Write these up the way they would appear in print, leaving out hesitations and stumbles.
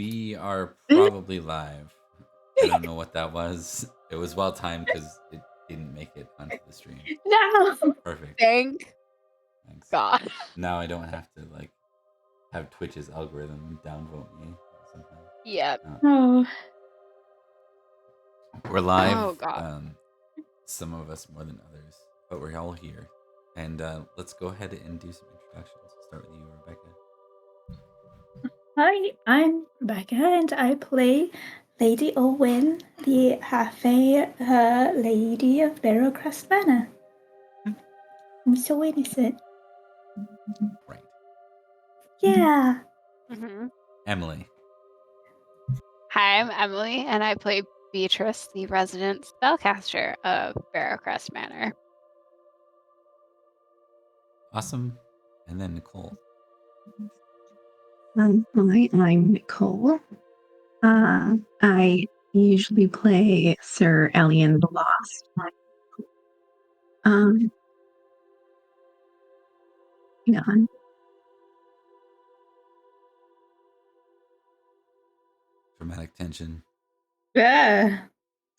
We are probably live. I don't know what that was. It was well timed because it didn't make it onto the stream. No. Perfect. Thanks. God. Now I don't have to like have Twitch's algorithm downvote me somehow. Yep. Oh. We're live. Oh God. Some of us more than others, but we're all here. And let's go ahead and do some introductions. We'll start with you, Rebecca. Hi, I'm Rebecca, and I play Lady Olwyn, the half-fae lady of Barrowcrest Manor. I'm so innocent. Right. Yeah. Mm-hmm. Emily. Hi, I'm Emily, and I play Beatrice, the resident spellcaster of Barrowcrest Manor. Awesome. And then Nicole. Hi, I'm Nicole. I usually play Sir Elian the Lost. Hang on. Dramatic tension. Yeah.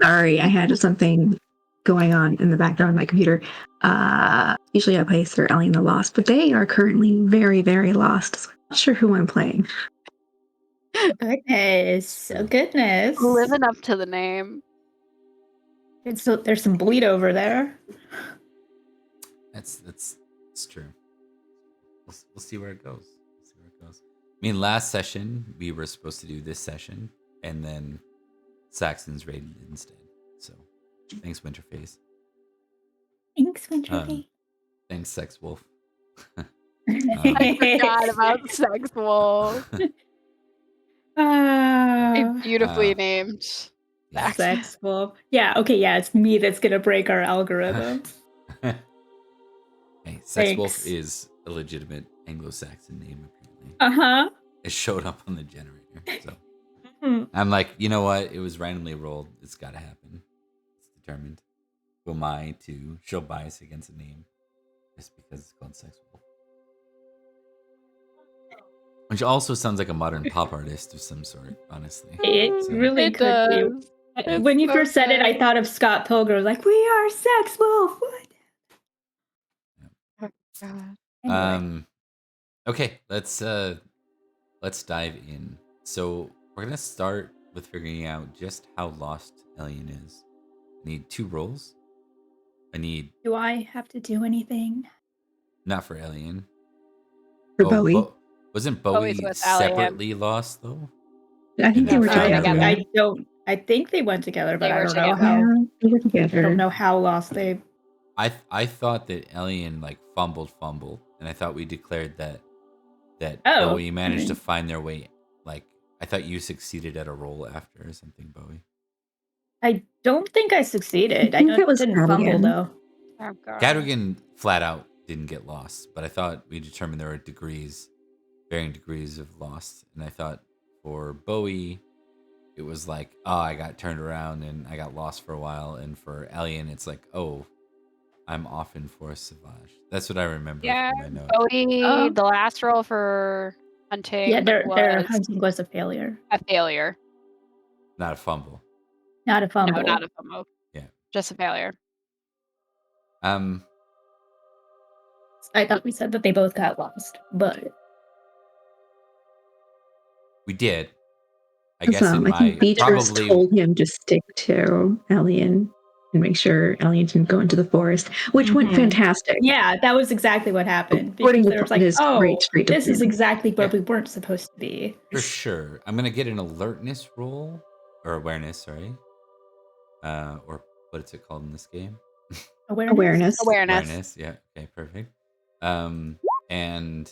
Sorry, I had something going on in the background of my computer. Usually I play Sir Elian the Lost, but they are currently very, very lost. So I'm not sure who I'm playing. Goodness. Oh, goodness. Living up to the name. There's some bleed over there. That's true. We'll see where it goes. I mean, last session we were supposed to do this session, and then Saxons raided instead. So, thanks, Winterface. Thanks, Winterface. Thanks, Sex Wolf. I forgot about Sex Wolf. Beautifully named. Sex Wolf. Yeah, okay, yeah, it's me that's gonna break our algorithm. Hey, Sex Wolf is a legitimate Anglo-Saxon name, apparently. Uh-huh. It showed up on the generator, so I'm like, you know what? It was randomly rolled. It's got to happen. It's determined. Who am I to show bias against a name just because it's called Sex Wolf? Which also sounds like a modern pop artist of some sort, honestly. It really could be. When you first said it, I thought of Scott Pilgrim, like, we are Sex Wolf. What? Anyway. Okay, let's dive in. So we're gonna start with figuring out just how lost Elian is. I need 2 rolls. Do I have to do anything? Not for Elian. For Bowie. Wasn't Bowie separately lost though? I think they were together. I think they went together, but I don't know how. how. They were together. I don't know how lost they. I thought that Elian like fumbled, and I thought we declared that Bowie managed to find their way. Like I thought you succeeded at a roll after or something, Bowie. I don't think I succeeded. I didn't fumble though. Oh, Cadogan flat out didn't get lost, but I thought we determined there were varying degrees of lost, and I thought for Bowie, it was like, oh, I got turned around and I got lost for a while, and for Elian, it's like, oh, I'm off in Forest Sauvage. That's what I remember from my notes. Bowie, the last roll for hunting. Yeah, their hunting was a failure. A failure. Not a fumble. Not a fumble. No, not a fumble. Yeah. Just a failure. I thought we said that they both got lost, but we did. I think Beatrice told him to stick to Elian and make sure Elian didn't go into the forest, which went fantastic. Yeah, that was exactly what happened. Because there was like, this is exactly where we weren't supposed to be. For sure. I'm going to get an alertness roll, or awareness, sorry. Or what is it called in this game? Awareness. Yeah. Okay, perfect. And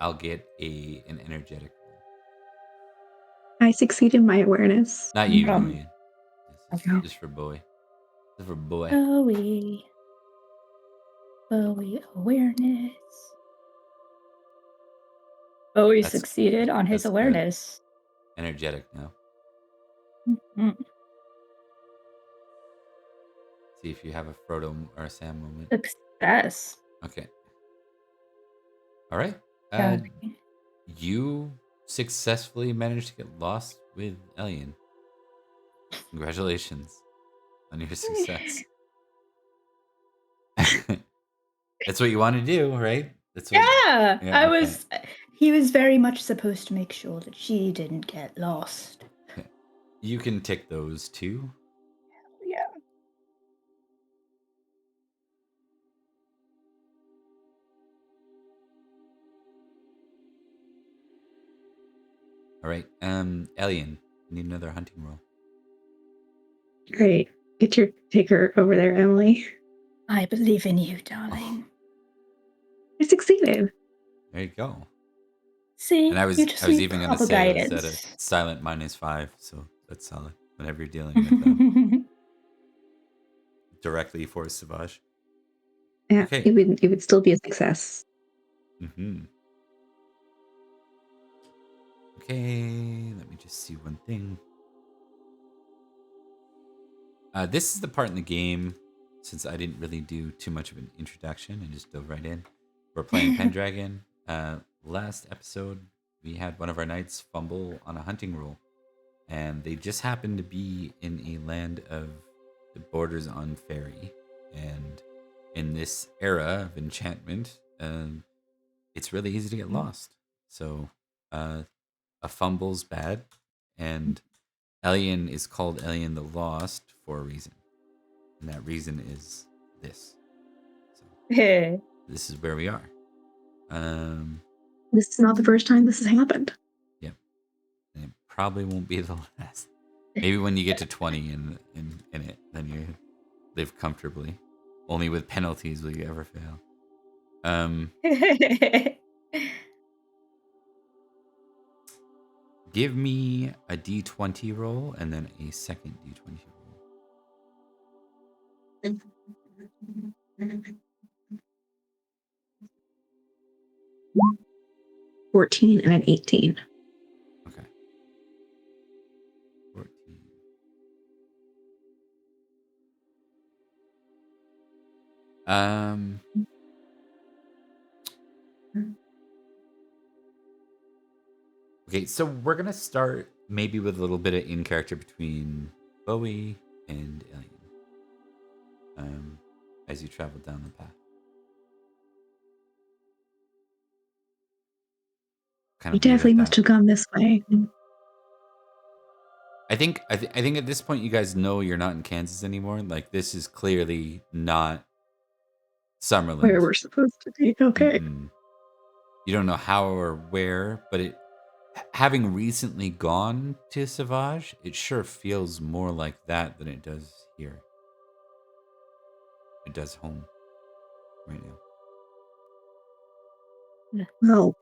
I'll get an energetic roll. I succeeded my awareness. Not you, Elian. Just for Bowie. Just for Bowie. Bowie awareness. Bowie succeeded on his awareness. Good. Energetic now. See if you have a Frodo or a Sam moment. Success. Okay. All right. You successfully managed to get lost with Elian. Congratulations on your success. That's what you want to do, right? That's what. Yeah, Yeah. Okay. He was very much supposed to make sure that she didn't get lost. You can tick those too. Yeah. All right. Elian, need another hunting roll. Great. Get your ticker over there, Emily. I believe in you, darling. I succeeded. There you go. See, And I you was just need even going to proper say it was at a guidance. silent -5, so that's solid. Whenever you're dealing with directly for Savage. Yeah, Okay. it would still be a success. Mm-hmm. Okay, let me just see one thing. This is the part in the game, since I didn't really do too much of an introduction and just dove right in. We're playing Pendragon. Last episode, we had one of our knights fumble on a hunting roll, and they just happened to be in a land of the borders on Faerie. And in this era of enchantment, it's really easy to get lost. So a fumble's bad, and Elian is called Elian the Lost for a reason. And that reason is this. So this is where we are. This is not the first time this has happened. Yep. And it probably won't be the last. Maybe when you get to 20 in it, then you live comfortably. Only with penalties will you ever fail. Give me a d20 roll and then a second d20 roll. 14 and an 18. Okay. 14. Okay, so we're gonna start maybe with a little bit of in character between Bowie and Elian. As you travel down the path. Kind You of leave it definitely at must that. have gone this way. I think at this point you guys know you're not in Kansas anymore. Like this is clearly not Summerland. Where we're supposed to be. Okay. You don't know how or where, but having recently gone to Savage, it sure feels more like that than it does here. It does home right now. Well,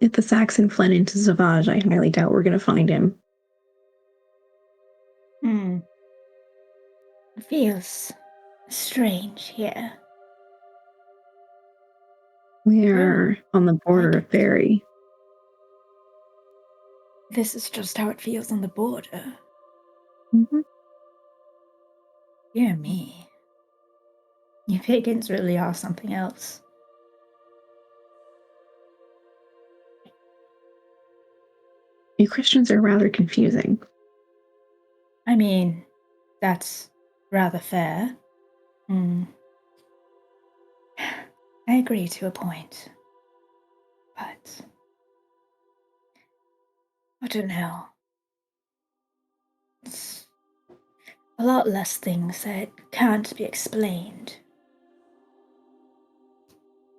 if the Saxon fled into Savage, I highly doubt we're going to find him. It feels strange here. We're on the border of Faerie. This is just how it feels on the border. Mm-hmm. Dear me. You pagans really are something else. You Christians are rather confusing. I mean, that's rather fair. I agree to a point. But I don't know. It's a lot less things that can't be explained.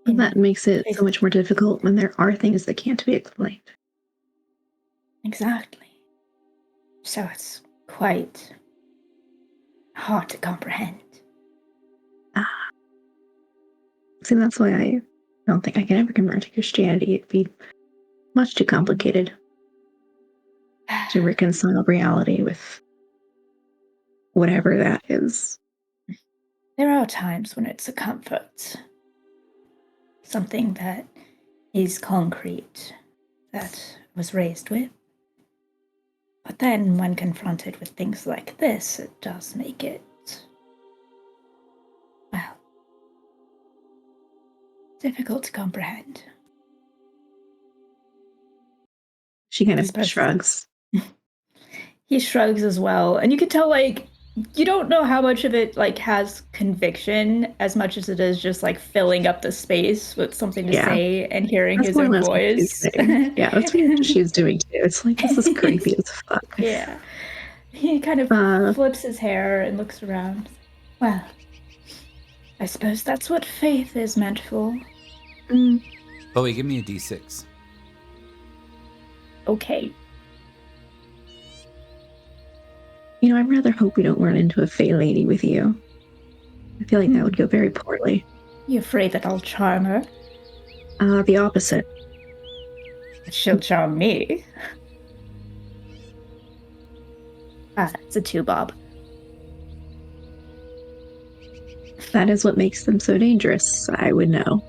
And that makes it so much more difficult when there are things that can't be explained. Exactly. So it's quite hard to comprehend. See, that's why I don't think I can ever convert to Christianity. It'd be much too complicated to reconcile reality with whatever that is. There are times when it's a comfort. Something that is concrete, that was raised with. But then when confronted with things like this, it does make it, well, difficult to comprehend. She kind This of person- shrugs. He shrugs as well, and you can tell like you don't know how much of it like has conviction as much as it is just like filling up the space with something to Yeah. say and hearing That's his more or own less what she's voice. doing. Yeah, that's what she's doing too. It's like, this is creepy as fuck. Yeah. He kind of flips his hair and looks around. Well, I suppose that's what faith is meant for. Bowie, give me a D6. Okay. You know, I'd rather hope we don't run into a Fae lady with you. I feel like that would go very poorly. You afraid that I'll charm her? The opposite. She'll charm me. It's a 2, Bob. That is what makes them so dangerous, I would know.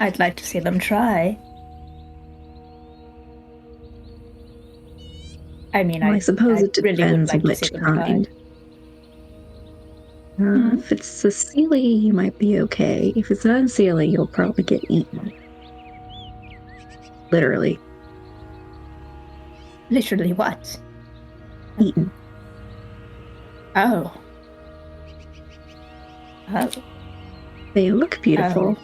I'd like to see them try. I mean, Well, I suppose it really would depends like to which see them try. kind. If it's a Sealy, you might be okay. If it's an Unsealy, you'll probably get eaten. Literally. Literally what? Eaten. Oh. Oh. They look beautiful.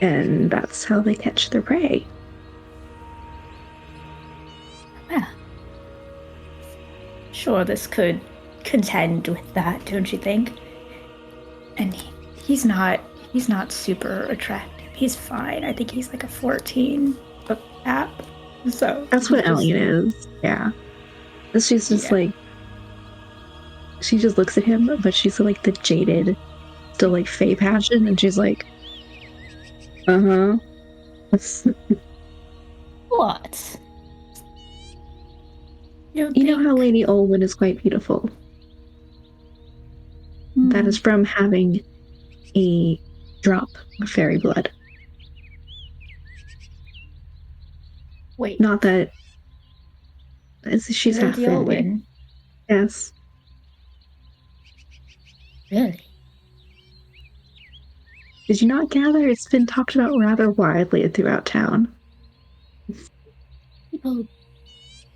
And that's how they catch their prey. Yeah. Sure, this could contend with that, don't you think? And he's not super attractive. He's fine. I think he's like a 14 app. So that's what Elliot is. Yeah. She's just like, she just looks at him, but she's like the jaded, still like Fae passion, and she's like, what? You know how Lady Olwen is quite beautiful? That is from having a drop of fairy blood. Wait. Not that she's half Lady Fae. Olwen? Yes. Really? Did you not gather? It's been talked about rather widely throughout town. People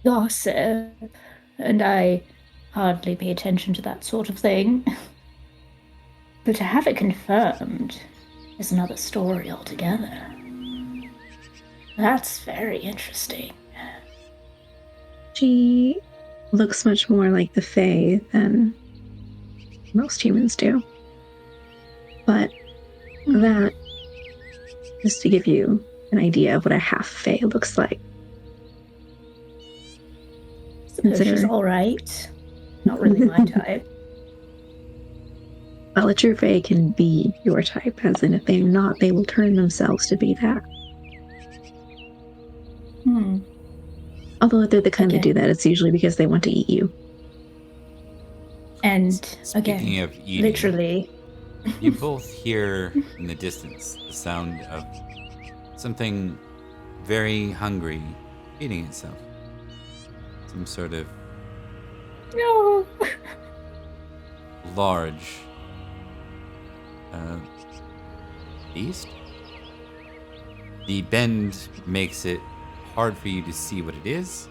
gossip, and I hardly pay attention to that sort of thing. But to have it confirmed is another story altogether. That's very interesting. She looks much more like the Fae than most humans do. But that is to give you an idea of what a half Fae looks like. She's alright. Not really my type. Well, a true Fae can be your type, as in if they're not, they will turn themselves to be that. Although if they're the kind that do that, it's usually because they want to eat you. And Speaking of eating, literally, you both hear in the distance the sound of something very hungry eating itself. Some sort of large beast. The bend makes it hard for you to see what it is,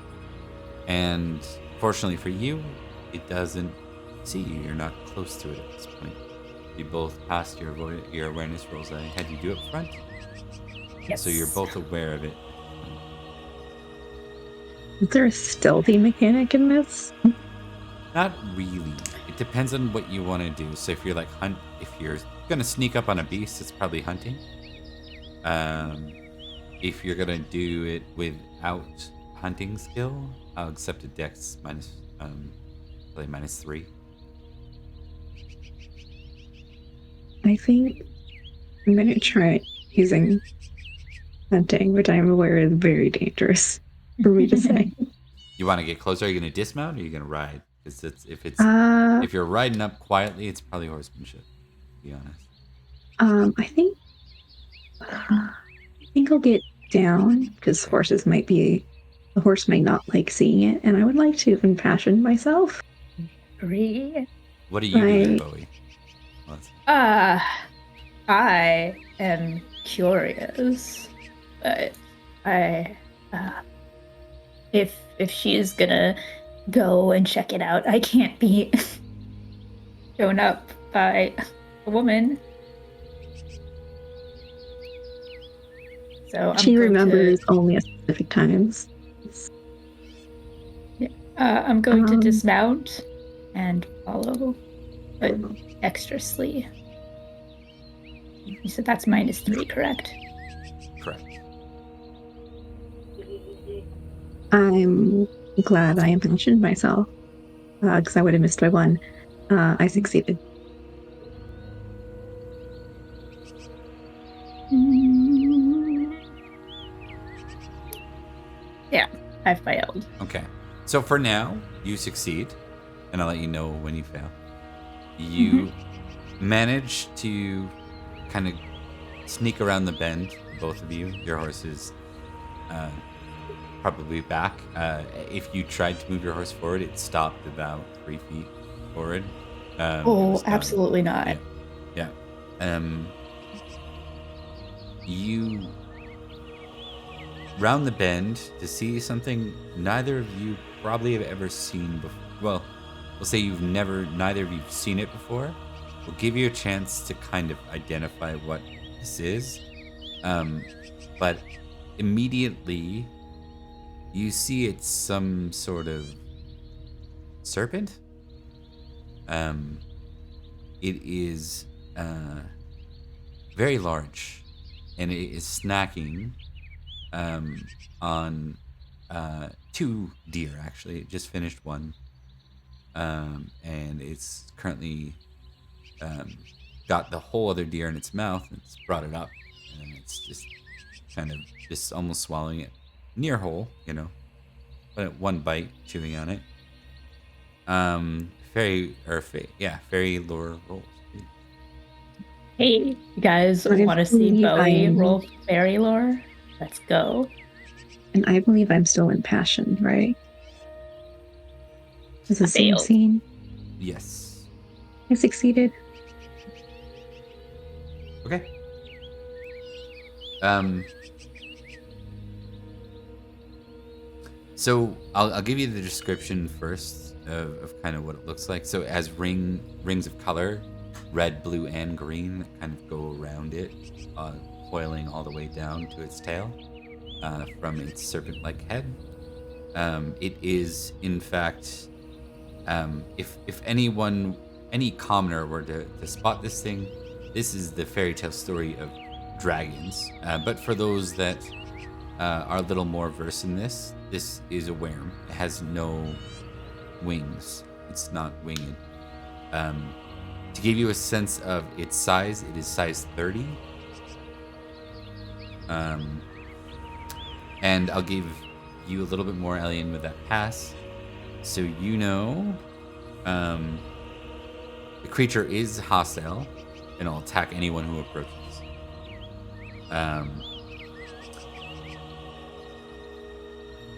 and fortunately for you, it doesn't see you. You're not close to it at this point. You both passed your awareness rolls. I had you do up front. yes. So you're both aware of it. Is there a stealthy mechanic in this? Not really. It depends on what you want to do. So if you're like if you're gonna sneak up on a beast, it's probably hunting. If you're gonna do it without hunting skill, I'll accept a dex minus, probably -3. I think I'm gonna try using hunting, which I'm aware is very dangerous for me to say. You want to get closer? Are you gonna dismount or are you gonna ride? Because if you're riding up quietly, it's probably horsemanship. To be honest. I think I'll get down because the horse might not like seeing it, and I would like to impassion myself. Agree. What are you doing, Bowie? I am curious, but I, if she is gonna go and check it out, I can't be shown up by a woman. So She remembers only at specific times. I'm going to dismount and follow, but extrasely. You said that's -3, correct? Correct. I'm glad I mentioned myself, because I would have missed by 1. I succeeded. Yeah, I failed. Okay. So for now, you succeed, and I'll let you know when you fail. You manage to kind of sneak around the bend, both of you. Your horse is probably back. If you tried to move your horse forward, it stopped about 3 feet forward. It was done. Absolutely not. Yeah. You round the bend to see something neither of you probably have ever seen before. Well, we'll say neither of you've seen it before. We'll give you a chance to kind of identify what this is. But immediately you see it's some sort of serpent. It is very large, and it is snacking on 2 deer, actually. It just finished one. And it's currently got the whole other deer in its mouth, and it's brought it up, and it's just kind of just almost swallowing it near whole, but 1 bite, chewing on it. Fairy lore rolls. Hey, you guys want to see Bowie roll fairy lore? Let's go. And I believe I'm still impassioned, right? Is the same Failed. scene? Yes. I succeeded. Okay. So I'll give you the description first of kind of what it looks like. So it has rings of color, red, blue, and green, that kind of go around it, coiling all the way down to its tail from its serpent-like head. It is, in fact, if any commoner were to spot this thing, this is the fairy tale story of dragons. But for those that are a little more versed in this is a worm. It has no wings. It's not winged. To give you a sense of its size, it is size 30. And I'll give you a little bit more, Elian, with that pass. So the creature is hostile and will attack anyone who approaches.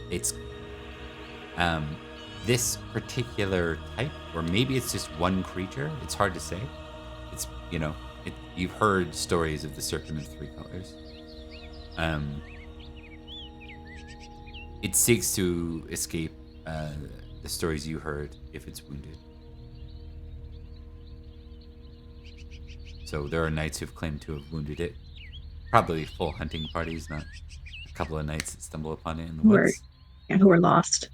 It's this particular type, or maybe it's just one creature. It's hard to say. It's you've heard stories of the serpent of 3 colors. It seeks to escape the stories you heard if it's wounded. So there are knights who've claimed to have wounded it. Probably full hunting parties, not a couple of knights that stumble upon it in the woods. Who are lost.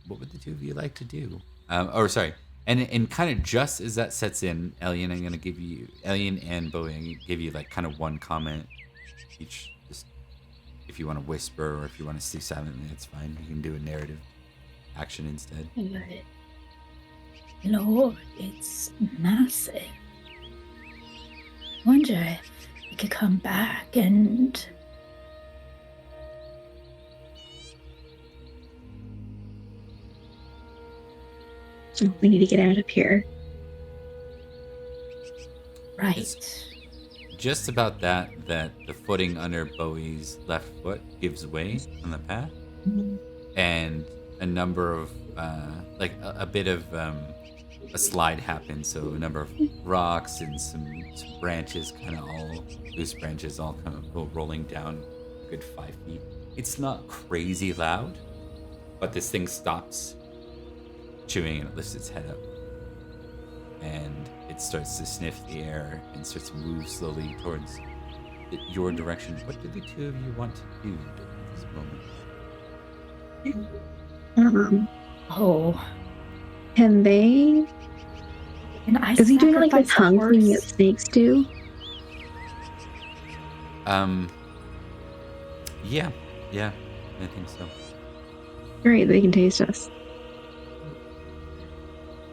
What would the 2 of you like to do? And kind of just as that sets in, Elian, I'm going to give you, Elian and Bowie, I'm going to give you like kind of 1 comment each. Just if you want to whisper or if you want to stay silently, that's fine. You can do a narrative action instead. Lord, it's massive. Wonder if we could come back and... We need to get out of here. Right. It's just about that the footing under Bowie's left foot gives way on the path, and a number of a bit of a slide happens. So a number of rocks and some branches, kind of all loose branches, all kind of go rolling down a good 5 feet. It's not crazy loud, but this thing stops chewing and it lifts its head up. And it starts to sniff the air and starts to move slowly towards your direction. What do the two of you want to do at this moment? Oh, Can they? and I Is he doing like the sacrifice a tongue thing that horse? snakes do? Yeah, I think so. Great, they can taste us.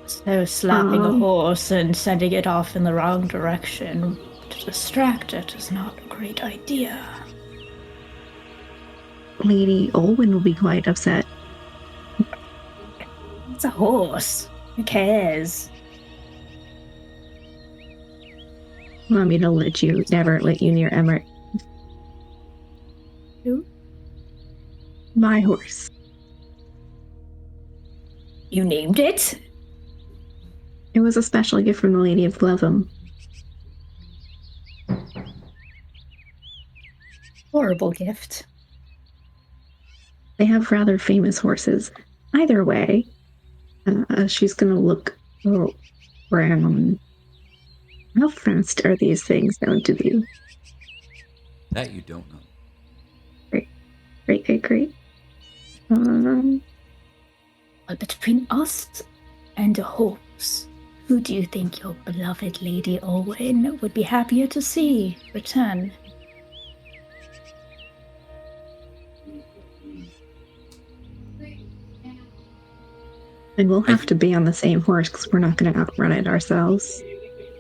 So slapping a Um. horse and sending it off in the wrong direction to distract it is not a great idea. Lady Olwen will be quite upset. It's a horse. Who cares? Want me to never let you near Emmerich? Who? My horse. You named it? It was a special gift from the Lady of Glevum. Horrible gift. They have rather famous horses. Either way, she's gonna look around. How fast are these things known to be? That you don't know. Great. But between us and a horse, who do you think your beloved Lady Olwen would be happier to see return? And we'll have to be on the same horse because we're not going to outrun it ourselves.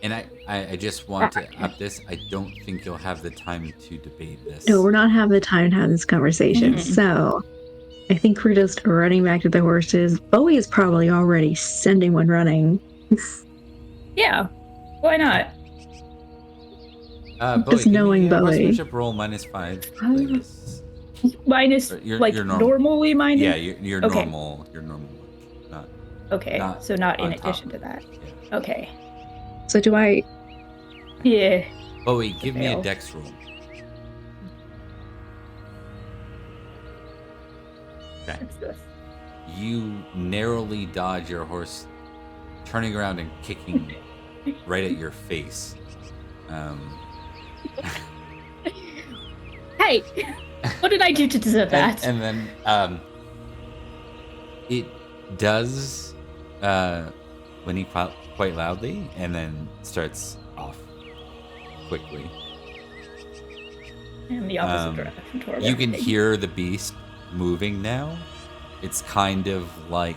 And I just want to up this. I don't think you'll have the time to debate this. No, we're not having the time to have this conversation. So I think we're just running back to the horses. Bowie is probably already sending one running. Yeah, why not? Bowie, Just knowing give me a Bowie. horsemanship roll -5. Minus, You're like, normal. normally minus? Yeah, you're Okay. normal. You're normal. Not Okay, not so not in on top. addition to that. Yeah. Okay. So do I... Yeah. Bowie, give me a Fail. dex roll. Okay. What's this? You narrowly dodge your horse, turning around and kicking right at your face. Hey! What did I do to deserve that? And then it does whinny quite loudly, and then starts off quickly. In the opposite direction toward You can everything. hear the beast moving now. It's kind of like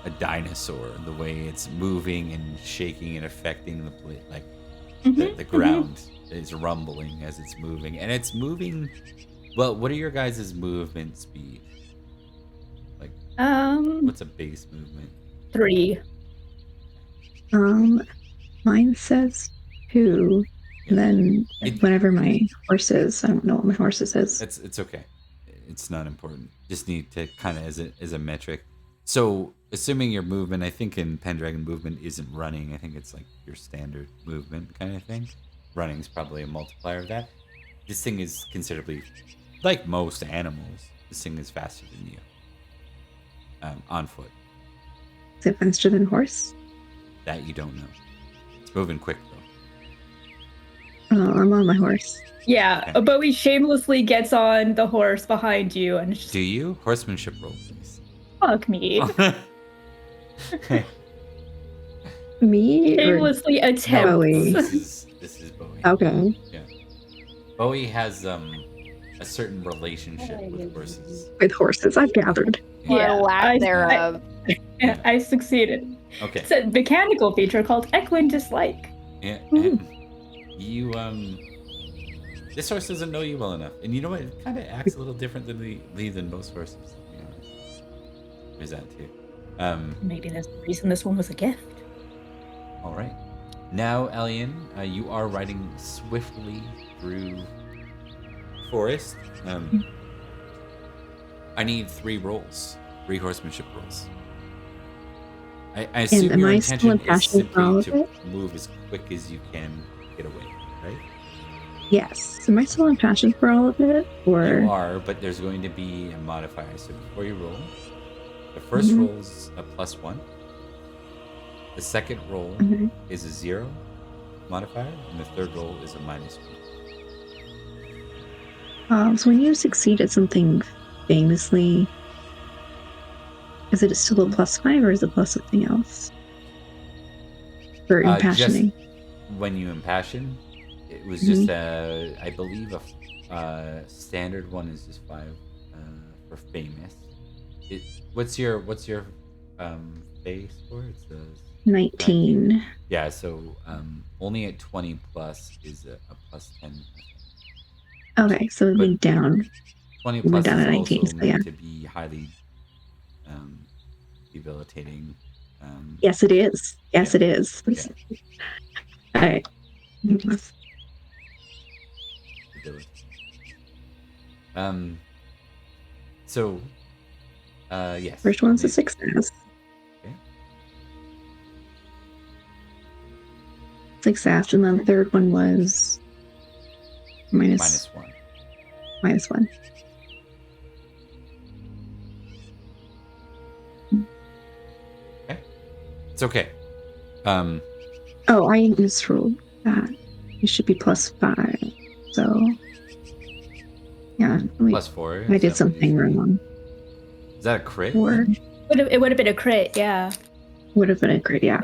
a dinosaur, the way it's moving and shaking and affecting the the ground is rumbling as it's moving, and it's moving. Well, what are your guys' movement speed? Like, what's a base movement? 3. Mine says 2. And then It- whatever my horse is. I don't know what my horse is. It's okay. It's not important. Just need to kind of as a metric. So, assuming your movement, I think in Pendragon movement isn't running. I think it's like your standard movement kind of thing. Running is probably a multiplier of that. This thing is considerably, like most animals, this thing is faster than you. On foot. Is it faster than horse? That you don't know. It's moving quick though. I'm on my horse. Yeah, Okay. Bowie shamelessly gets on the horse behind you and just Do you? Horsemanship roll, please. fuck me. Me? Or... Shamelessly attempts. Bowie. This is Bowie. Okay. Yeah. Bowie has a certain relationship with horses. With horses, I've gathered. Or Yeah, lack thereof. I succeeded. Okay. It's a mechanical feature called equine dislike. Yeah, and you this horse doesn't know you well enough, and you know what? It kind of acts a little different than most horses. You know, there's that too. Maybe that's the reason this one was a gift. All right. Now, Elian, you are riding swiftly through forest. I need 3 rolls, 3 horsemanship rolls. I assume am your I still intention is impassioned for all simply of to it? move as quick as you can get away, right? Yes. Am I still impassioned for all of it? You Or are, but there's going to be a modifier. So before you roll, the first Mhm. roll is a +1. The second roll Okay. is a 0 modifier, and the third roll is a -1. So when you succeed at something famously, is it still a +5 or is it plus something else for Just impassioning? when you impassion, it was Mhm. just I believe standard one is just 5 for famous. It what's your Fae score? It's a 19. 19. Yeah, so only at 20 plus is a +10, I think. Okay, so it But went down. 20 It went plus down is to 19. also So yeah. meant to be highly um, debilitating. Yes, it is. Yes, Yeah, it is. yeah, All right. debilitating. Um, so yes, First you'll one's a need. success. Okay. Success, and then the third one was minus -1. -1. Okay, it's okay. Um, Oh, I misrolled that. It should be +5. So yeah, +4. I Is did that what you something said? wrong. Is that a crit? Or Then? It would have been a crit, yeah. would have been a great, yeah.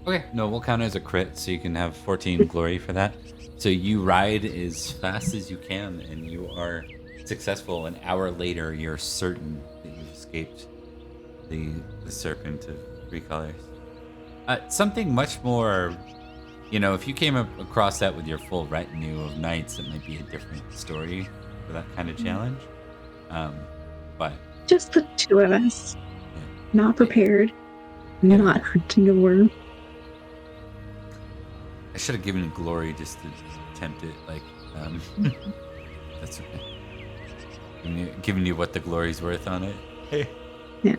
Okay, no, we'll count it as a crit, so you can have 14 glory for that. So you ride as fast as you can, and you are successful. An hour later, you're certain that you've escaped the serpent of 3 colors. Something much more, if you came across that with your full retinue of knights, it might be a different story for that kind of challenge. But Just the two of us, yeah, not prepared, Yeah. not hunting a worm. I should have given you glory just to tempt it. Like, that's okay. Giving you what the glory's worth on it. Yeah.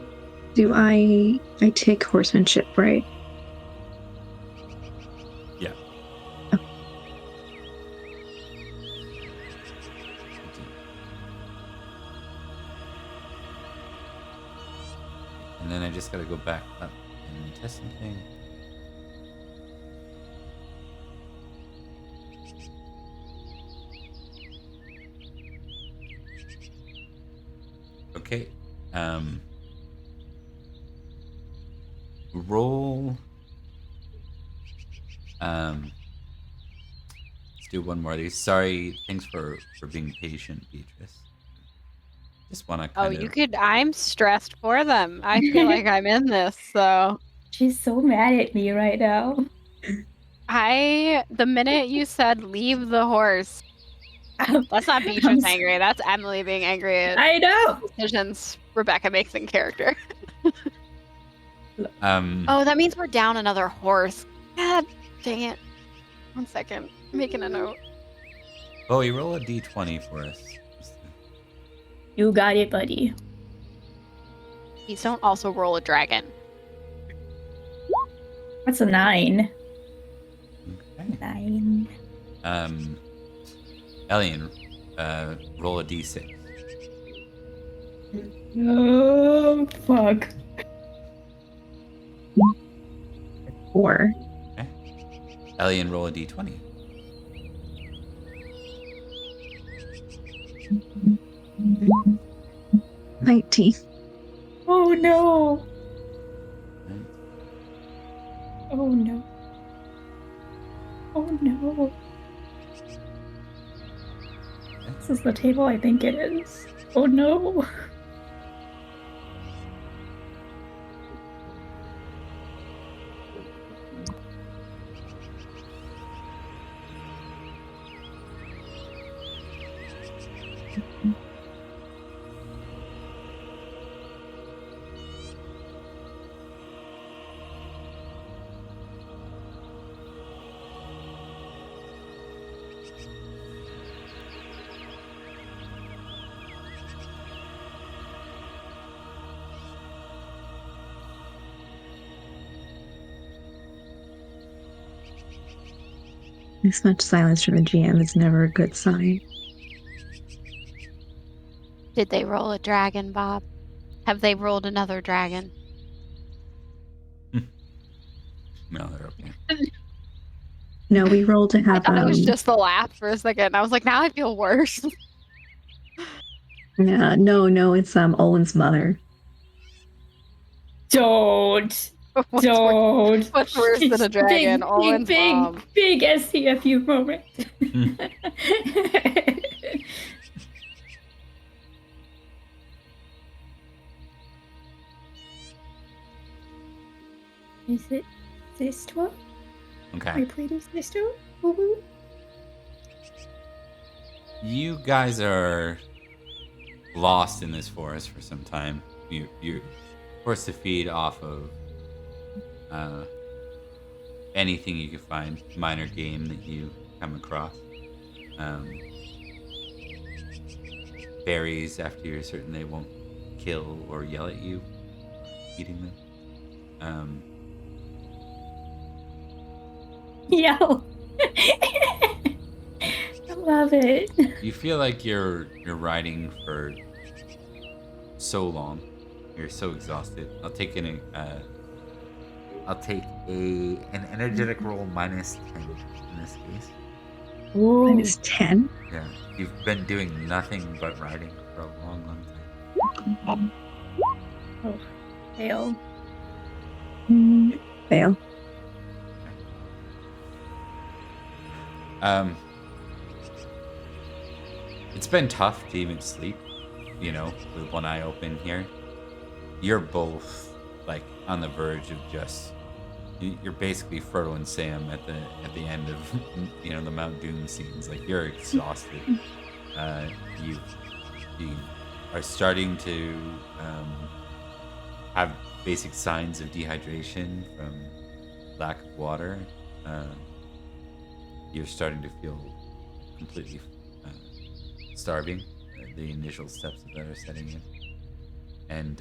Do I take horsemanship, right? Yeah. Oh. And then I just gotta go back up and test something. Okay. Roll. Let's do one more of these. Sorry. Thanks for being patient, Beatrice. Just want to Oh, kind of. I'm stressed for them. I feel like I'm in this, so. She's so mad at me right now. The minute you said leave the horse, that's not Beatrice angry. That's Emily being angry at I know. decisions Rebecca makes in character. Oh, that means we're down another horse. God dang it. 1 second. I'm making a note. Bowie, roll a d20 for us. You got it, buddy. Please don't also roll a dragon. That's a 9. Okay. 9. Elian, roll a d6. Oh, fuck. 4. Okay. Elian, roll a d20. Mm-hmm. 19. Oh no. Right. Oh no. Oh no. This is the table I think it is. Oh no. This much silence from the GM is never a good sign. Did they roll a dragon, Bob? Have they rolled another dragon? No, they're okay. No, we rolled to I have thought it was just the laugh for a second. I was like, now I feel worse. no, it's Owen's mother. Don't. What's Don't. what's worse than a dragon? Owen's mom. Big SCFU moment. Is it this one? Okay. I played as this one? Woo-woo. You guys are lost in this forest for some time. You're forced to feed off of anything you can find, minor game that you come across. Berries after you're certain they won't kill or yell at you eating them. Yell. I love it. You feel like you're riding for so long. You're so exhausted. I'll take an energetic roll -10 in this case. Ooh. Minus 10? Yeah, you've been doing nothing but riding for a long, long time. Oh, fail. Fail. It's been tough to even sleep, you know, with one eye open here. You're both like on the verge of just you're basically Frodo and Sam at the end of the Mount Doom scenes. Like you're exhausted. You are starting to have basic signs of dehydration from lack of water. You're starting to feel completely starving. The initial steps of that are setting in. And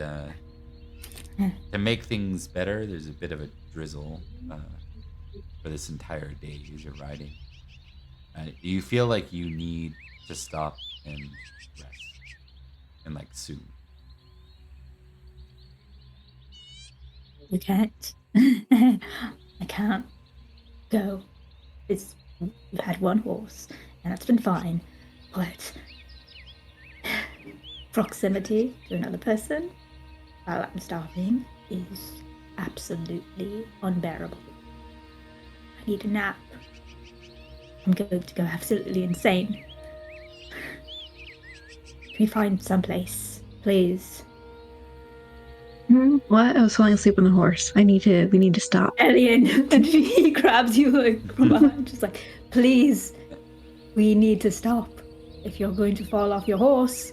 to make things better, there's a bit of a drizzle for this entire day as you're riding. You feel like you need to stop and rest. And like soon. We can't. I can't go. We've had one horse, and that's been fine. But proximity to another person while I'm starving is absolutely unbearable. I need a nap. I'm going to go absolutely insane. Can we find someplace, please? What? I was falling asleep on the horse. We need to stop. Alien, and he grabs you like from behind, just like, please, we need to stop. If you're going to fall off your horse.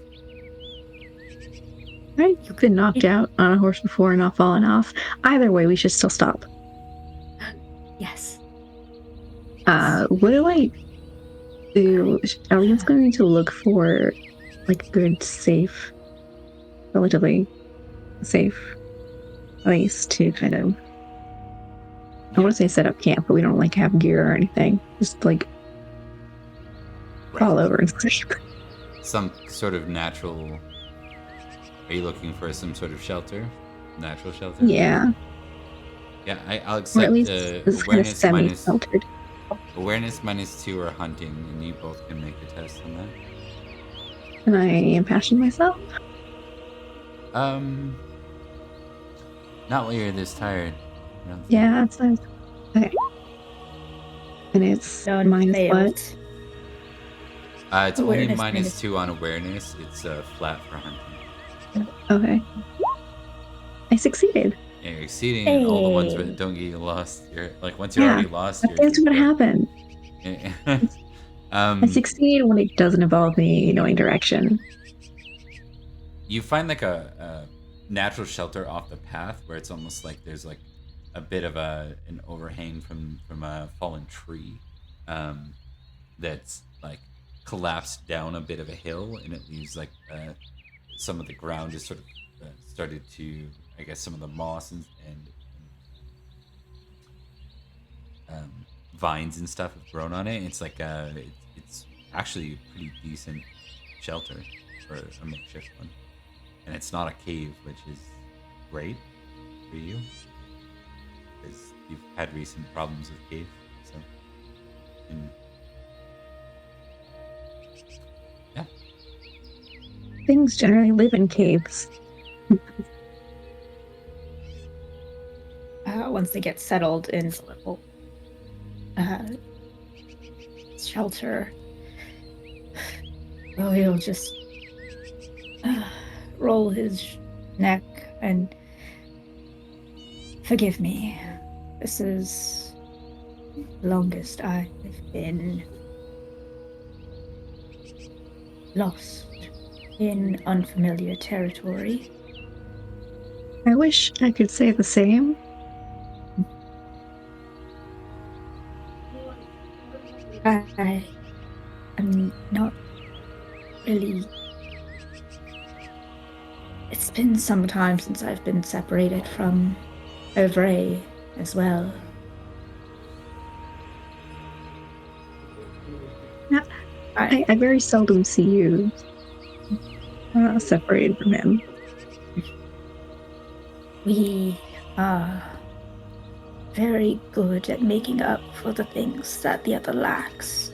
Right? You've been knocked out on a horse before and not fallen off. Either way, we should still stop. Yes. What do I do? Are we just going to look for like good, safe, relatively safe place to kind of, I want to say set up camp, but we don't like have gear or anything. Just like fall over and sleep. Some sort of natural. Are you looking for some sort of shelter? Natural shelter? Yeah. Yeah, I'll Or accept at least it's kind of semi-sheltered. Awareness -2 or hunting, and you both can make a test on that. Can I impassion myself? Not while you're this tired. Yeah, that's nice. Okay. And it's minus what? It's only Awareness -2 on awareness. It's flat for hunting. Okay. I succeeded. Yeah, you're exceeding and all the ones that don't get you lost. You're like once you're already lost. That's what happened. I I succeed when it doesn't involve me knowing direction. You find like a natural shelter off the path where it's almost like there's like a bit of an overhang from a fallen tree that's like collapsed down a bit of a hill, and it leaves like some of the ground is sort of started to, I guess, some of the moss and vines and stuff have grown on it. It's like it's actually a pretty decent shelter for a makeshift one, and it's not a cave, which is great for you because you've had recent problems with cave. So, and yeah, Things generally live in caves. Once they get settled in the little shelter, he'll just roll his neck and forgive me. This is the longest I've been lost in unfamiliar territory. I wish I could say the same. I am not really. It's been some time since I've been separated from Ovray as well. Yeah, I very seldom see you separated from him. We are very good at making up for the things that the other lacks.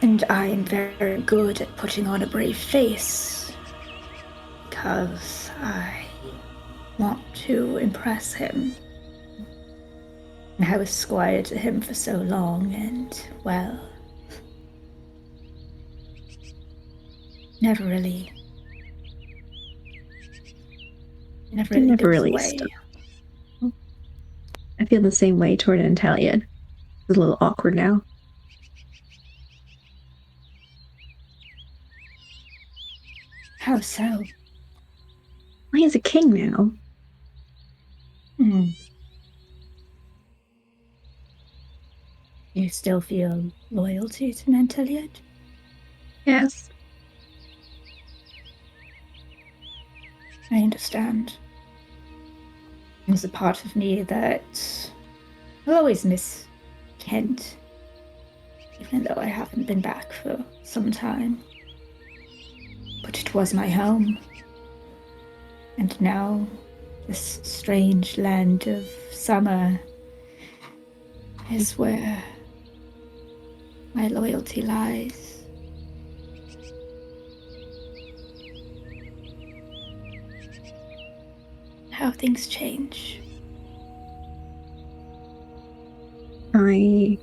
And I am very good at putting on a brave face because I want to impress him. And I was squire to him for so long, and, well, never really Never gives really way. stuck. I feel the same way toward Antaliad. It's a little awkward now. How so? Well, he's a king now. You still feel loyalty to Antaliad? Yes. I understand. There's a part of me that will always miss Kent, even though I haven't been back for some time. But it was my home. And now, this strange land of summer is where my loyalty lies. How things change. I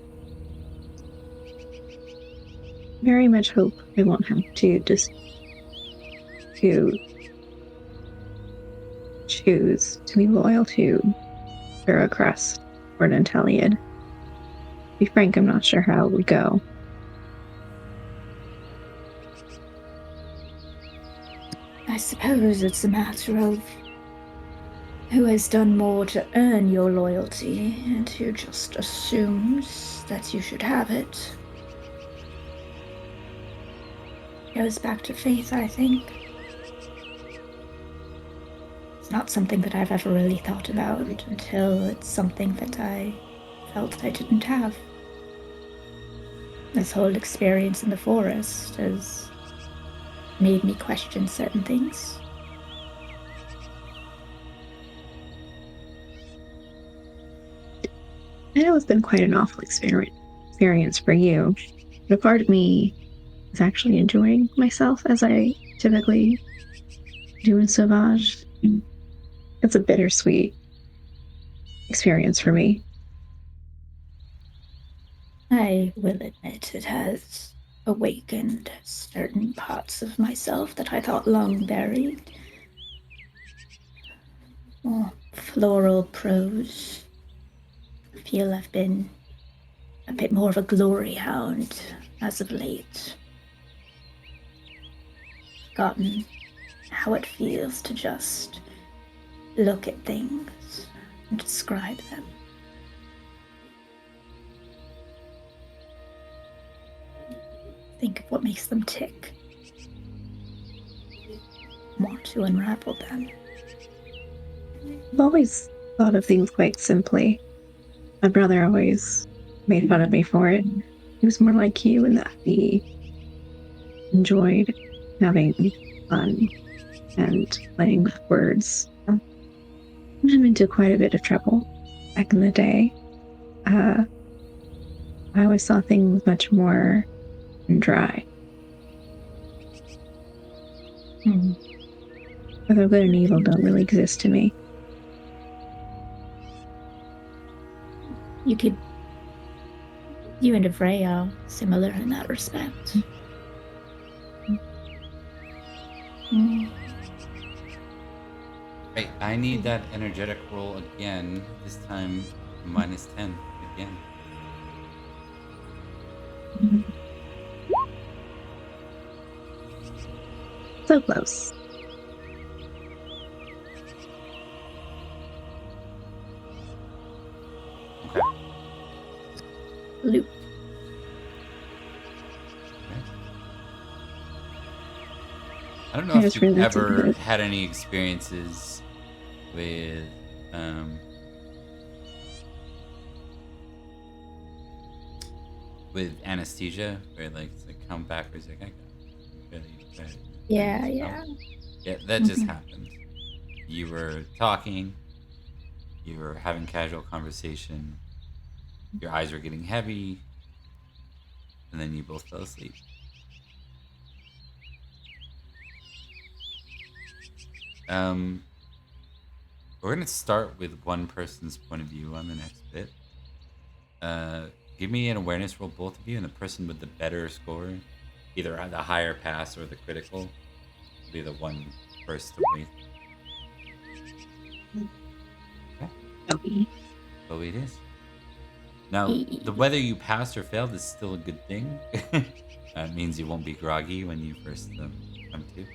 very much hope I won't have to just to choose to be loyal to Veracrest or Antaliad. To be frank, I'm not sure how it would go. I suppose it's a matter of who has done more to earn your loyalty and who just assumes that you should have it. Goes back to faith, I think. It's not something that I've ever really thought about until it's something that I felt I didn't have. This whole experience in the forest has made me question certain things. I know it's been quite an awful experience for you, but a part of me is actually enjoying myself as I typically do in Sauvage. It's a bittersweet experience for me. I will admit it has awakened certain parts of myself that I thought long buried. More floral prose. I feel I've been a bit more of a glory hound as of late. Forgotten how it feels to just look at things and describe them. Think of what makes them tick. Want to unravel them. I've always thought of things quite simply. My brother always made fun of me for it. He was more like you in that he enjoyed having fun and playing with words. I'm into quite a bit of trouble back in the day. I always saw things much more dry. Whether good and evil don't really exist to me. You and Avray are similar in that respect. Right, I need that energetic roll again. This time, -10 again. So close. Okay. Loop. I don't know if you've ever had any experiences with anesthesia, where like it's like come backwards, like I got it. Yeah. Yeah, that just happened. You were talking, you were having casual conversation, your eyes were getting heavy, and then you both fell asleep. We're gonna start with one person's point of view on the next bit. Give me an awareness roll, both of you, and the person with the better score, either the higher pass or the critical, will be the one first to wait. Okay. So it is. Now, whether you passed or failed is still a good thing. It means you won't be groggy when you first come to,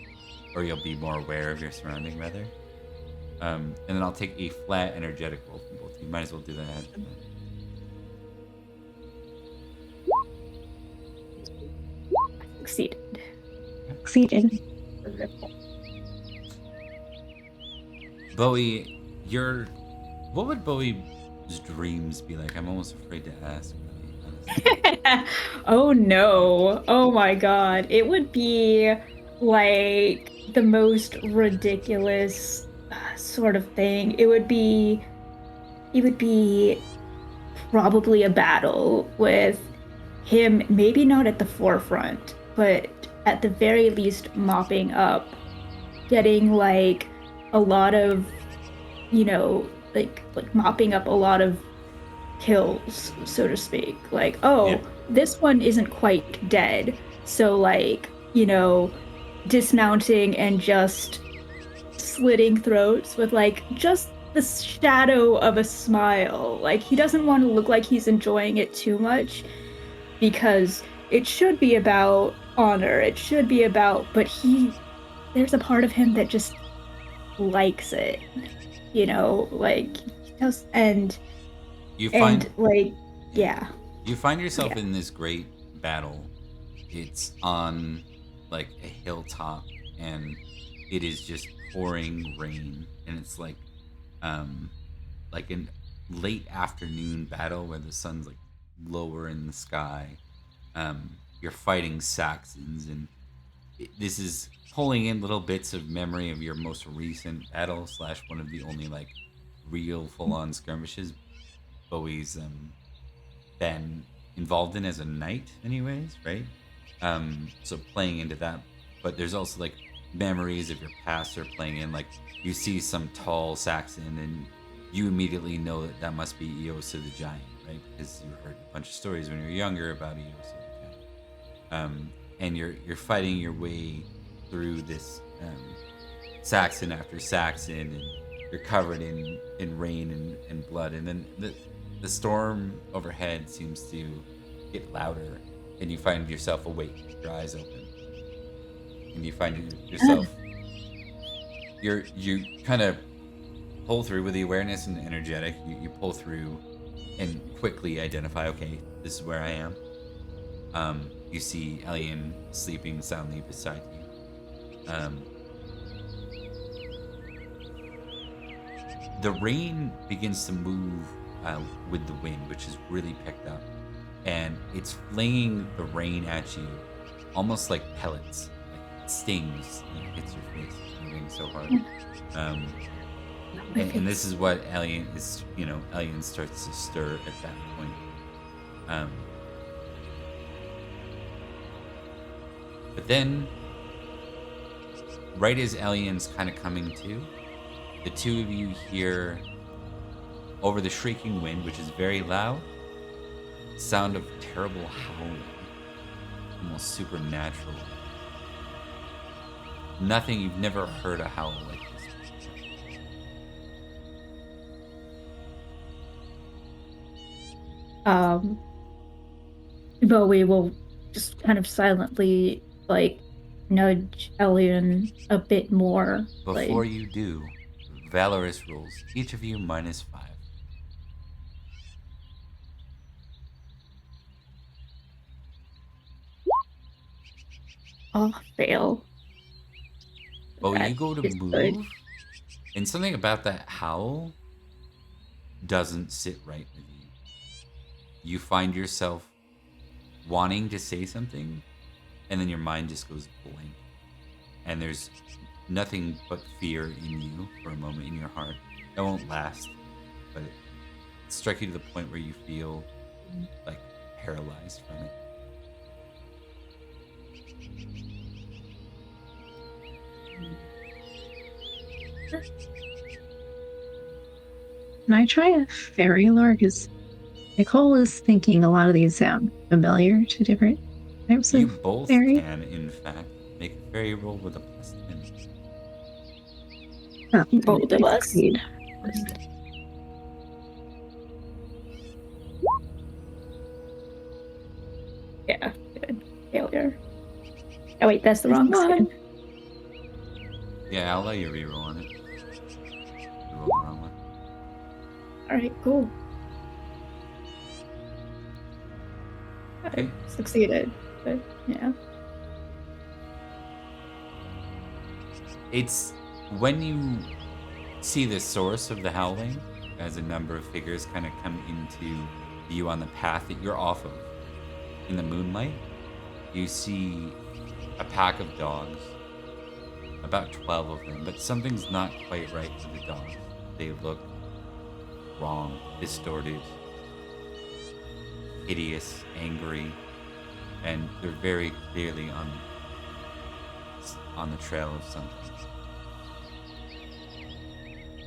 or you'll be more aware of your surrounding, rather. And then I'll take a flat energetic roll from both of you. Might as well do that. Succeeded. Bowie, what would Bowie's dreams be like? I'm almost afraid to ask. Oh no. Oh my god. It would be like the most ridiculous sort of thing. It would be probably a battle with him, maybe not at the forefront, but at the very least mopping up, getting like a lot of, like mopping up a lot of kills, so to speak. Like, this one isn't quite dead, so like, dismounting and just slitting throats with like just the shadow of a smile. Like, he doesn't want to look like he's enjoying it too much, because it should be about honor, it should be about, but there's a part of him that just likes it, like he does. And you find you find yourself in this great battle. It's on like a hilltop, and it is just pouring rain, and it's like a late afternoon battle where the sun's like lower in the sky. You're fighting Saxons, and this is pulling in little bits of memory of your most recent battle / one of the only like real full-on skirmishes Bowie's been involved in as a knight anyways, right? So playing into that, but there's also like memories of your past are playing in. Like, you see some tall Saxon and you immediately know that must be Eosa the Giant, right? Because you heard a bunch of stories when you were younger about Eosa the Giant. And you're fighting your way through this Saxon after Saxon, and you're covered in rain and blood, and then the storm overhead seems to get louder, and you find yourself awake, your eyes open, and you find yourself you kind of pull through with the awareness and the energetic. You pull through and quickly identify, okay, this is where I am. You see Elian sleeping soundly beside you. The rain begins to move with the wind, which is really picked up. and it's flinging the rain at you, almost like pellets, like it stings and it hits your face. It's moving so hard. And this is what Alien starts to stir at that point. But then, right as Alien's kind of coming to, the two of you hear, over the shrieking wind, which is very loud, sound of terrible howling, almost supernatural. Nothing, you've never heard a howl like this. Bowie will just kind of silently, like, nudge Elian a bit more. Before you do, Valorous rules. Each of you -5. Oh, fail. But That you go to is move, good. and something about that howl doesn't sit right with you. You find yourself wanting to say something, and then your mind just goes blank. And there's nothing but fear in you for a moment, in your heart. It won't last, but it struck you to the point where you feel like paralyzed from it. Can I try a fairy lore? Because Nicole is thinking a lot of these sound familiar to different types You of both fairy. can, in fact, make a fairy roll with a +10. Oh, Both of us. succeed. Yeah, good. Failure. Oh wait, that's the wrong one. Yeah, I'll let you reroll on it. You rolled the wrong one. Alright, cool. Okay. I succeeded, but yeah. It's when you see the source of the howling, as a number of figures kind of come into view on the path that you're off of in the moonlight, you see a pack of dogs, about 12 of them, but something's not quite right with the dogs. They look wrong, distorted, hideous, angry, and they're very clearly on the trail of something.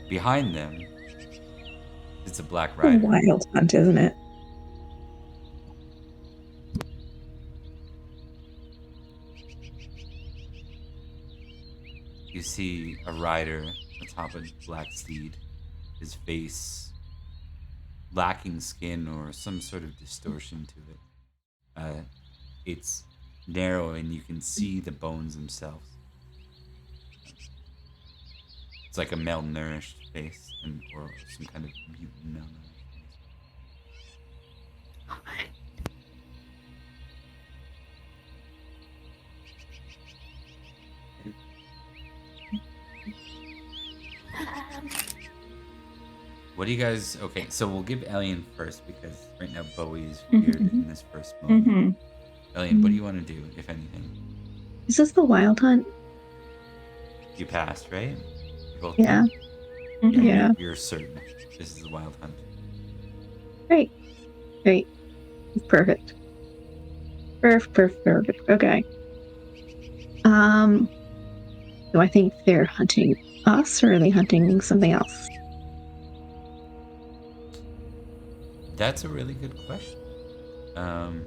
Behind them, it's a black A rider. wild hunt, isn't it? You see a rider atop a black steed, his face lacking skin or some sort of distortion to it. It's narrow and you can see the bones themselves. It's like a malnourished face, or some kind of mutant malnourished face. What do you guys... Okay, so we'll give Alien first, because right now Bowie's weird in this first moment. Alien, what do you want to do, if anything? Is this the wild hunt? You passed, right? You both Yeah. did? Yeah. You're certain this is the wild hunt. Great. Perfect. Perfect. Okay. Do I think they're hunting us, or are they hunting something else? That's a really good question. I'm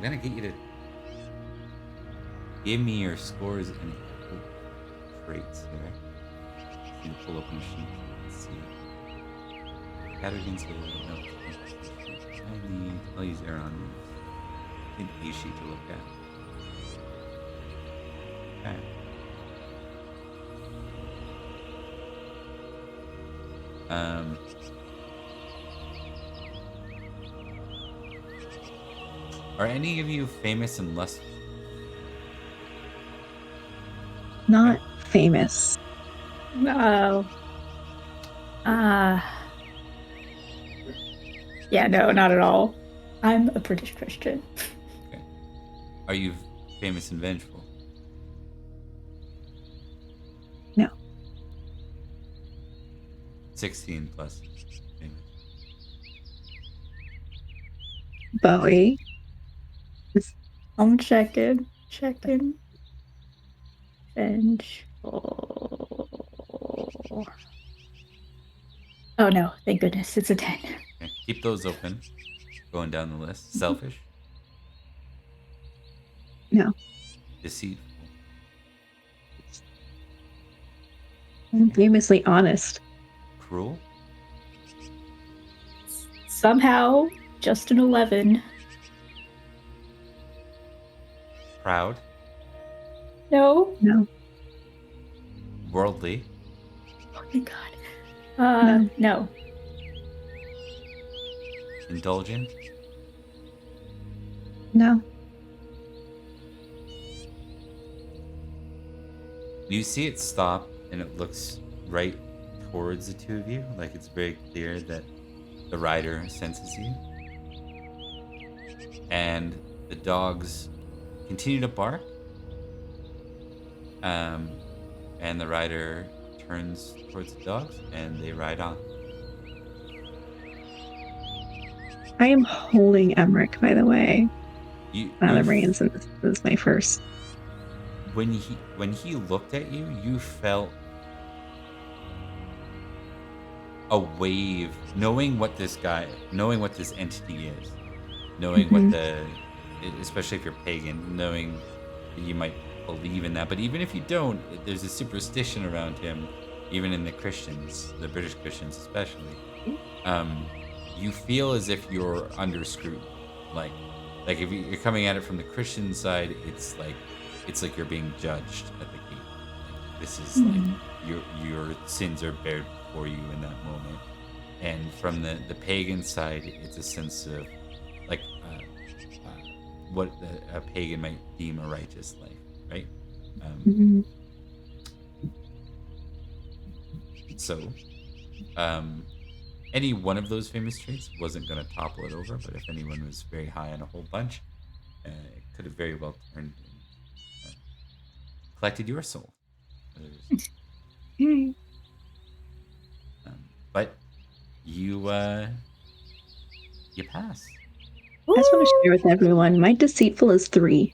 gonna get you to give me your scores and traits here. You pull open a sheet. Let's see. Categories here. No. I'll use Aaron. I think a sheet to look at. Okay. Are any of you famous and lustful? Not famous. No. Yeah, no, not at all. I'm a British Christian. Okay. Are you famous and vengeful? No. 16 plus. Famous. Bowie. I'm checking. Vengeful. Oh no, thank goodness, it's a 10. Okay. Keep those open. Going down the list. Selfish. No. Deceitful. I'm famously honest. Cruel. Somehow, just an 11. Proud. No. No. Worldly. Oh my god. No. Indulgent. No. You see it stop and it looks right towards the two of you. Like it's very clear that the rider senses you. And the dogs continue to bark. And the rider turns towards the dogs and they ride on. I am holding Emmerich, by the way. You The reins, and this is my first. when he looked at you, you felt a wave, knowing what this entity is, knowing what especially if you're pagan, knowing that you might believe in that. But even if you don't, there's a superstition around him, even in the Christians, the British Christians especially. You feel as if you're under scrutiny, like if you're coming at it from the Christian side, it's like you're being judged at the gate. Like, this is like your sins are bared before you in that moment. And from the pagan side, it's a sense of like what a pagan might deem a righteous life, right? So, any one of those famous traits wasn't going to topple it over, but if anyone was very high on a whole bunch, it could have very well turned and collected your soul. But you pass. I just want to share with everyone, my deceitful is 3.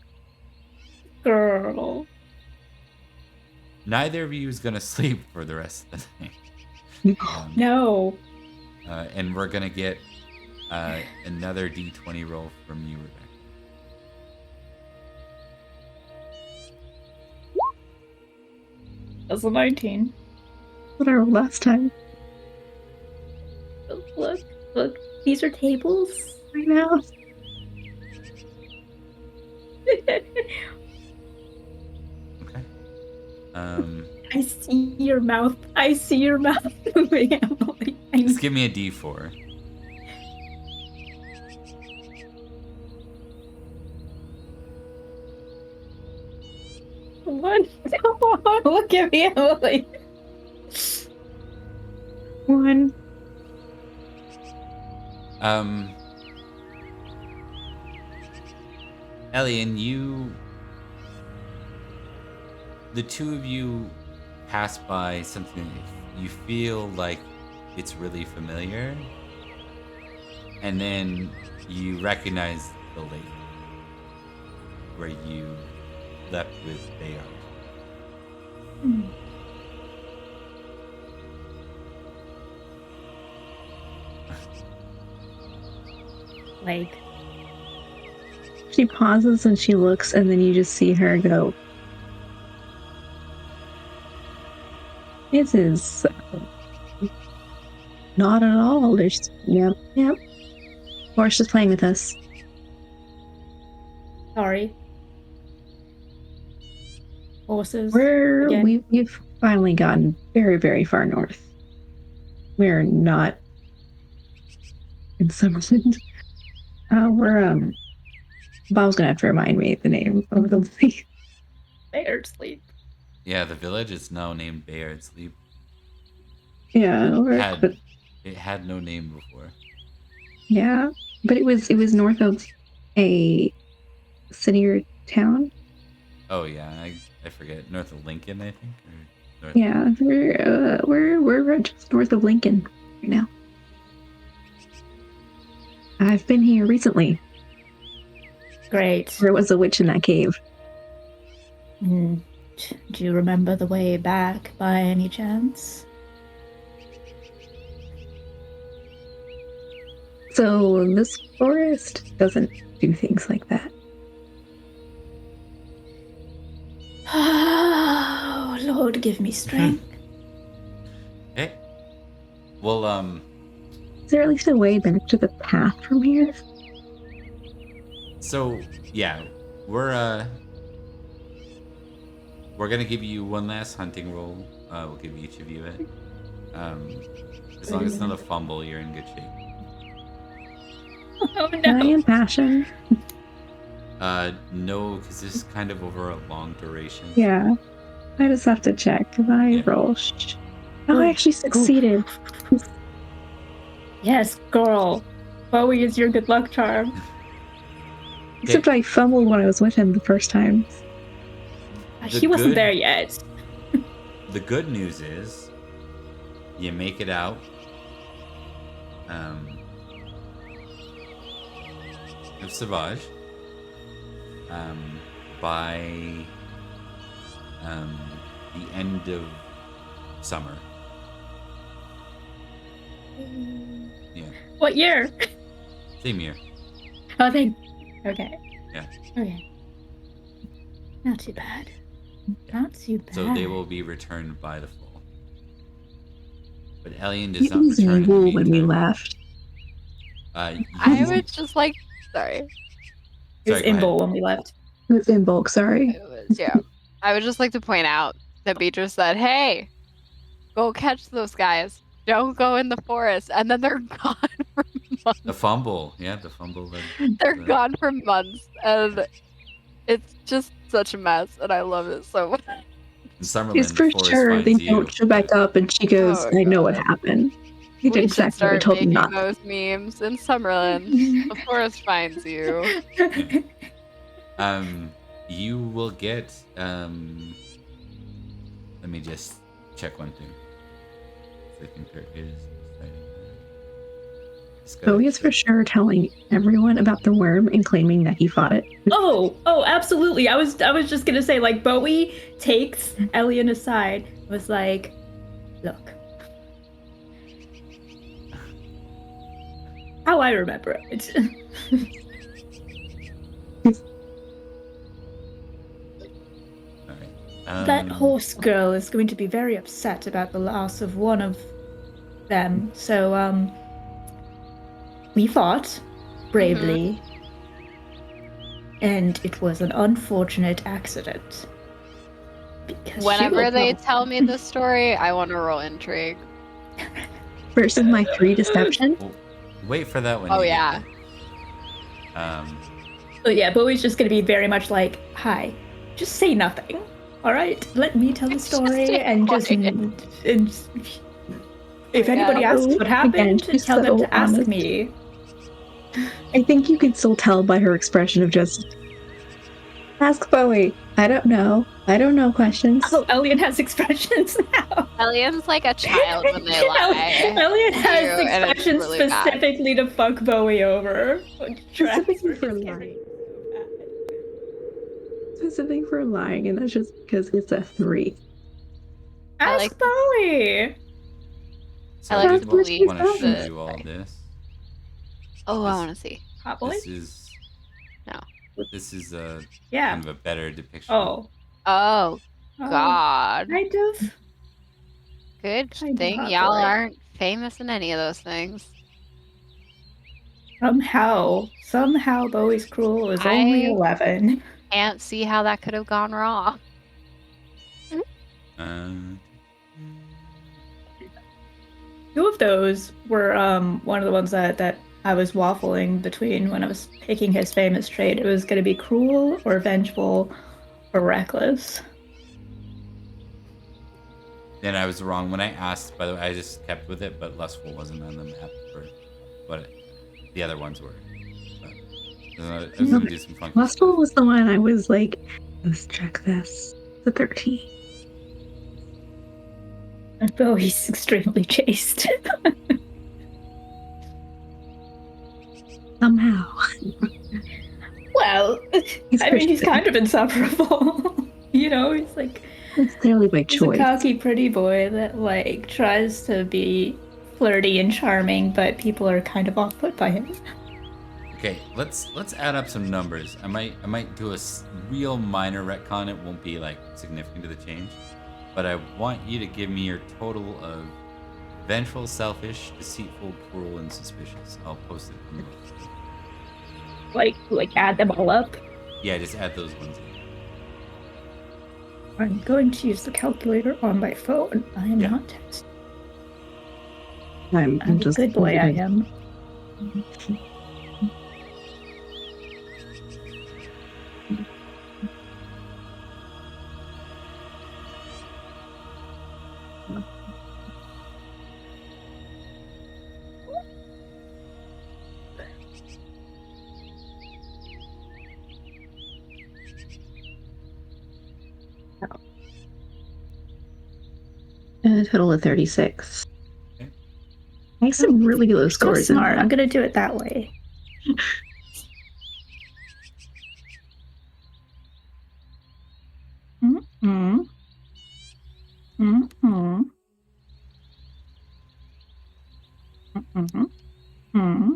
Girl. Neither of you is going to sleep for the rest of the night. No. And we're going to get another D20 roll from you, Rebecca. That's a 19. What I rolled last time. Look. These are tables. I know. Okay. I see your mouth. moving, Emily. Just give me a D4. What? Look at me, Emily. 1. Elian, the two of you pass by something that you feel like it's really familiar, and then you recognize the lake where you left with Bayard. Like, She pauses and she looks, and then you just see her go, "This is not at all." There's, yep. Horse is playing with us. sorry. Horses. We've finally gotten very, very far north. We're not in Summerland. Bob's gonna have to remind me the name of the place. Bayard sleep. Yeah, the village is now named Bayard Sleep. Yeah, but It had no name before. yeah, but it was north of a city or town. Oh yeah, I forget. North of Lincoln, I think. Or north Yeah, we're just north of Lincoln right now. I've been here recently. Great. There was a witch in that cave. Do you remember the way back by any chance? So this forest doesn't do things like that. Oh, Lord, give me strength. Hey. Well, Is there at least a way back to the path from here? so yeah, we're gonna give you one last hunting roll. We'll give each of you it. As long as it's not a fumble, you're in good shape. Oh Can I no. impassion? No, because this is kind of over a long duration. Yeah. I just have to check if I roll. Oh, I actually succeeded. Yes, girl. Bowie is your good luck charm. Except I fumbled when I was with him the first time. He wasn't there yet. The good news is you make it out. Of Savage. By the end of summer. Yeah. What year? Same year. Oh, okay. Yeah. Okay. Not too bad. Not too bad. So they will be returned by the fall. But Elian does He not was return in in the wool when we meantime. left. I would just like, sorry. It was Sorry, go in ahead. bowl when we left. It was in bulk, sorry. It was, yeah. I would just like to point out that Beatrice said, hey, go catch those guys. Don't go in the forest. And then they're gone for months. The fumble. Yeah, the fumble. They're gone for months. And it's just such a mess. And I love it so much. In Summerland, She's for the forest sure finds they you. don't show back up, and she goes, Oh, I know what God. happened. He did We should exactly what I start told him making not. those memes in Summerland. The forest finds you. You will get. Let me just check one thing. I think there is. So he is for sure telling everyone about the worm and claiming that he fought it. Oh, absolutely. I was just gonna say, like, Bowie takes Elian aside, was like, look. How I remember it. That horse girl is going to be very upset about the loss of one of them. So, we fought bravely, and it was an unfortunate accident. Because Whenever they tell me this story, I want to roll intrigue. Versus my 3 deception. Well, wait for that one. Oh, yeah. So yeah, Bowie's just going to be very much like, hi, just say nothing. All right, let me tell the story and just if anybody asks what happened, tell them to ask me. I think you can still tell by her expression of just ask Bowie. I don't know questions. Oh, Elian has expressions now. Elian's like a child when they lie. Elian has and it's expressions really bad. specifically to fuck Bowie over. Specifically for lying. Specific for lying, and that's just because it's a 3. Ask Bowie. So I like I to believe want to show that- you all this. Oh, I want to see. Hot boy? This is. No. This is a Yeah. kind of a better depiction. Oh, Oh, God. kind of. Good Kind of thing hot y'all boy. aren't famous in any of those things. Somehow Bowie's Cruel is only 11. Can't see how that could have gone wrong. Two of those were one of the ones that I was waffling between when I was picking his famous trait. It was going to be cruel or vengeful or reckless. then I was wrong when I asked. By the way, I just kept with it, but Lustful wasn't on the map for what the other ones were. But, I was gonna do some funky Lustful stuff. was the one I was like, let's check this. The 13. And Bowie's extremely chaste. Somehow. Well, He's I mean, he's Christian. kind of insufferable. You know, he's like, It's clearly by he's a choice. cocky, pretty boy that, like, tries to be flirty and charming, but people are kind of off put by him. Okay, let's add up some numbers. I might do a real minor retcon. It won't be like significant to the change, but I want you to give me your total of vengeful, selfish, deceitful, cruel, and suspicious. I'll post it in the book. Like add them all up. Yeah, just add those ones in. I'm going to use the calculator on my phone. I am Yeah. not texting. I'm I'm a just good boy, I am. A total of 36. Okay. I have some really low So scores in smart. that. I'm going to do it that way. Mm-hmm. Mm-hmm. Mm-hmm. Mm-hmm.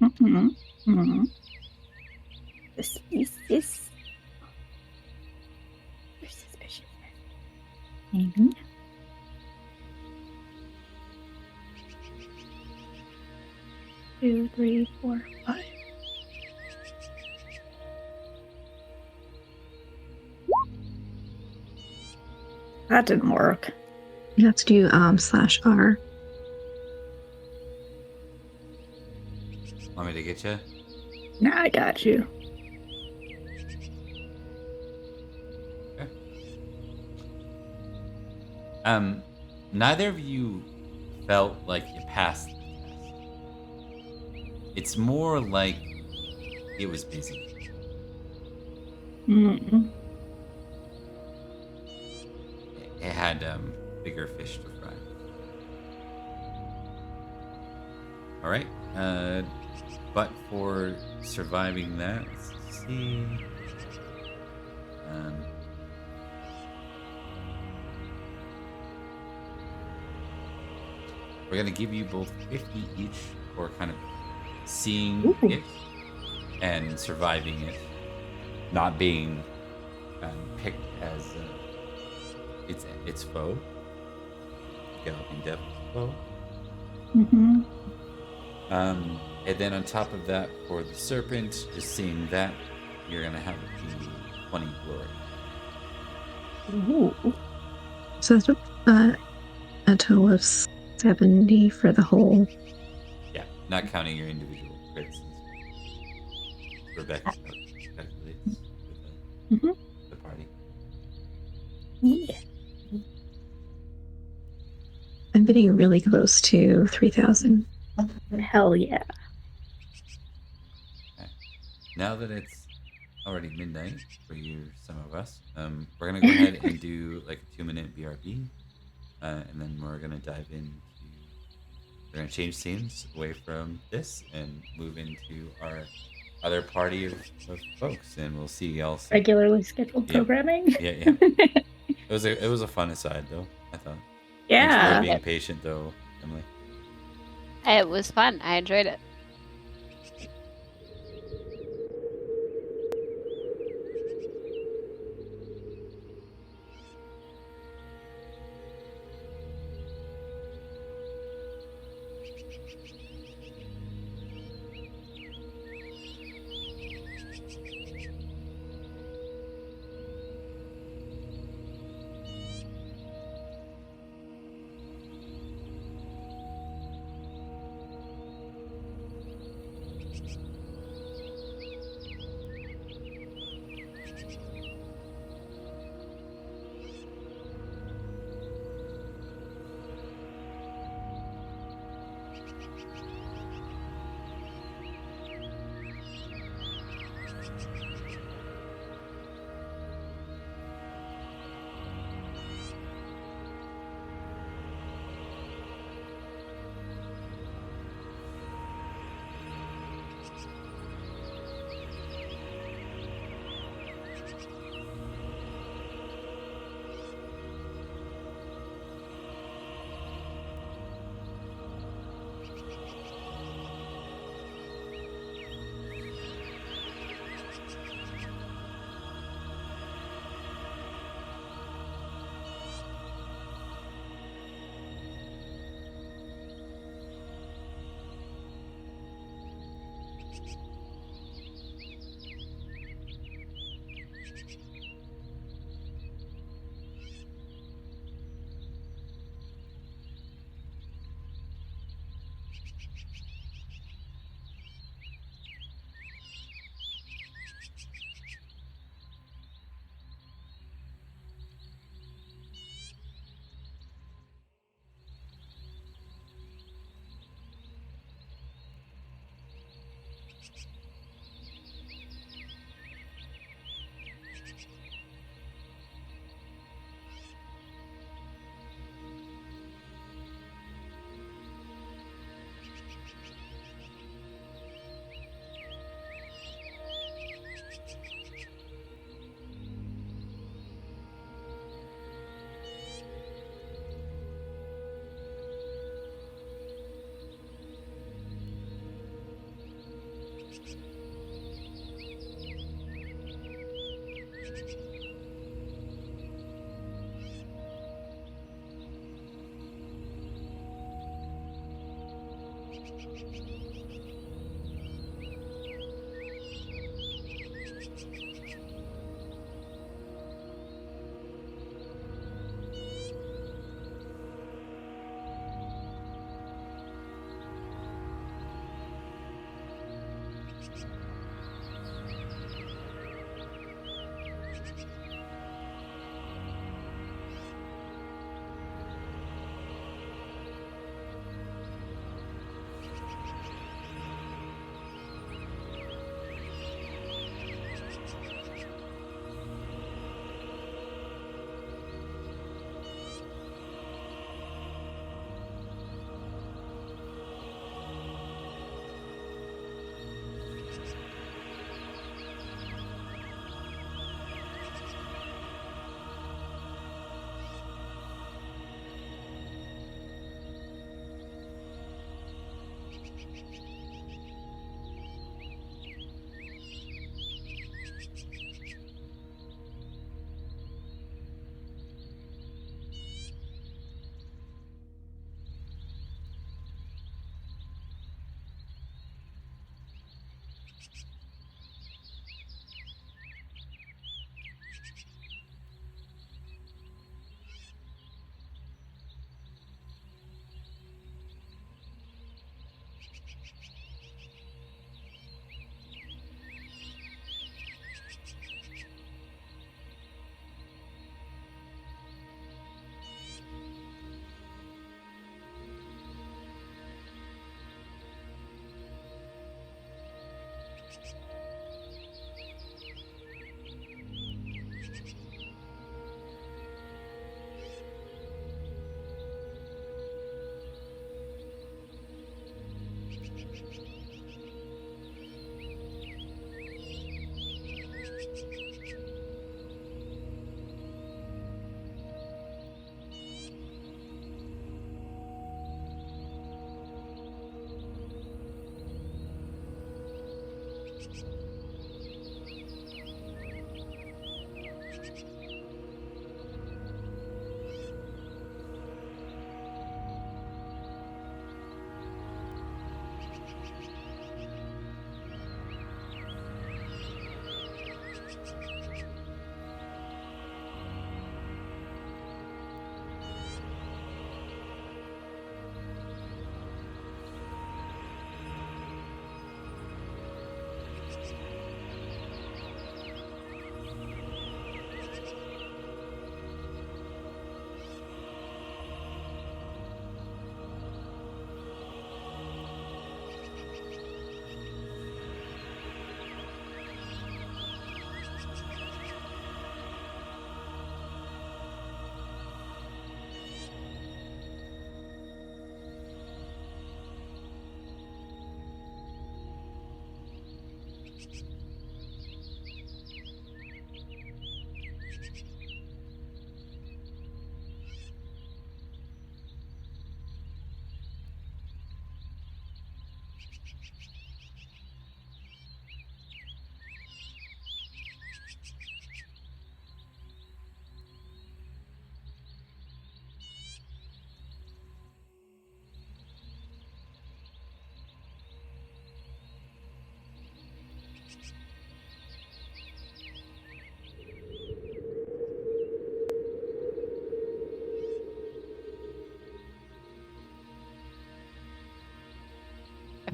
Mm-hmm. Mm-hmm. Suspicious. You're suspicious. Mm-hmm. Two, three, four, five. That didn't work. You have to do /R. Want me to get you? Nah, I got you. Okay. Neither of you felt like you passed the test. It's more like it was busy. Mm-hmm. It had bigger fish to fry. All right. But for surviving that, let's see. We're gonna give you both 50 each for kind of seeing Ooh. it and surviving it, not being picked as its foe, Galloping Devil's foe. Mm-hmm. And then on top of that, for the serpent, just seeing that, you're gonna have the 20 glory. Ooh. So that's a total of 70 for the whole. Yeah, not counting your individual crits. Rebecca calculates with the party. Yeah. I'm getting really close to 3,000. Hell yeah. Okay. Now that it's already midnight for you, some of us, we're gonna go ahead and do like a 2-minute BRB, and then we're gonna dive into. We're gonna change scenes away from this and move into our other party of folks, and we'll see y'all soon. Regularly scheduled programming. Yeah. It was a fun aside though, I thought. Thanks Yeah. for being patient though, Emily. It was fun. I enjoyed it.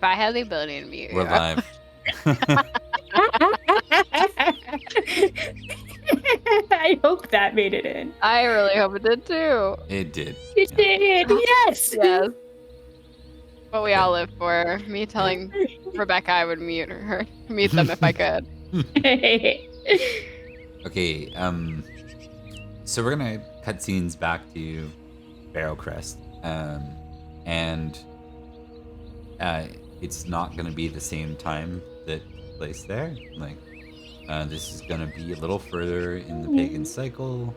I had the ability to mute you, We're live. I hope that made it in. I really hope it did too. It did. It Yeah. did, yes. Yes. What we all live for. Me telling Rebecca I would mute them if I could. Okay. So we're gonna cut scenes back to Barrow Crest, and it's not gonna be the same time that took place there. Like, this is gonna be a little further in the pagan cycle.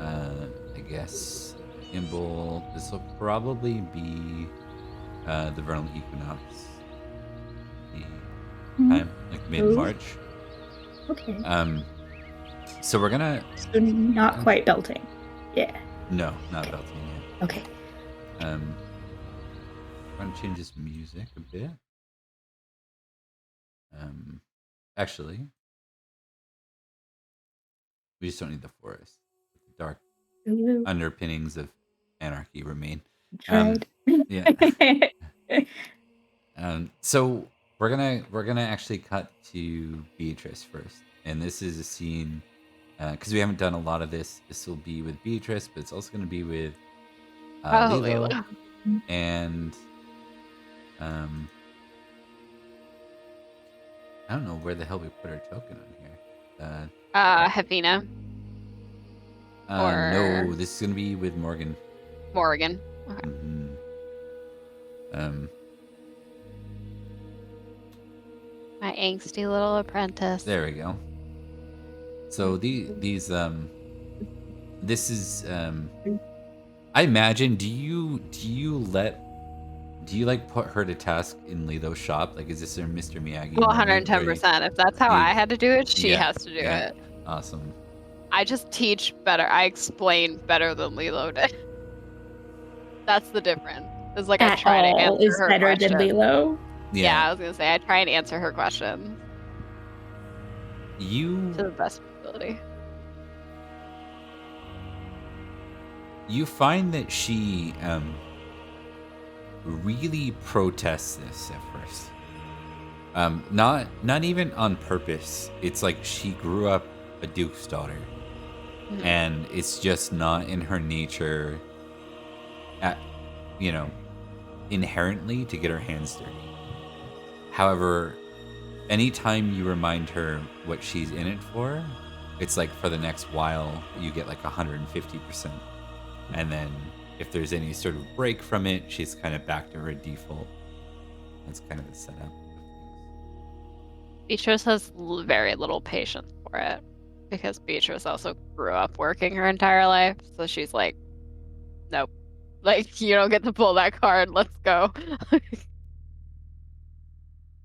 I guess Imble. This will probably be the vernal equinox. The time, like mid-March. Okay. So we're gonna. So not quite belting. Yeah. No, not belting yet. Okay. I'm gonna change this music a bit. Actually, we just don't need the forest. The dark Ooh, underpinnings of anarchy remain. tried. Yeah. So we're gonna actually cut to Beatrice first, and this is a scene because we haven't done a lot of this. This will be with Beatrice, but it's also gonna be with Lilo, Lilo. and I don't know where the hell we put our token on here. Havina. Or- No, this is gonna be with Morgan. Morgan. Okay. My angsty little apprentice. There we go. So this is I imagine. Do you like put her to task in Lilo's shop? Like, is this her Mr. Miyagi? Well, moment where you- 110%. If that's how I had to do it, she Yeah, has to do yeah. it. Awesome. I just teach better. I explain better than Lilo did. That's the difference. It's like I At try to all answer is her better question. than Lilo. Yeah, I was gonna say I try and answer her question You to the best ability. you find that she really protests this at first. Not even on purpose. It's like she grew up a duke's daughter, and it's just not in her nature, inherently to get her hands dirty. However, anytime you remind her what she's in it for, it's like for the next while you get like 150%, and then if there's any sort of break from it, she's kind of back to her default. That's kind of the setup. Beatrice has very little patience for it because Beatrice also grew up working her entire life, so she's like, nope, like you don't get to pull that card. Let's go.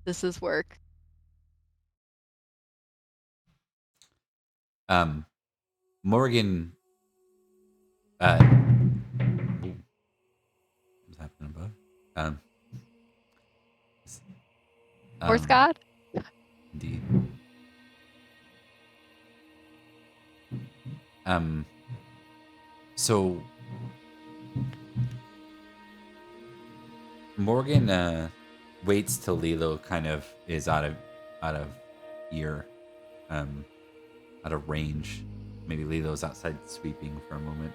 This is work. Morgan. What's happening above? Horse God. Indeed. So Morgan waits till Lilo kind of is out of ear, out of range. Maybe Lilo's outside sweeping for a moment.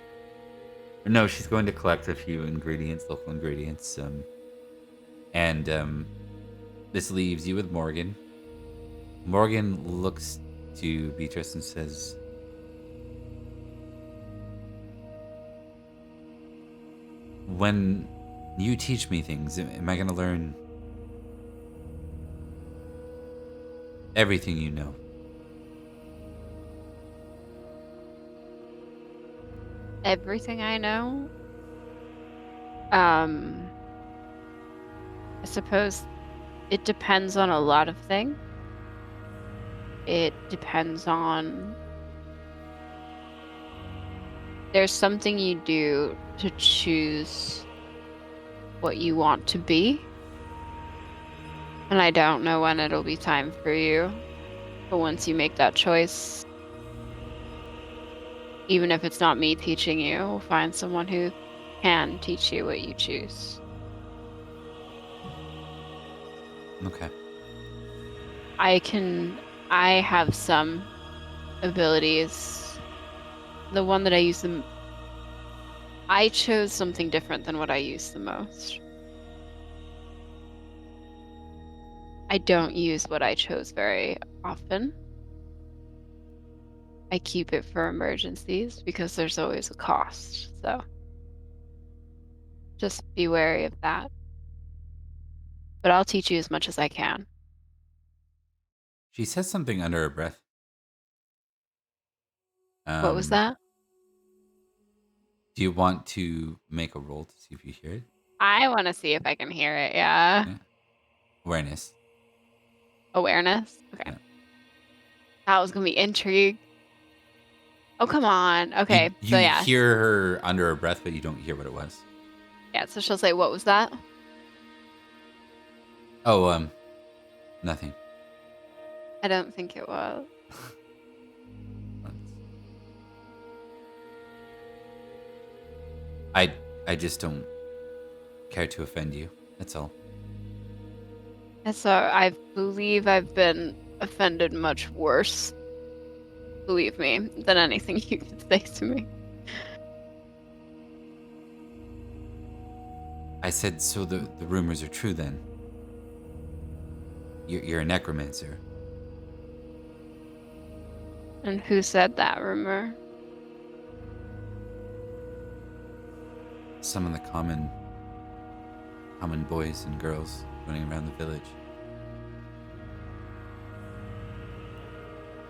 No, she's going to collect a few ingredients, local ingredients. And this leaves you with Morgan. Morgan looks to Beatrice and says, "When you teach me things, am I going to learn everything you know?" Everything I know. I suppose it depends on a lot of things. It depends on. There's something you do to choose what you want to be. And I don't know when it'll be time for you. But once you make that choice, even if it's not me teaching you, find someone who can teach you what you choose. Okay. I have some abilities. The one that I use I chose something different than what I use the most. I don't use what I chose very often. I keep it for emergencies because there's always a cost. So just be wary of that. But I'll teach you as much as I can. She says something under her breath. What was that? Do you want to make a roll to see if you hear it? I want to see if I can hear it. Yeah. Awareness. Awareness. Okay. Yeah. That was going to be intrigue. Oh, come on. Okay. You So yeah. hear her under her breath, but you don't hear what it was. Yeah. So she'll say, what was that? Oh, nothing. I don't think it was. I just don't care to offend you. That's all. And so I believe I've been offended much worse, believe me, than anything you could say to me. I said, so the rumors are true then? You're a necromancer. And who said that rumor? Some of the common boys and girls running around the village.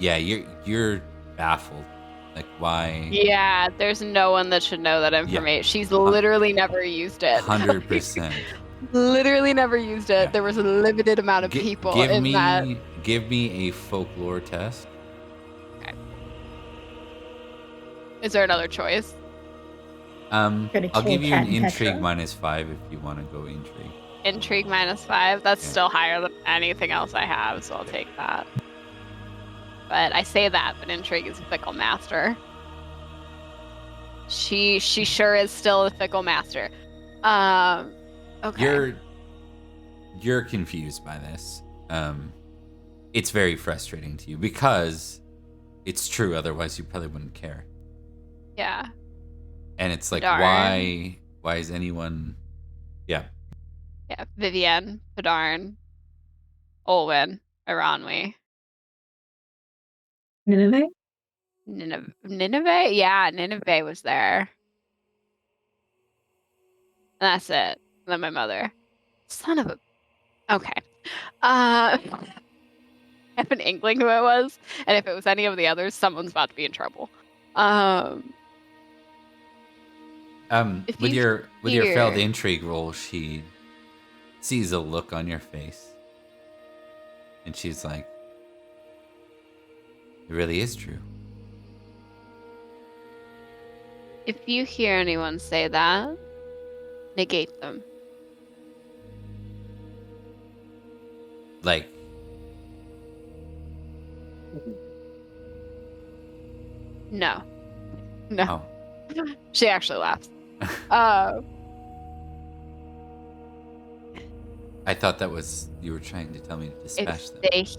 Yeah, you're baffled. Like, why? Yeah, there's no one that should know that information. She's literally never used it. 100%. Literally never used it. Yeah. There was a limited amount of people in that. Give me a folklore test. Okay. Is there another choice? I'll give you an intrigue Petra. -5 if you want to go intrigue. Intrigue -5. That's still higher than anything else I have, so I'll take that. But I say that, but intrigue is a fickle master. She sure is still a fickle master. Okay. You're confused by this. It's very frustrating to you because it's true. Otherwise, you probably wouldn't care. Yeah. And it's like, Padarn. why is anyone? Yeah. Yeah. Vivienne, Padarn, Olwen, Iranwi. Nineveh? Nineveh? Yeah, Nineveh was there. And that's it. And then my mother. Son of a. Okay. I have an inkling who it was, and if it was any of the others, someone's about to be in trouble. With your failed intrigue roll, she sees a look on your face, and she's like, "It really is true." If you hear anyone say that, negate them. Like, No. No. oh, She actually laughs. I thought that was you were trying to tell me to dispatch them. If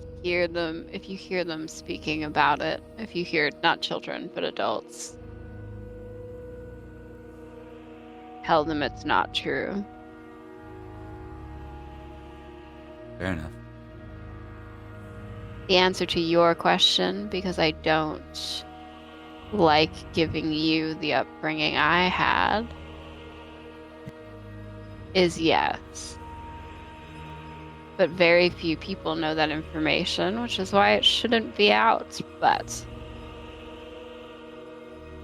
you hear them speaking about it, if you hear not children but adults, tell them it's not true. Fair enough. The answer to your question, because I don't like giving you the upbringing I had, is yes. But very few people know that information, which is why it shouldn't be out. But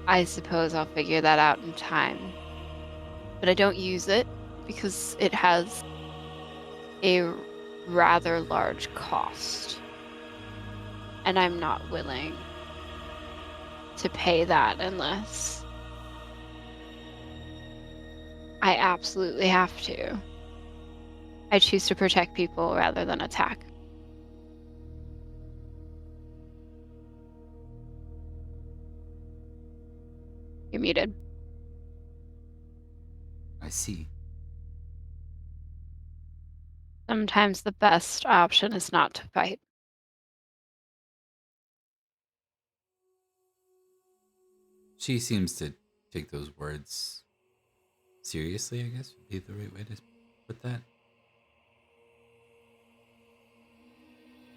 I suppose I'll figure that out in time. But I don't use it because it has a rather large cost. And I'm not willing to pay that unless I absolutely have to. I choose to protect people rather than attack. You're muted. I see. Sometimes the best option is not to fight. She seems to take those words seriously, I guess would be the right way to put that.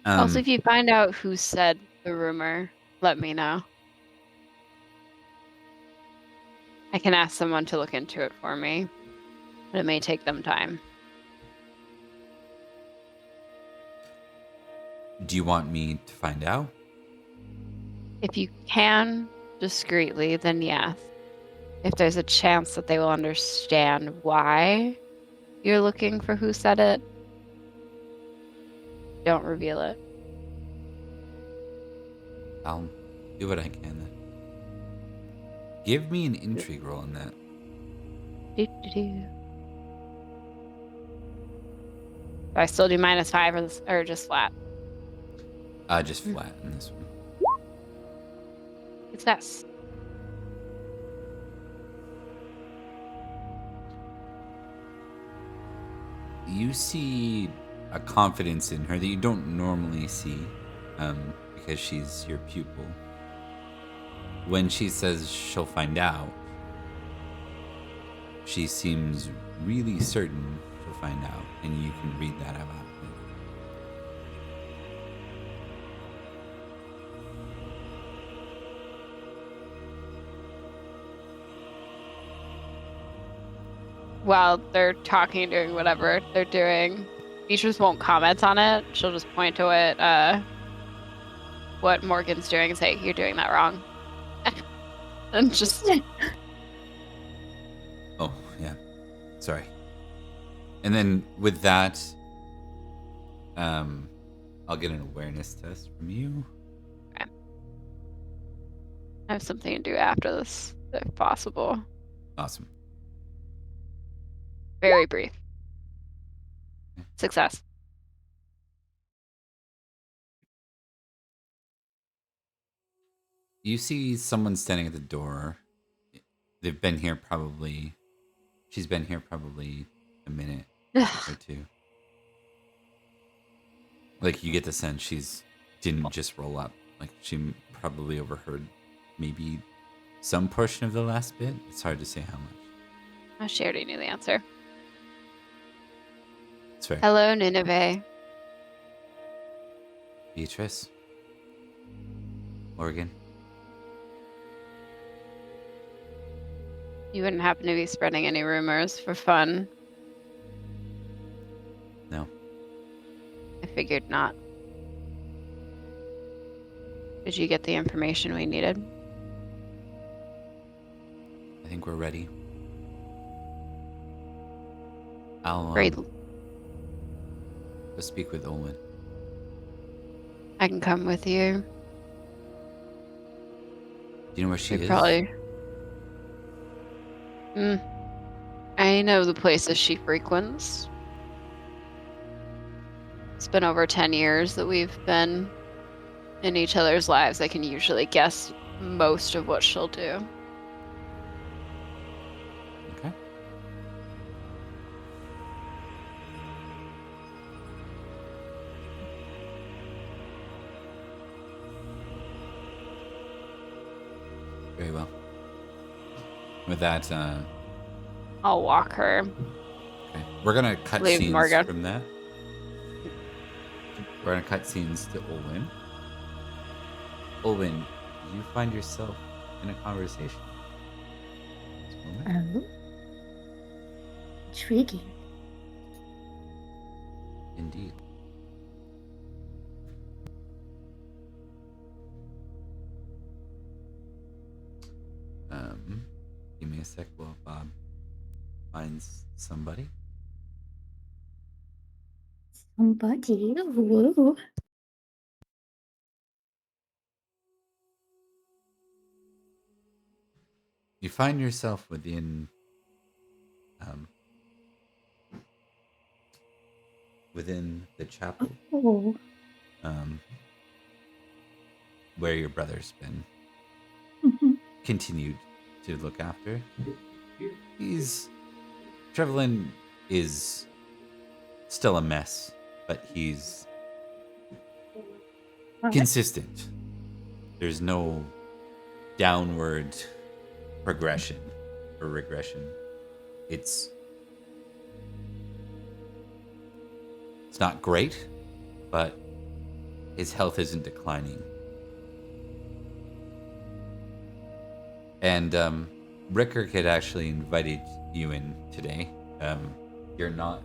Also, if you find out who said the rumor, let me know. I can ask someone to look into it for me, but it may take them time. Do you want me to find out? If you can discreetly, then yes. If there's a chance that they will understand why you're looking for who said it, don't reveal it. I'll do what I can then. Give me an intrigue roll on that. Do. Do I still do -5 or just flat? Just flat in this one. Success. You see a confidence in her that you don't normally see, because she's your pupil. When she says she'll find out, she seems really certain she'll find out, and you can read that about her. While they're talking, doing whatever they're doing, Beatrice won't comment on it. She'll just point to it, what Morgan's doing and say, "You're doing that wrong." And just... Oh, yeah. Sorry. And then with that, I'll get an awareness test from you. Okay. I have something to do after this, if possible. Awesome. Very brief. Success. You see someone standing at the door. She's been here probably a minute or two. Like, you get the sense she's didn't just roll up. Like, she probably overheard maybe some portion of the last bit. It's hard to say how much. She already knew the answer. It's fair. Hello, Nineveh. Beatrice? Morgan? You wouldn't happen to be spreading any rumors for fun? No. I figured not. Did you get the information we needed? I think we're ready. I'll Great. go speak with Olwen. I can come with you. Do you know where she is? Probably. I know the places she frequents. It's been over 10 years that we've been in each other's lives. I can usually guess most of what she'll do. Okay. Very well. With that, I'll walk her. okay. We're gonna cut Leave scenes Morgan. from that. We're gonna cut scenes to Olwen. Olwen, you find yourself in a conversation. This moment. Oh. Intriguing. Indeed. Give me a sec while Bob finds somebody. Somebody. Whoa. You find yourself within the chapel, Oh. where your brother's been continued to look after. Trevelyan is still a mess, but he's Okay. consistent. There's no downward progression or regression. It's not great, but his health isn't declining. And Rickard had actually invited you in today. You're not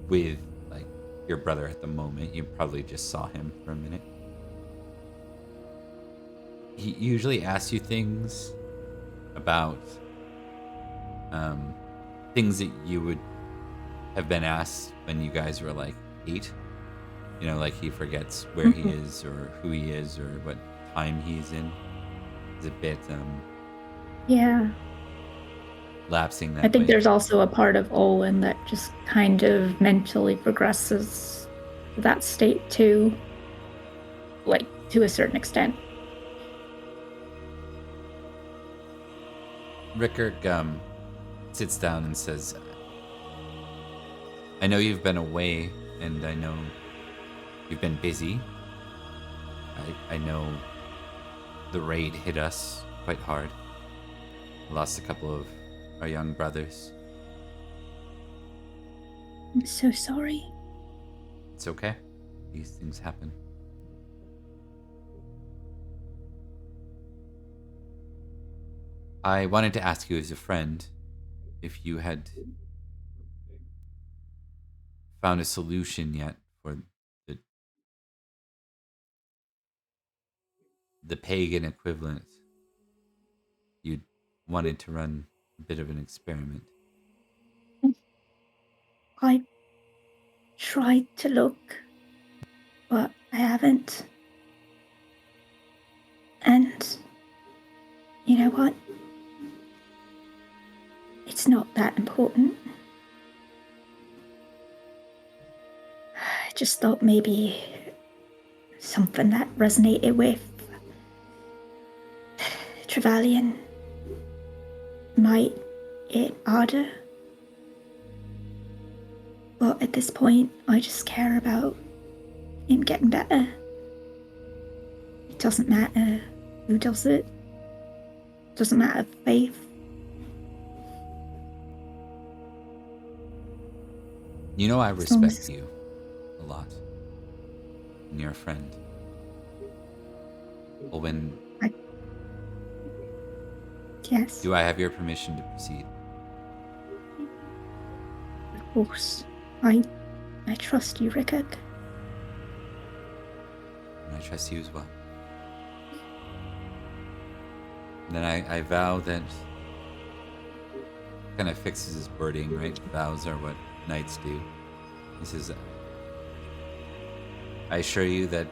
with like your brother at the moment. You probably just saw him for a minute. He usually asks you things about things that you would have been asked when you guys were like 8. You know, like he forgets where he is or who he is or what time he's in. He's a bit Yeah. lapsing that I think way. there's also a part of Olin that just kind of mentally progresses to that state too. Like, to a certain extent. Rickard sits down and says, I know you've been away, and I know you've been busy. I know the raid hit us quite hard. Lost a couple of our young brothers. I'm so sorry. It's okay. These things happen. I wanted to ask you as a friend if you had found a solution yet for the pagan equivalent. You wanted to run a bit of an experiment. I tried to look, but I haven't. And you know what? It's not that important. I just thought maybe something that resonated with Trevelyan might hit harder. But at this point, I just care about him getting better. It doesn't matter who does it. Doesn't matter faith. You know I As long respect as- you a lot. And you're a friend. Olwen, Yes, do I have your permission to proceed? of course. I trust you, Rickard. And I trust you as well. And then I vow that kind of fixes his wording, right? Vows are what knights do. He says, I assure you that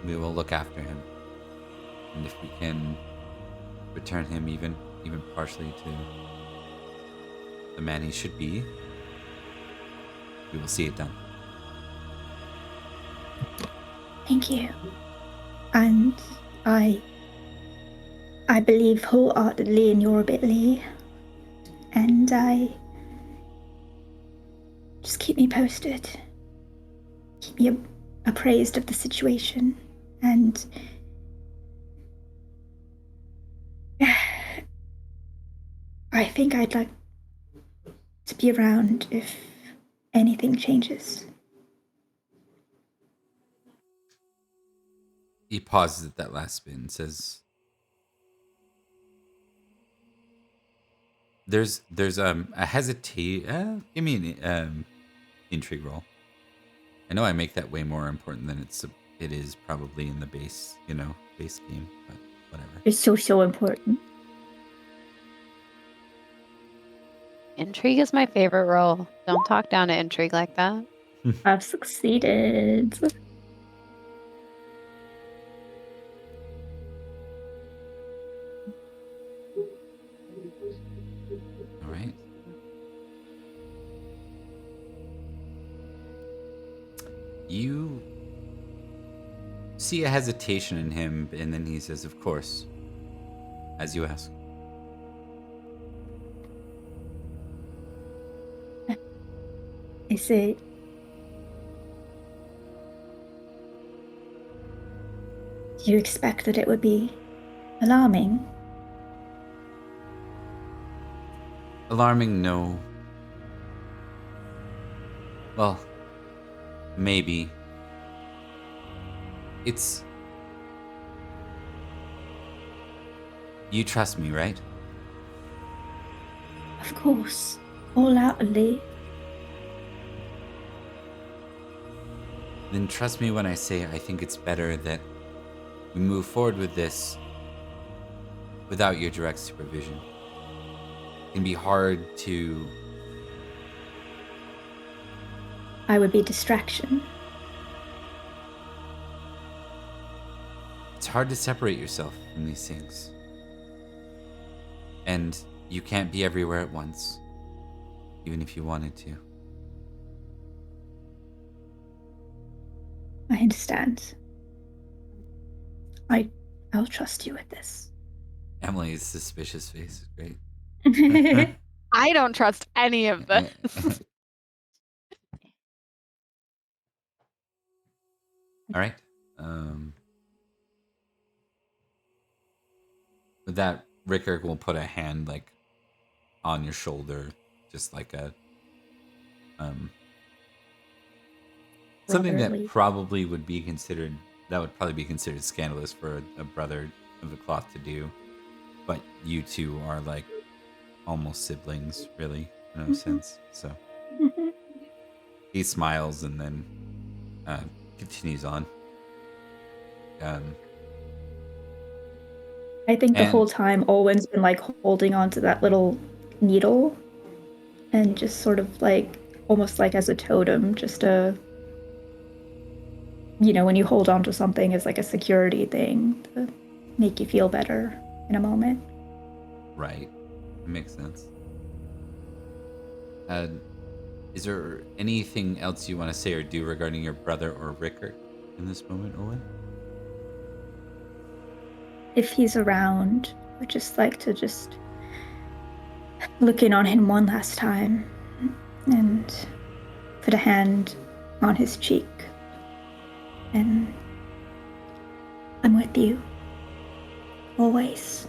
we will look after him. And if we can return him even partially to the man he should be, we will see it done. Thank you. And I believe wholeheartedly in your ability. And just keep me posted. Keep me appraised of the situation. And I think I'd like to be around if anything changes. He pauses at that last bit and says, "There's a hesitate. Give me an intrigue roll. I know I make that way more important than it is probably in the base game, but whatever." It's so important. Intrigue is my favorite role. Don't talk down to intrigue like that. I've succeeded. All right. You see a hesitation in him, and then he says, "Of course, as you ask." Is it... Do you expect that it would be alarming? Alarming, no. Well, maybe. It's... You trust me, right? Of course. Wholeheartedly. Then trust me when I say I think it's better that we move forward with this without your direct supervision. It can be hard to... I would be distraction. It's hard to separate yourself from these things. And you can't be everywhere at once, even if you wanted to. I understand. I'll trust you with this. Emily's suspicious face is great. I don't trust any of this. All right. With that, Rickard will put a hand like on your shoulder, just like a something that Brotherly. probably would be considered scandalous for a brother of the cloth to do. But you two are like almost siblings, really, in a sense. So he smiles and then continues on. I think the And- whole time Olwen's been like holding on to that little needle and just sort of like almost like as a totem, just a, you know, when you hold on to something as like a security thing to make you feel better in a moment. Right. It makes sense. Is there anything else you want to say or do regarding your brother or Rickard in this moment, Owen? If he's around, I'd just like to just look in on him one last time and put a hand on his cheek. And I'm with you. Always.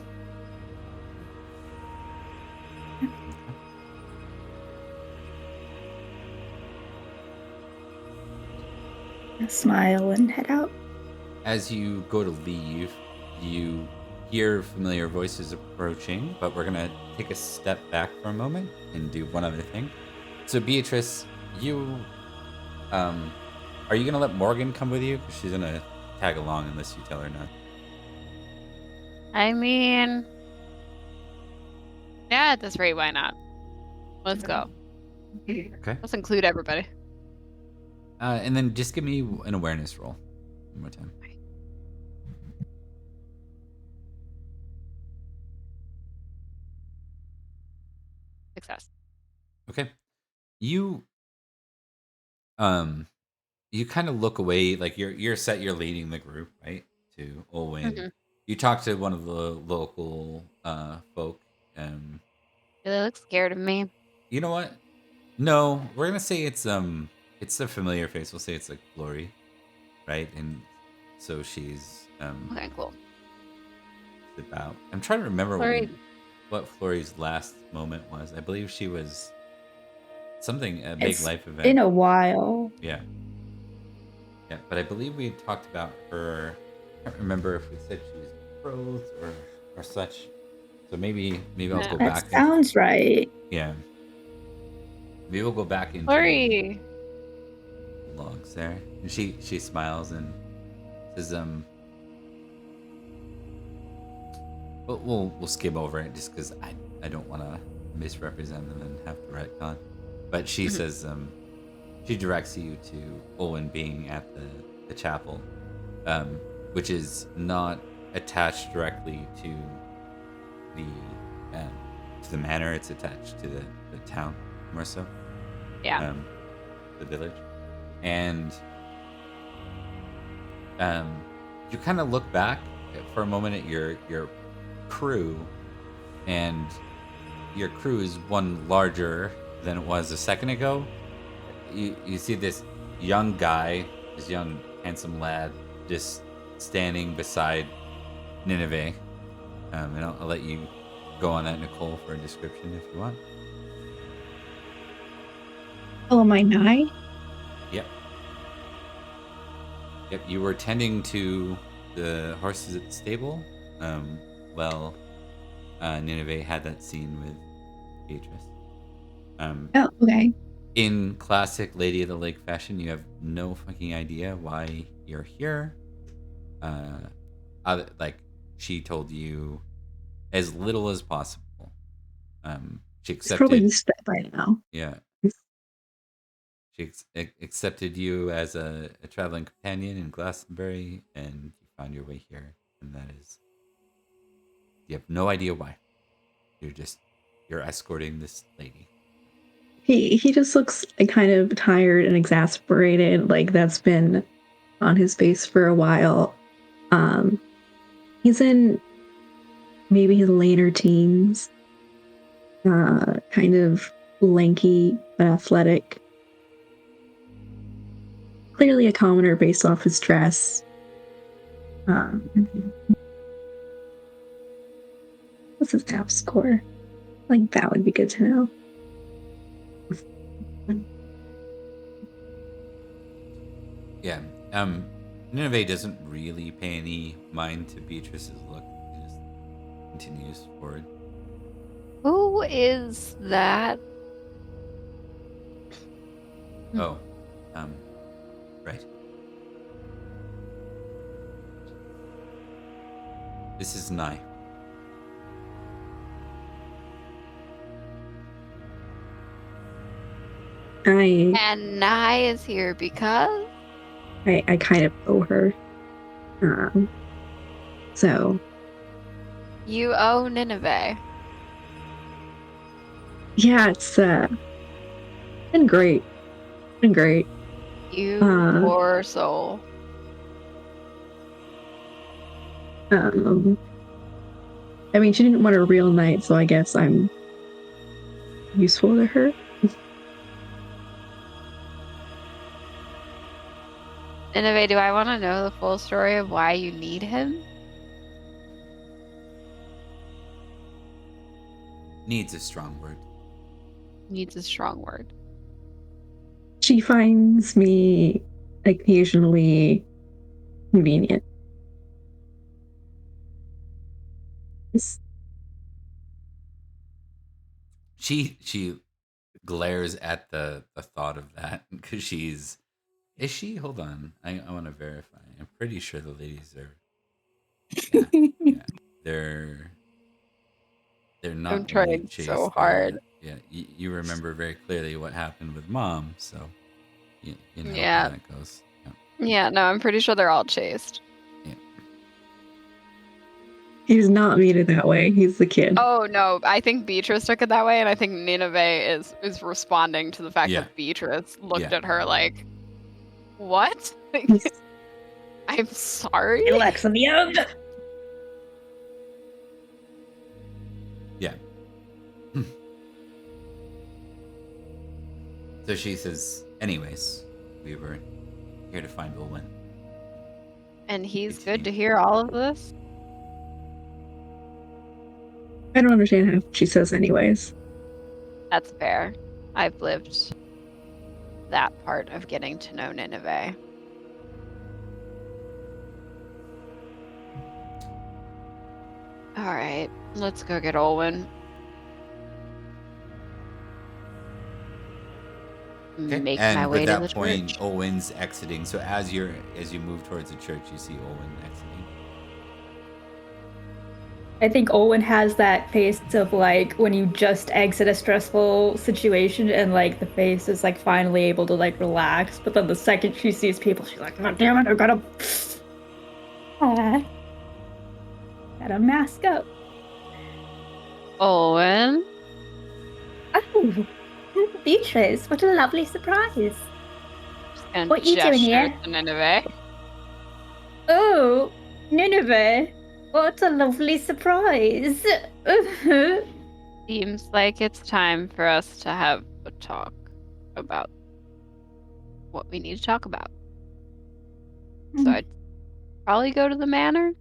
I smile and head out. As you go to leave, you hear familiar voices approaching, but we're going to take a step back for a moment and do one other thing. So, Beatrice, you... are you going to let Morgan come with you? 'Cause she's going to tag along unless you tell her not. I mean, yeah, at this rate, why not? Let's go. Okay. Let's include everybody. And then just give me an awareness roll one more time. Success. Okay. You kind of look away, like you're leading the group, right? To Olwen. Mhm. You talk to one of the local folk. Do they look scared of me? You know what? No, we're gonna say it's a familiar face. We'll say it's like Flory, right? And so she's Okay, cool. about. I'm trying to remember Flory- what Flory's last moment was. I believe she was a big It's life event. been a while. Yeah. Yeah, but I believe we had talked about her. I can't remember if we said she was betrothed or such. So maybe I'll go That back. sounds right. Yeah. Maybe we'll go back into Flory. the logs there. And she smiles and says, we'll skim over it just because I don't want to misrepresent them and have to retcon. But she says, she directs you to Owen being at the chapel, which is not attached directly to the manor. It's attached to the town more so. Yeah. The village, and you kind of look back for a moment at your crew, and your crew is one larger than it was a second ago. you see this young guy, this young handsome lad, just standing beside Nineveh. And I'll let you go on that, Nicole, for a description if you want. Oh, am I nigh? Yep. Yep, you were tending to the horses at the stable. Nineveh had that scene with Beatrice. Oh, okay. In classic Lady of the Lake fashion, you have no fucking idea why you're here. She told you as little as possible. She It's probably accepted. used to that by now. Yeah. She accepted you as a traveling companion in Glastonbury, and you found your way here. And that is, you have no idea why. You're escorting this lady. He just looks kind of tired and exasperated, like that's been on his face for a while. He's in maybe his later teens, kind of lanky but athletic. Clearly a commoner based off his dress. What's his app score? Like, that would be good to know. Yeah. Nineveh doesn't really pay any mind to Beatrice's look. He just continues forward. Who is that? Oh, right. This is Nye. And Nye is here because I kind of owe her. So you owe Nineveh. yeah, it's been great. Been great. You poor soul. I mean, she didn't want a real knight, so I guess I'm useful to her. Nineveh, do I want to know the full story of why you need him? Needs a strong word. Needs a strong word. She finds me occasionally convenient. She glares at the thought of that because is she? Hold on, I want to verify. I'm pretty sure the ladies are. Yeah, they're not I'm really trying chaste. so hard. You remember very clearly what happened with Mom, so you know Yeah. how that goes. Yeah, no, I'm pretty sure they're all chaste. Yeah. He's not mean it that way. He's the kid. Oh no, I think Beatrice took it that way, and I think Nineveh is responding to the fact that Beatrice looked at her like, "What? I'm sorry." Alexa, the young. Yeah. So she says, anyways, we were here to find Olwen. And he's good to hear all of this? I don't understand how she says anyways. That's fair. I've lived that part of getting to know Nineveh. All right, let's go get Olwen. Okay. Make and my with way that to the point, church. Owen's exiting. So as you move towards the church, you see Olwen exiting. I think Olwen has that face of like when you just exit a stressful situation and like the face is like finally able to like relax, but then the second she sees people, she's like, "God damn it, I gotta mask up." Olwen? Oh, Beatrice, what a lovely surprise! And What you doing here? to Nineveh. Oh, Nineveh, what a lovely surprise! Seems like it's time for us to have a talk about what we need to talk about. Hmm. So I'd probably go to the manor.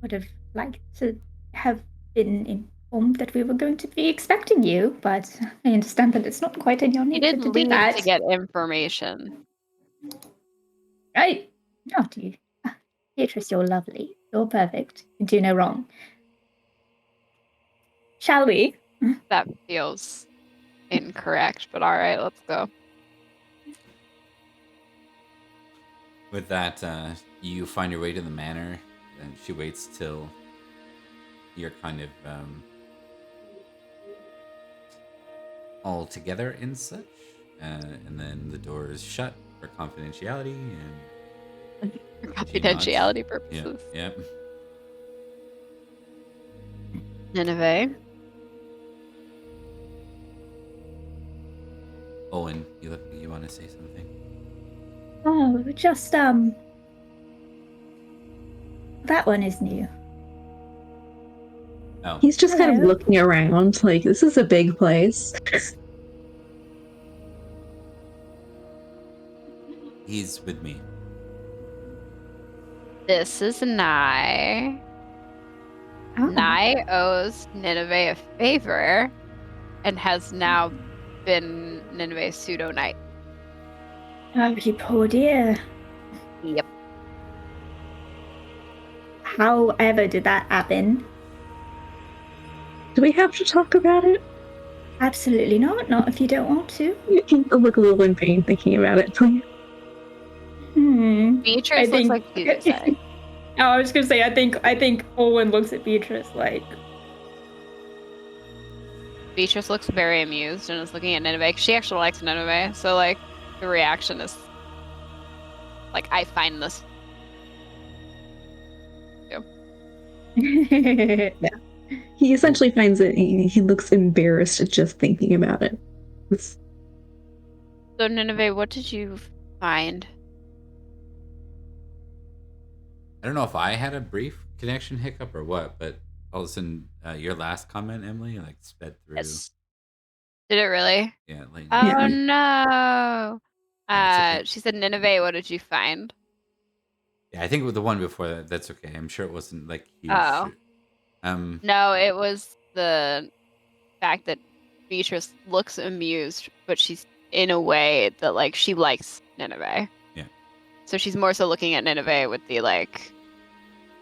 Would have liked to have been informed that we were going to be expecting you, but I understand that it's not quite in your You nature did to do leave that. to get information. Right? Not you. Beatrice, you're lovely. You're perfect. You do no wrong. Shall we? That feels incorrect, but all right, let's go. With that, you find your way to the manor, and she waits till you're kind of all together and such, and then the door is shut for confidentiality, and For she nods. confidentiality Yeah, purposes. yeah. Nineveh. Owen, you look like you want to say something. Oh, just that one is new. Oh, He's just kind of Hello. looking around, like, this is a big place. he's with me. This is Nye. Oh. Nye owes Nineveh a favor and has now been Nineveh's pseudo knight. Oh, you poor dear. Yep. However did that happen? Do we have to talk about it? Absolutely not. Not if you don't want to. You look a little in pain thinking about it, please. Beatrice looks like she's upset. Oh, I was gonna say, I think Owen looks at Beatrice like, Beatrice looks very amused and is looking at Nineveh. 'Cause she actually likes Nineveh, so like the reaction is like, I find this. He essentially finds it, he looks embarrassed at just thinking about it. It's, So Nineveh, what did you find? I don't know if I had a brief connection hiccup or what, but all of a sudden, your last comment, Emily, like sped through. Yes. Did it really? Yeah, lightning. Oh Yeah. no. Yeah, it's okay. She said, Nineveh, what did you find? Yeah, I think with the one before that, that's okay. I'm sure it wasn't like huge. Oh. No, it was the fact that Beatrice looks amused, but she's in a way that like she likes Nineveh. Yeah. So she's more so looking at Nineveh with the like,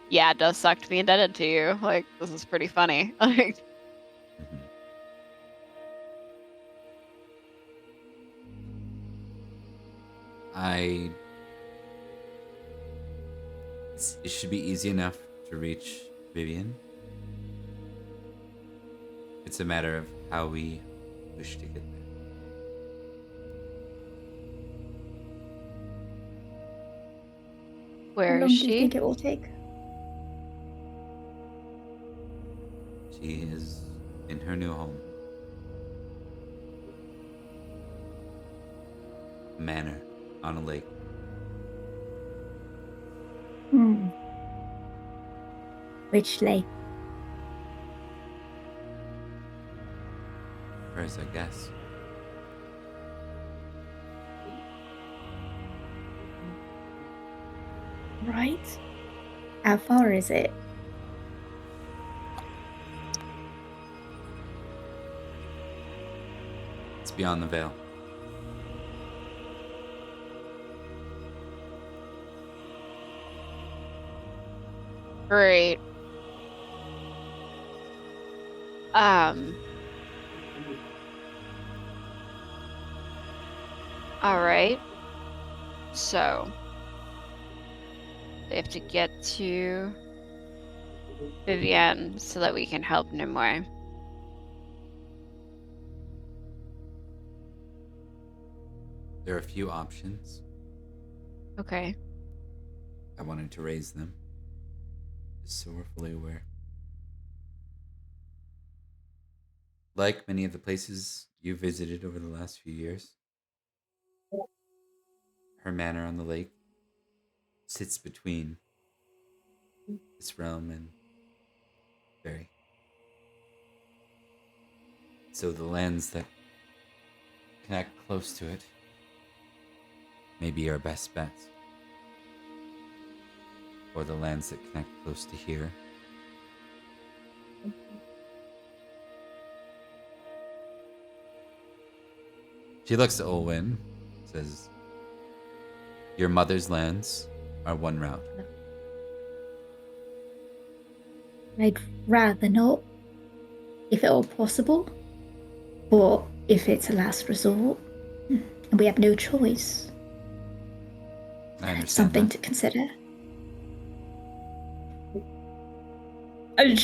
yeah, it does suck to be indebted to you. Like, this is pretty funny. Like, Mhm. It should be easy enough to reach Vivian. It's a matter of how we wish to get there. how where long is do you she? think it will take? She is in her new home. Manor on a lake. Which lake? Hers, I guess. Right? How far is it? It's beyond the veil. Great. All right. So we have to get to Vivienne so that we can help Nimue. There are a few options. Okay. I wanted to raise them, just so we're fully aware. Like many of the places you visited over the last few years, her manor on the lake sits between this realm and Faerie. So the lands that connect close to it maybe our best bets. Or the lands that connect close to here. She looks at Olwen, says, "Your mother's lands are one route." I'd rather not, if at all possible. But if it's a last resort, and we have no choice, I understand it's something that. to consider.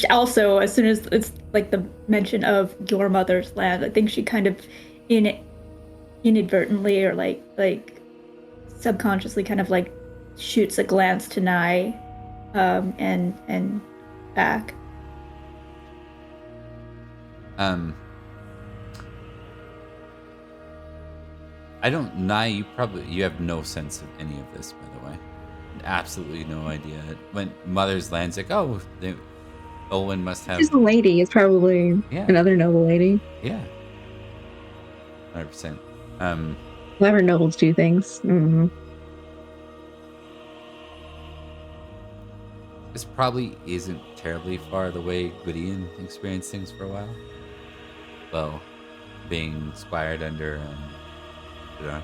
Also, as soon as it's like the mention of your mother's land, I think she kind of inadvertently or like subconsciously kind of like shoots a glance to Nye, and back. I don't. Nye, you have no sense of any of this, by the way. Absolutely no idea. When mother's land's like, oh, Olwen must have. She's a lady. It's probably another noble lady. Yeah. 100%. Clever nobles do things. Mm-hmm. This probably isn't terribly far the way Gwydion experienced things for a while. Well, being squired under Vidar.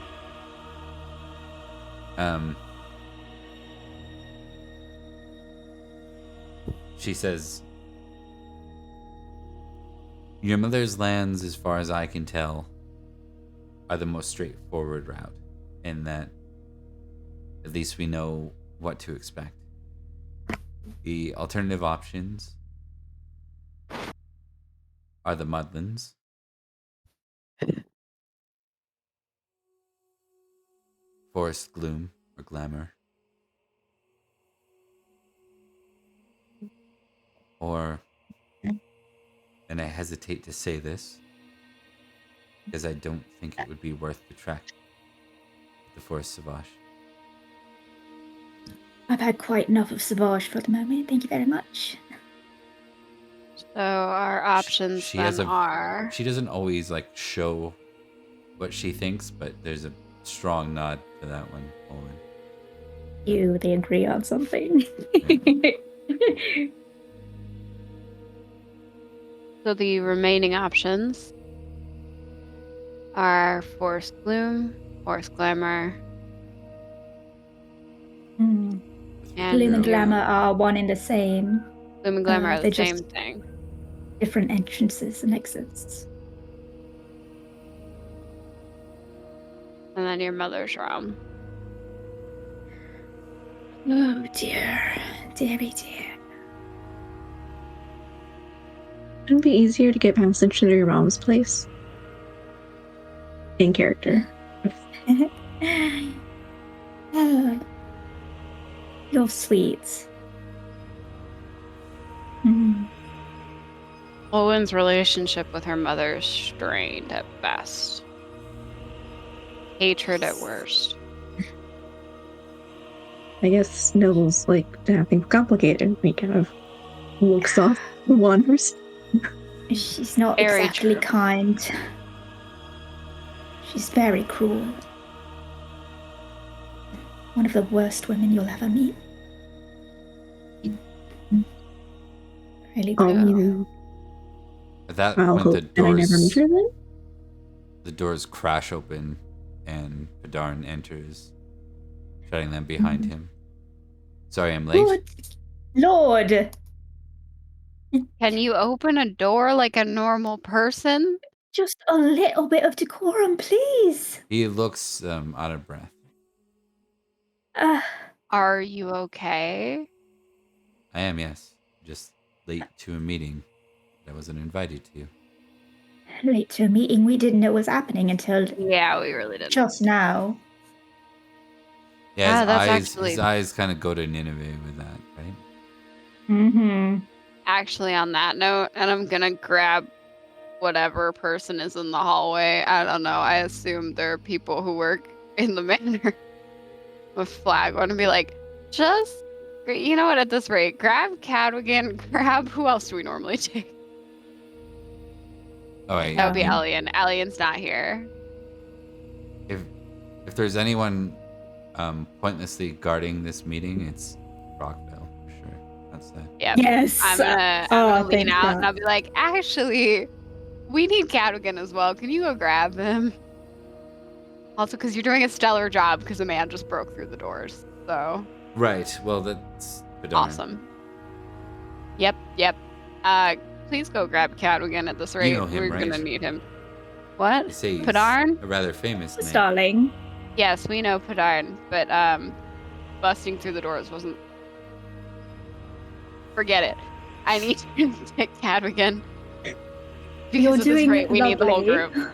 She says, "Your mother's lands, as far as I can tell, are the most straightforward route, in that at least we know what to expect. The alternative options are the Mudlands, Forest Gloom or Glamour, or, and I hesitate to say this, because I don't think it would be worth the trek, the Forest Savage." I've had quite enough of Savage for the moment. Thank you very much. So our options She are... She doesn't always like show what she thinks, but there's a strong nod to that one, Olwen. They agree on something. So the remaining options are Forest Gloom, Forest Glamour, and Gloom and Glamour are one and the same. Gloom and Glamour are the same thing. Different entrances and exits. And then your mother's realm. Oh dear. Deary dear. Wouldn't it be easier to get passage to your mom's place? In character. Oh, you're sweet. Owen's relationship with her mother is strained at best. Hatred at worst. I guess nobles like to have things complicated. He kind of looks off and wanders. She's not Very exactly true. kind. She's very cruel. One of the worst women you'll ever meet. Really good. At that I'll point, hope that I never meet her then. The doors crash open, and Padarn enters, shutting them behind him. Sorry, I'm late. Lord! Can you open a door like a normal person? Just a little bit of decorum, please. He looks out of breath. Are you okay? I am, yes. Just late to a meeting that I wasn't invited to. Late to a meeting we didn't know was happening until Yeah, we really didn't. just now. Yeah, his eyes kind of go to Nineveh with that, right? Mm-hmm. Actually, on that note, and I'm gonna grab whatever person is in the hallway. I don't know. I assume there are people who work in the manor with flag. I want to be like, just, you know what, at this rate, grab Cadwigan, grab, who else do we normally take? Oh, wait. That would be Allian. Allian's not here. If there's anyone pointlessly guarding this meeting, it's Rockville for sure. That's that. Yeah. Yes. I'm gonna lean thank out God. and I'll be like, actually, we need Cadogan as well. Can you go grab him? Also, because you're doing a stellar job because a man just broke through the doors. So Right. Well, that's Padarn. awesome. Yep. Please go grab Cadogan at this rate. You know him, We're right? gonna need him. What? They say he's Padarn? a rather famous name. Starling. Yes, we know Padarn, but busting through the doors wasn't. Forget it. I need to get Cadogan. Because You're at this doing rate, we need the whole lovely. group.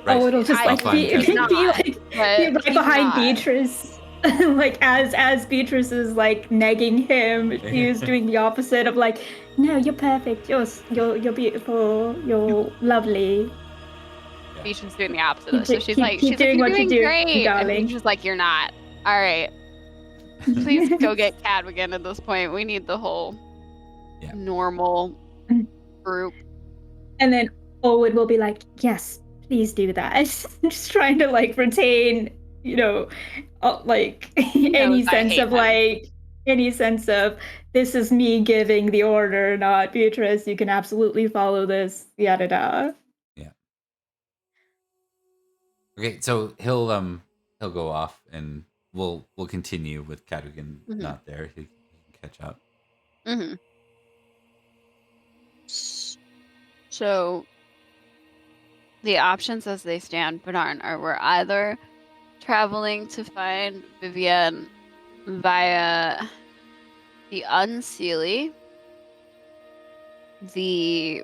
Right. Oh, it'll just I'll like find be Cadogan. like But be right he's behind not. Beatrice. Like as Beatrice is like negging him, she is doing the opposite of like, no, you're perfect, you're beautiful, you're lovely. Beatrice doing the opposite. Keep So do- she's keep- like, keep she's like, doing you're what you're doing doing, great, and darling. Beatrice is like, you're not. All right, please go get Cadogan at this point. We need the whole normal group. And then Owen will be like, yes, please do that. Just trying to like retain, like any sense of this is me giving the order, not Beatrice. You can absolutely follow this, yada yada. Yeah. Okay, so he'll go off, and we'll continue with Cadogan not there. He can catch up. Mm-hmm. So the options as they stand, Padarn, are we're either traveling to find Vivienne via the Unseelie, the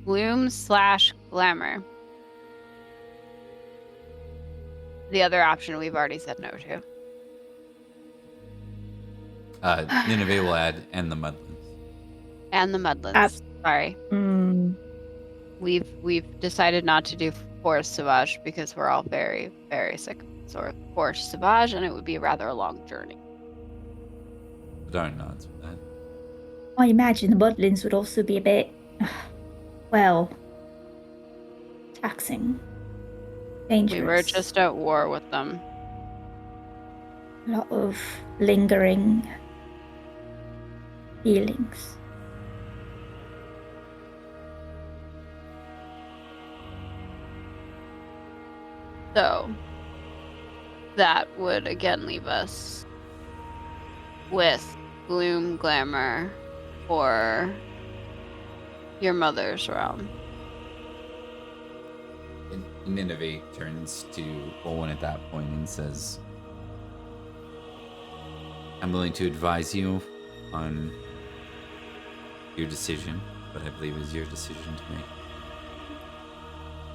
Gloom/Glamour. The other option we've already said no to. Nineveh will add, and the Mudlands. And the Mudlands. Sorry. We've decided not to do Forest Sauvage because we're all very, very sick of Forest Sauvage, and it would be rather a long journey. Padarn nods with that. I imagine the Mudlands would also be a bit, well, taxing, dangerous. We were just at war with them. A lot of lingering feelings. So that would again leave us with Gloom Glamour or your mother's realm. And Nineveh turns to Owen at that point and says, I'm willing to advise you on your decision, but I believe it's your decision to make.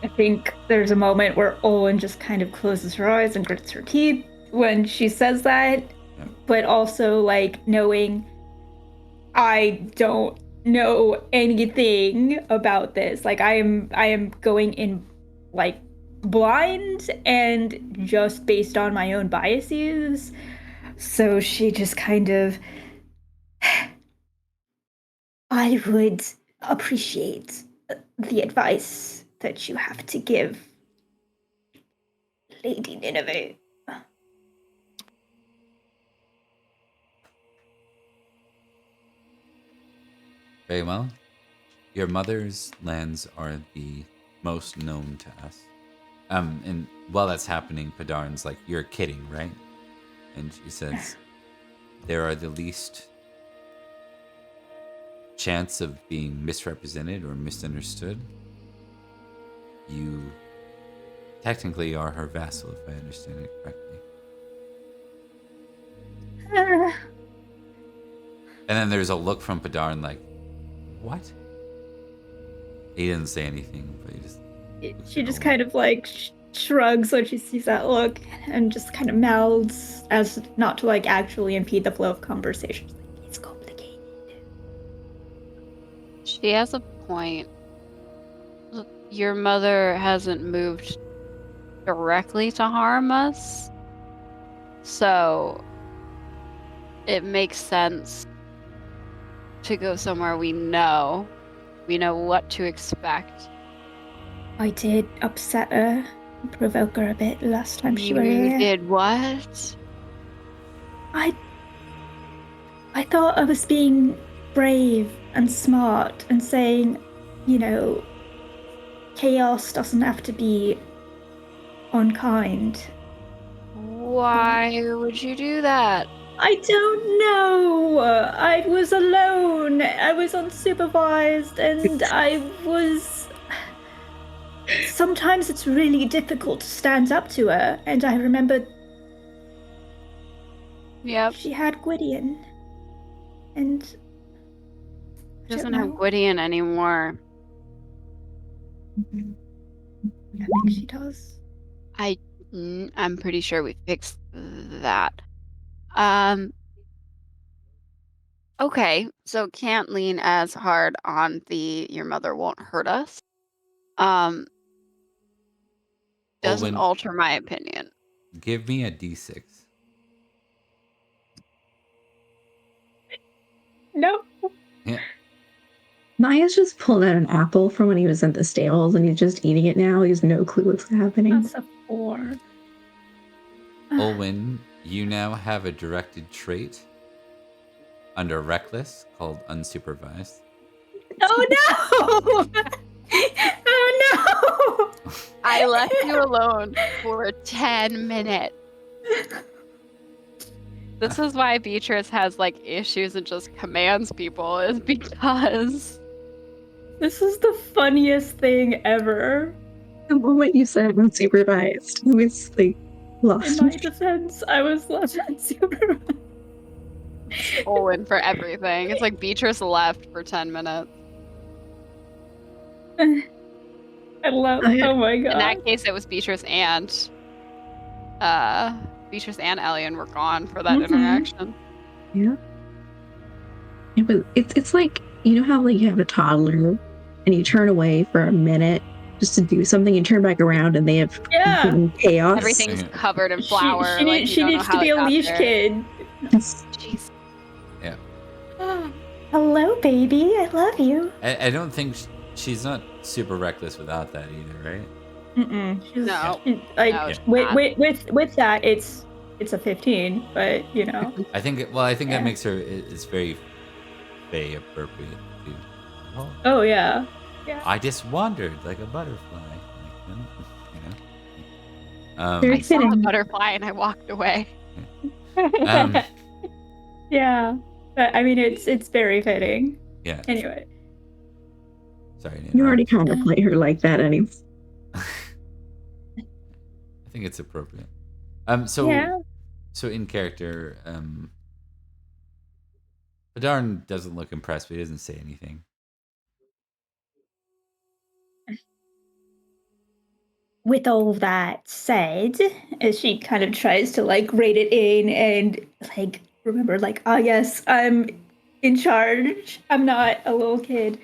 I think there's a moment where Owen just kind of closes her eyes and grits her teeth when she says that, but also like knowing I don't know anything about this. Like I am going in like blind and just based on my own biases. So she just kind of, I would appreciate the advice that you have to give, Lady Nineveh. Very well. Your mother's lands are the most known to us. And while that's happening, Padarn's like, you're kidding, right? And she says, there are the least chance of being misrepresented or misunderstood. You technically are her vassal, if I understand it correctly. And then there's a look from Padarn like, what? He didn't say anything, but he just... She just kind of like shrugs when she sees that look and just kind of mouths as not to like actually impede the flow of conversation. Like, it's complicated. She has a point. Your mother hasn't moved directly to harm us, so it makes sense to go somewhere we know what to expect. I did upset her provoke her a bit last time she were You here. did what? I thought I was being brave and smart and saying, chaos doesn't have to be unkind. Why would you do that? I don't know. I was alone. I was unsupervised, and I was. Sometimes it's really difficult to stand up to her, and I remember Yep. she had Gwydion, and She doesn't have Gwydion anymore. I think she does. I'm pretty sure we fixed that. Okay, so can't lean as hard on the your mother won't hurt us. Doesn't Olwen, alter my opinion. give me a d6. No. Yeah. Maya's just pulled out an apple from when he was in the stables and he's just eating it now. He has no clue what's happening. That's a 4. Olwen, you now have a directed trait under Reckless called Unsupervised. Oh no! Oh no! I left you alone for 10 minutes. This is why Beatrice has like issues and just commands people, is because This is the funniest thing ever. The moment you said unsupervised, I was like lost. In my defense, I was left unsupervised. Olwen for everything. It's like Beatrice left for 10 minutes. I love. Oh my god. In that case, it was Beatrice and Elian were gone for that interaction. Yeah. It's like, you know how like you have a toddler and you turn away for a minute just to do something and turn back around and they have chaos. Everything's covered in flour. She needs to be a leash kid. Jeez. Yeah. Hello, baby. I love you. I don't think she's not super reckless without that either, right? No. With that, it's a 15, but you know. I think that makes her it's very Fae appropriate too. Oh yeah. Yeah. I just wandered like a butterfly, I saw a butterfly and I walked away. Yeah, but I mean it's very fitting. Yeah. Anyway. Sorry. You already kind of play her like that anyway. I think it's appropriate. So in character, Adarn doesn't look impressed, but he doesn't say anything. With all that said, as she kind of tries to like rate it in and like remember like, yes, I'm in charge. I'm not a little kid.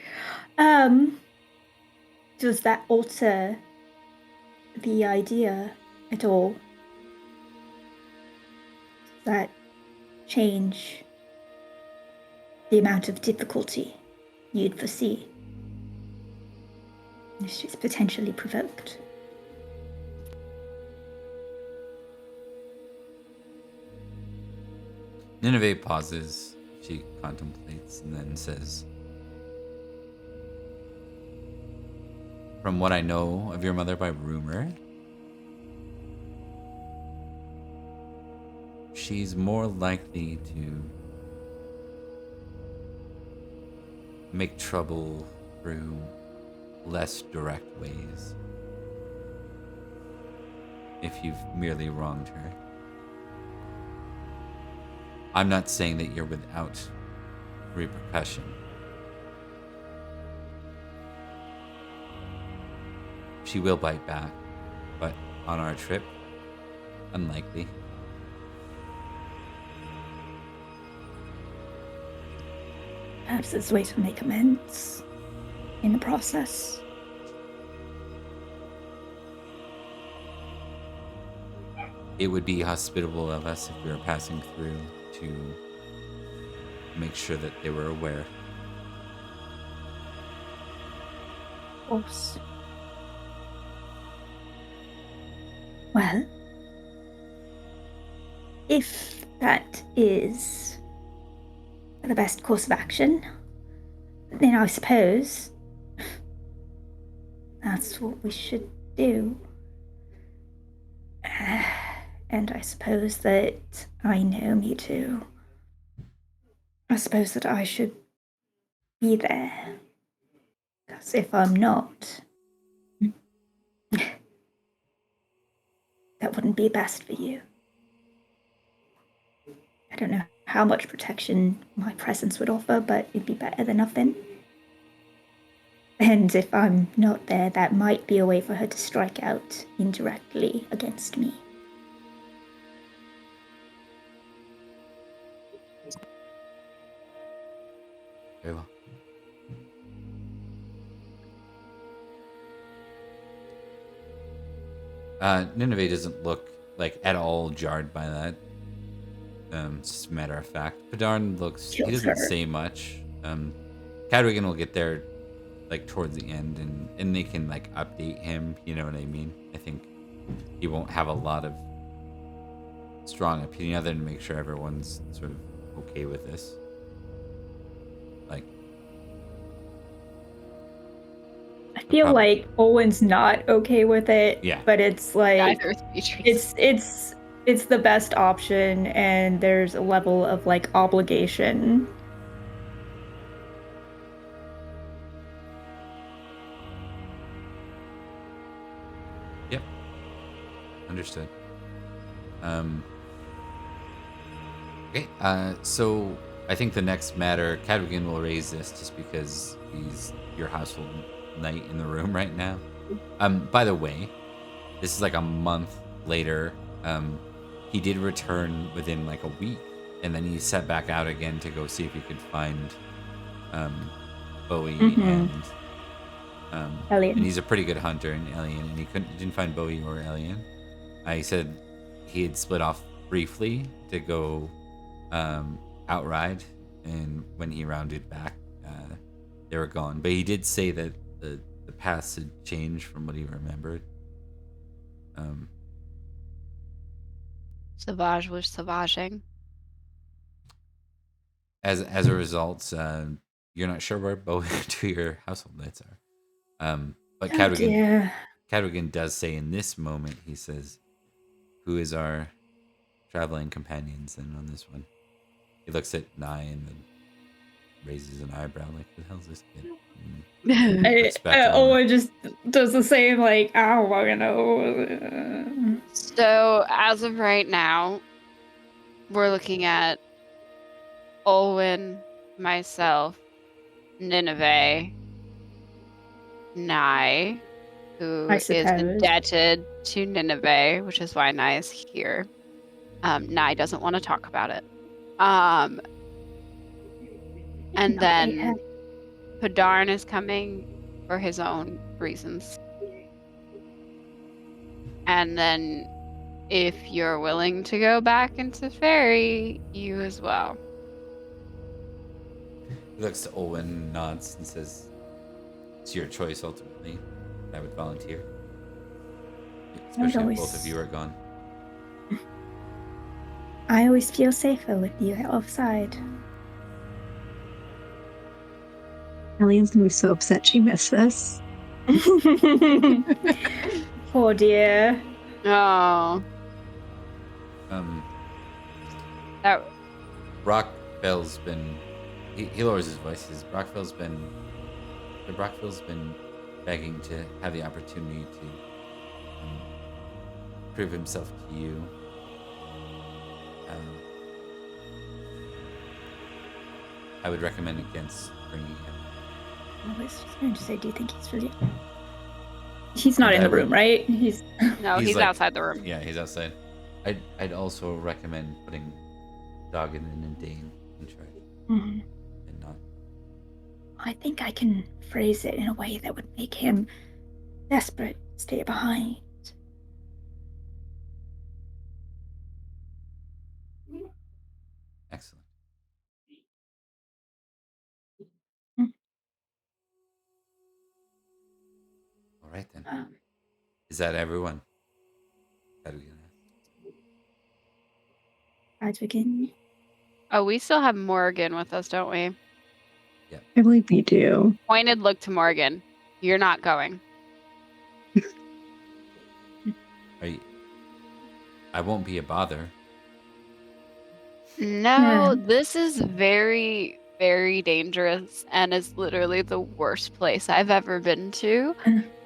Does that alter the idea at all? Does that change the amount of difficulty you'd foresee if she's potentially provoked? Nineveh pauses. She contemplates and then says, "From what I know of your mother by rumor, she's more likely to make trouble through less direct ways if you've merely wronged her. I'm not saying that you're without repercussion. She will bite back, but on our trip, unlikely. Perhaps there's a way to make amends in the process. It would be hospitable of us if we were passing through to make sure that they were aware. Of course. Well, if that is the best course of action, then I suppose that's what we should do. And I suppose that I know me too. I suppose that I should be there. Because if I'm not, that wouldn't be best for you. I don't know how much protection my presence would offer, but it'd be better than nothing. And if I'm not there, that might be a way for her to strike out indirectly against me. Very well. Nineveh doesn't look like at all jarred by that. It's just a matter of fact. Padarn looks. He Kills doesn't her. say much. Cadrigan will get there, like towards the end, and they can like update him. You know what I mean? I think he won't have a lot of strong opinion other than make sure everyone's sort of okay with this. Like, I feel Probably. like Owen's not okay with it. Yeah. But it's like Neither is Beatrice. it's the best option, and there's a level of like obligation. yep, understood. Okay. So I think the next matter, Cadrigan will raise this just because he's your household knight in the room right now. By the way, this is like a month later. He did return within like a week, and then he set back out again to go see if he could find Bowie Mhm. and Alien. and he's a pretty good hunter and alien, and he didn't find Bowie or alien. I said he had split off briefly to go outride, and when he rounded back, they were gone. But he did say that the paths had changed from what he remembered. Sauvage was sauvaging. As a result, you're not sure where both two of your household knights are. But Oh dear. Cadrigan does say in this moment, he says, "Who is our traveling companions?" And on this one, he looks at Nye and then raises an eyebrow, like, "Who the hell's this kid?" Owen just does the same, like, I don't fucking know. So as of right now, we're looking at Olwen, myself, Nineveh, Nye, who I is suppose. indebted to Nineveh, which is why Nye is here. Nye doesn't want to talk about it. And Not then yet. Padarn is coming for his own reasons. And then if you're willing to go back into Faerie, you as well. He looks to Olwen, nods, and says, "It's your choice ultimately. I would volunteer, especially if both of you are gone." I always feel safer with you offside. Alien's gonna be so upset she missed this. Poor dear. Oh, that Brockville's been. He lowers his voice. He says, Brockville's been begging to have the opportunity to prove himself to you. I would recommend against bringing him. I was just going to say, do you think he's really... He's not in the room, right? no, he's like- outside the room. Yeah, he's outside. I'd also recommend putting Doggin and Dane in charge, Mhm. and not. I think I can phrase it in a way that would make him desperate to stay behind. Excellent. Mm. All right then. Is that everyone? as we can. Oh, we still have Morgan with us, don't we? I believe we do. Pointed look to Morgan. You're not going. I won't be a bother. No, this is very, very dangerous and is literally the worst place I've ever been to.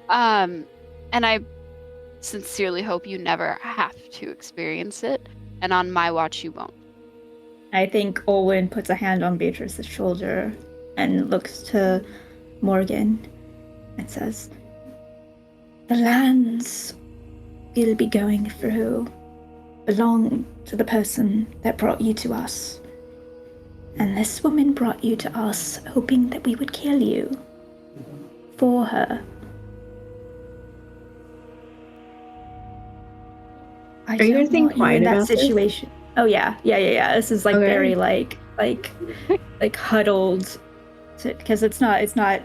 And I sincerely hope you never have to experience it. And on my watch, you won't. I think Olwen puts a hand on Beatrice's shoulder and looks to Morgan and says, "The lands we'll be going through belong to the person that brought you to us. And this woman brought you to us hoping that we would kill you for her. Are you guys being quiet about this? Situation. Oh yeah. This is like Okay. very like huddled, because it's not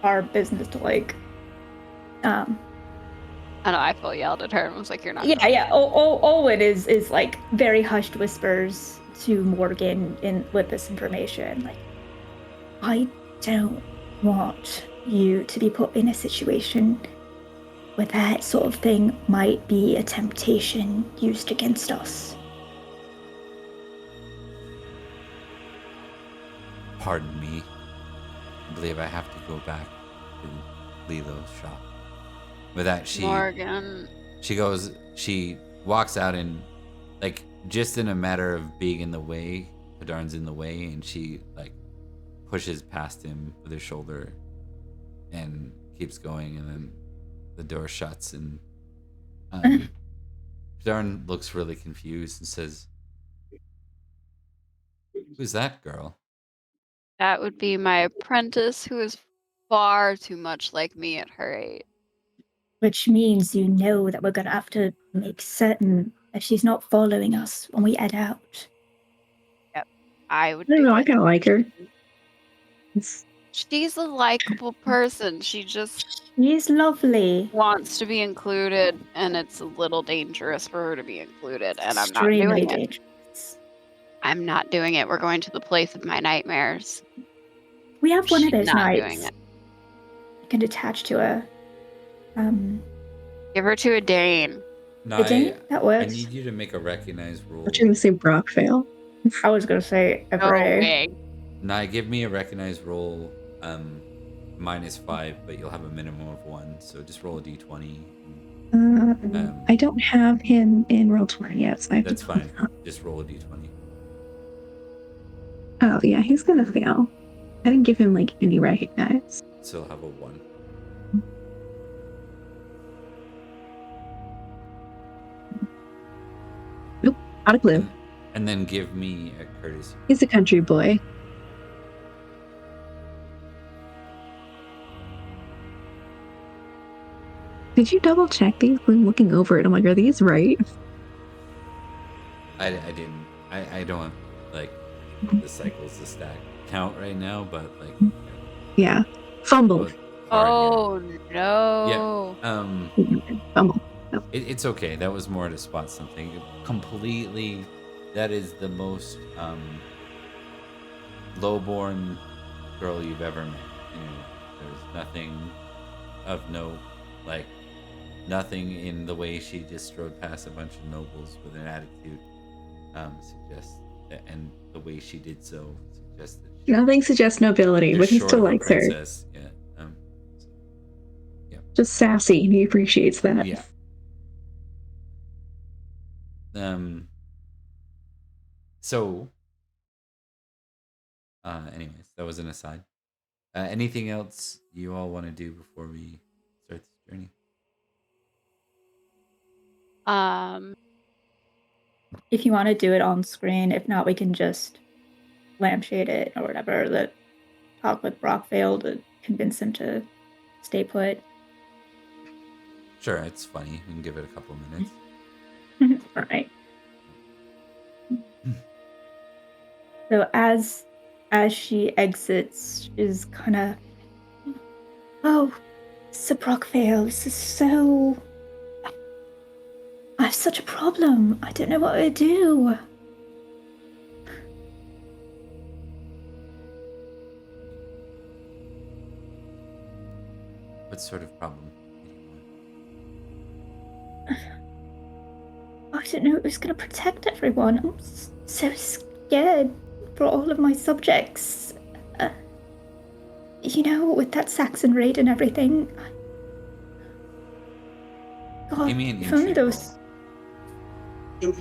our business to like. I know, I full yelled at her and was like, "You're not." Yeah. Olwen is like very hushed whispers to Morgan with this information. Like, I don't want you to be put in a situation where that sort of thing might be a temptation used against us. Pardon me. I believe I have to go back to Lilo's shop. With that, Morgan. she walks out and, like, just in a matter of being in the way, Hadarn's in the way, and she, like, pushes past him with her shoulder and keeps going, and then the door shuts, and Hadarn looks really confused and says, "Who's that girl?" That would be my apprentice, who is far too much like me at her age. Which means you know that we're going to have to make certain that she's not following us when we head out. Yep, I would. I don't know. I kind of like her. She's a likable person. She's lovely. Wants to be included, and it's a little dangerous for her to be included, and I'm not Extremely doing dangerous. it. I'm not doing it. We're going to the place of my nightmares. We have one of She's those not nights. doing it. You can attach to a Give her to a Dane. No, Dane? That I works. need you to make a recognize roll. I was going to say Brockvale. I was going to say No Everett. way. Nah, give me a recognize roll, -5, but you'll have a minimum of 1. So just roll a d20. I don't have him in Roll20 yet, so I have That's to fine. Just roll a d20. Oh yeah, he's gonna fail. I didn't give him like any recognize. So he'll have a 1. Nope, not a clue. And then give me a courtesy. He's a country boy. Did you double check these? I'm looking over it. I'm like, are these right? I didn't. I don't like the cycles to stack count right now, but like. Yeah. Fumbled. Oh no. Yeah. Fumble. No. It's okay. That was more to spot something. Completely. That is the most lowborn girl you've ever met. You know, there's nothing of note. Like, nothing in the way she just strode past a bunch of nobles with an attitude suggests, and the way she did so suggests that Nothing suggests nobility, but he still likes her. Yeah. So, yeah. Just sassy, and he appreciates that. Yeah. So, anyways, that was an aside. Anything else you all want to do before we start this journey? If you want to do it on screen, if not, we can just lampshade it or whatever. Talk with Brockvale to convince him to stay put. Sure, it's funny. We can give it a couple minutes. All right. So as she exits, she's kind of, "Oh, Sir Brockvale, this is so... I have such a problem. I don't know what to do." What sort of problem do you want? I didn't know it was going to protect everyone. I'm so scared for all of my subjects. With that Saxon raid and everything. God, Give me an if only intrigue those. roll.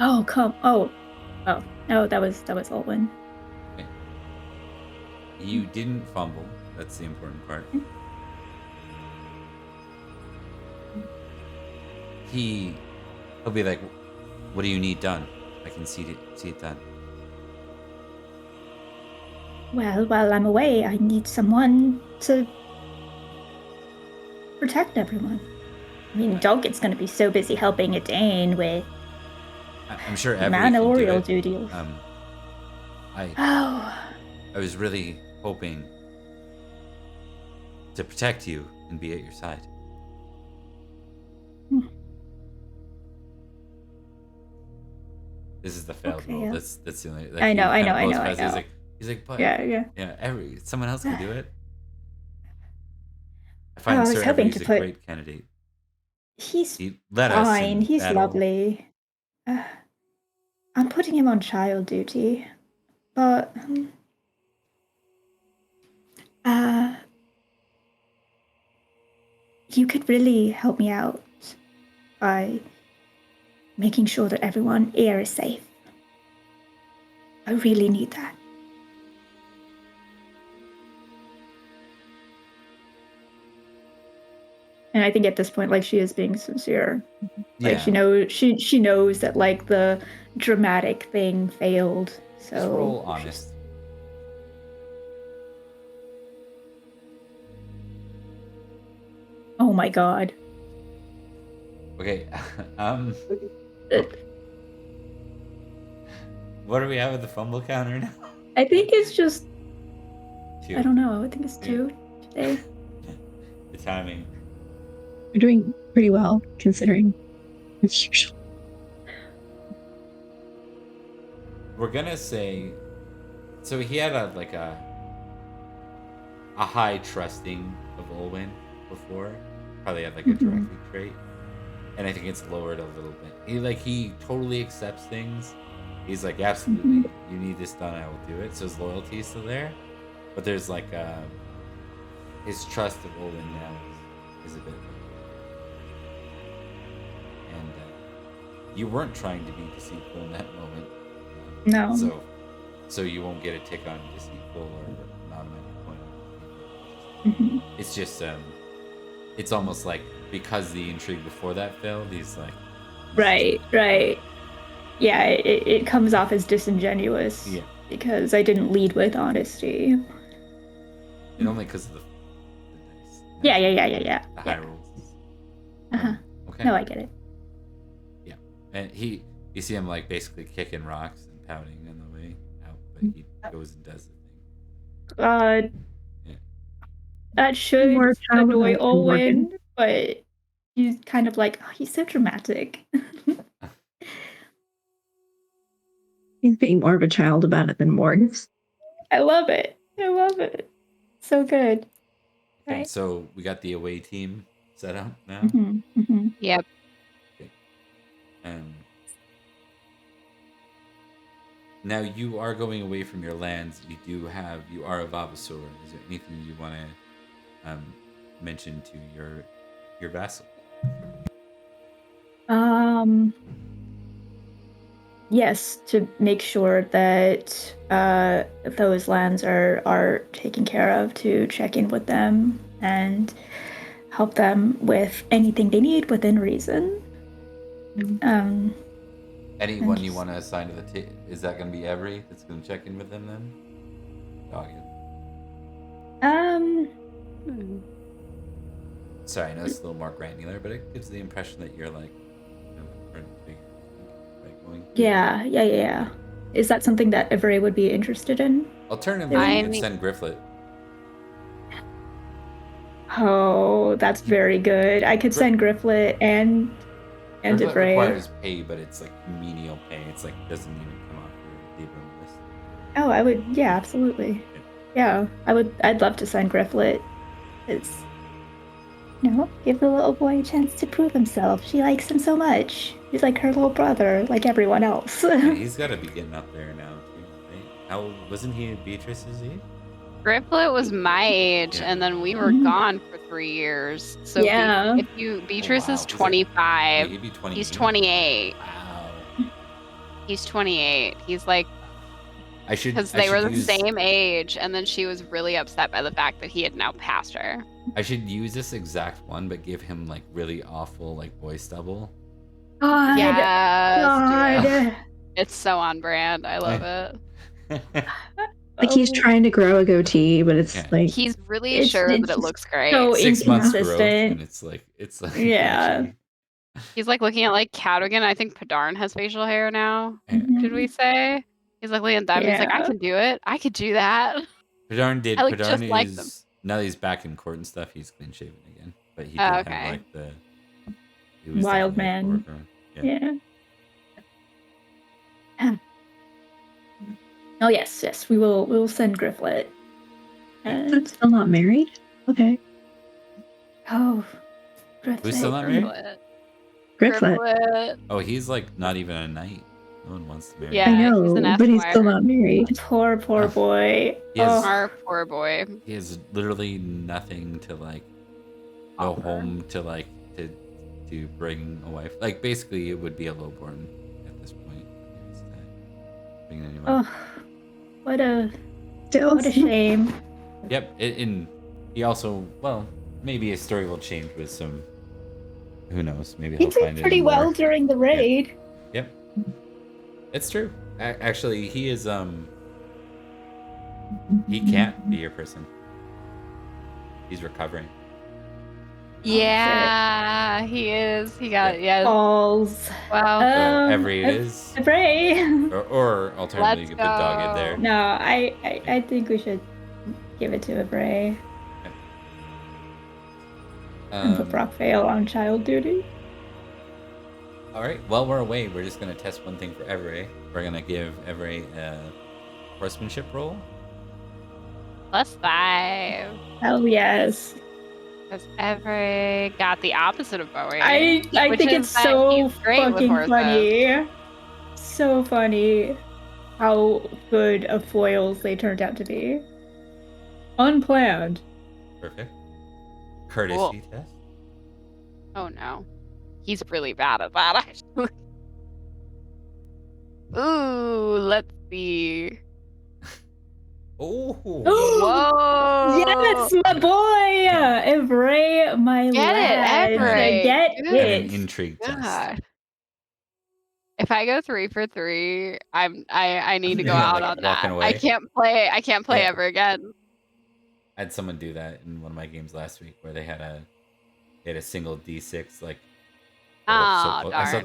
Oh, come. Oh. No, that was Alwyn. Okay. You didn't fumble. That's the important part. He'll be like, "What do you need done? I can see it done." Well, while I'm away, I need someone to protect everyone. I mean, Duncan's going to be so busy helping Edane with I'm sure everyone can do manorial it. duties. I was really hoping to protect you and be at your side. This is the failed Okay, roll. yeah. That's the only. I know. He's like, but Yeah. someone else can do it. I I find was Sir hoping Avery's to a put- great candidate. He's He led us fine. in He's battle. lovely. I'm putting him on child duty, but you could really help me out by making sure that everyone here is safe. I really need that. And I think at this point, like, she is being sincere. Like, Yeah. she knows that, like, the dramatic thing failed. So Just roll honest. Oh my god. Okay. What do we have at the fumble counter now? I think it's just 2. I don't know. I think it's 2 today. The timing. You're doing pretty well, considering it's usual. We're gonna say, so he had a high trusting of Olwen before. Probably had like a directing trait, and I think it's lowered a little bit. He totally accepts things. He's like, absolutely, you need this done, I will do it. So his loyalty is still there, but there's like his trust of Olwen now is a bit low. And you weren't trying to be deceitful in that moment. No. So you won't get a tick on deceitful or not a point. It's just it's almost like because the intrigue before that failed, he's like, Right. Yeah, it comes off as disingenuous. Yeah. Because I didn't lead with honesty. And only because of the dice. Yeah. The high rolls. Okay. No, I get it. Yeah. And you see him like basically kicking rocks and pouting on the way out, but he goes and does the thing. Yeah. That should More annoy childlike than Olwen, Morgan. but he's kind of like, he's so dramatic. He's being more of a child about it than Morgan. I love it. So good. Okay, Right. so we got the away team set up now. Yep. Okay. Now you are going away from your lands. You are a Vavasor. Is there anything you want to mention to your vassal? Yes, to make sure that those lands are taken care of, to check in with them and help them with anything they need within reason. Anyone you want to assign to the team? Is that going to be Avery that's going to check in with them then? Sorry, I know it's a little more granular, but it gives the impression that you're like, Yeah. Is that something that Avery would be interested in? Alternatively, you could send Grifflet. Oh, that's very good. I could send Grifflet and Grifflet Avery. requires pay, but it's like menial pay. It's like doesn't even come off your Libra list. Oh, I would. Yeah, absolutely. Yeah, I'd love to sign Grifflet. It's, give the little boy a chance to prove himself. She likes him so much. He's like her little brother, like everyone else. Yeah, he's got to be getting up there now too, right? How wasn't he Beatrice's age? Grifflet was my age, Yeah. and then we were gone for 3 years. So Yeah. Beatrice wow. is Was it- 25. Wait, he'd be 28. He's 28. Wow. He's 28. He's like, I should because I they should were the use- same age, and then she was really upset by the fact that he had now passed her. I should use this exact one, but give him like really awful like boy stubble. God. Yes, do it. God. It's so on brand. I love it. Like he's trying to grow a goatee, but it's Yeah. like He's really It's- sure it's that it looks great. so 6 months growth, inconsistent. and it's like Yeah. glitchy. He's like looking at like Cadogan. I think Padarn has facial hair now. Mhm. Should we say? He's like looking at them. He's like, I Yeah. can do it. I could do that. Padarn did. I, like, Padarn just like is them. now that he's back in court and stuff. He's clean shaven again, but he Oh, did okay. have like the he was Wild definitely, like, man. worker. Yeah. Yeah. Oh yes, we will send Grifflet. And still not married. Okay, oh, Grifflet. Who's still not married? Grifflet. Grifflet. Oh, he's like not even a knight. No one wants to marry Yeah. I him. he's know, an but he's still esquire. not married. Poor boy. He has- Oh, Our poor boy. He has literally nothing to like go Offer. home to like to bring a wife. Like basically, it would be a lowborn at this point. It's, bringing anyone. oh, what a Still, shame. Yep, and he also, well, maybe his story will change with some. Who knows? Maybe He he'll find did it pretty in well lore. during the raid. Yep, it's true. Actually, he is. He can't be your person. He's recovering. Yeah, he is. He got Balls. Wow. So every it Ev- is, Bray. or alternatively, you Let's could put Dogged go. there. No, I think we should give it to a Bray and put Um, Brock Vale on child duty. all right. While we're away, we're just gonna test one thing for Everett. We're gonna give Everett a horsemanship roll. +5. Hell yes. Because every got the opposite of Bowie. I Which think is it's that so he's great with fucking horses. funny. So funny how good of foils they turned out to be. Unplanned. Perfect. Courtesy Cool. test. Oh no. He's really bad at that, actually. Ooh, let's see. Oh. Whoa! Yes, my boy! Everett, my Get it, lad. Everett. Get Good. And an it. intrigue test. God. If I go 3 for 3, I need to go Yeah, out like on walking that. away. I can't play Yeah. ever again. I had someone do that in one of my games last week where they had a single D6 like. Oh, close. I saw darn.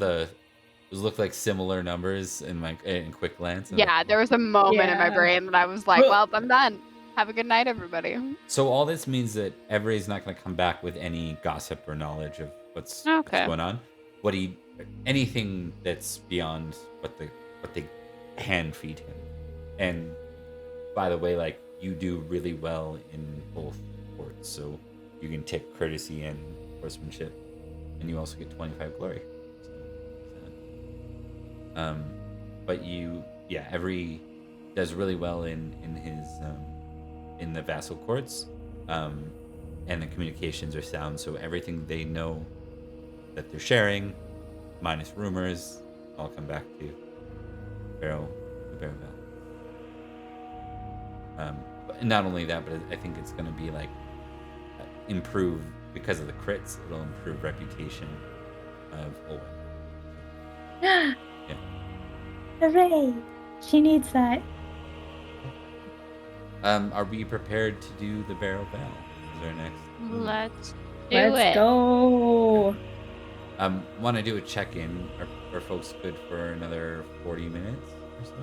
those looked like similar numbers in quick glance. and Yeah, there was a moment in my Yeah. brain that I was like, well, I'm done. Have a good night, everybody. So all this means that Everett's not going to come back with any gossip or knowledge of what's going on. Anything that's beyond what they hand feed him. And by the way, like you do really well in both courts, so you can take courtesy and horsemanship, and you also get 25 glory. But Every does really well in his in the vassal courts, and the communications are sound. So everything they know that they're sharing, minus rumors, all come back to Barrow Vale. But not only that, but I think it's going to be like improve because of the crits. It'll improve reputation of Owen. Hooray! She needs that. Are we prepared to do the Barrow Vale? Is our next? Let's do Let's it. go. Want to do a check-in? Are folks good for another 40 minutes or so?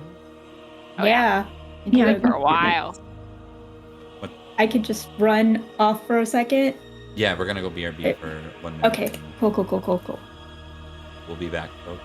Oh, yeah. Yeah, Good. For a while. I could just run off for a second. Yeah, we're gonna go BRB for 1 minute. Okay. and Cool. We'll be back, folks.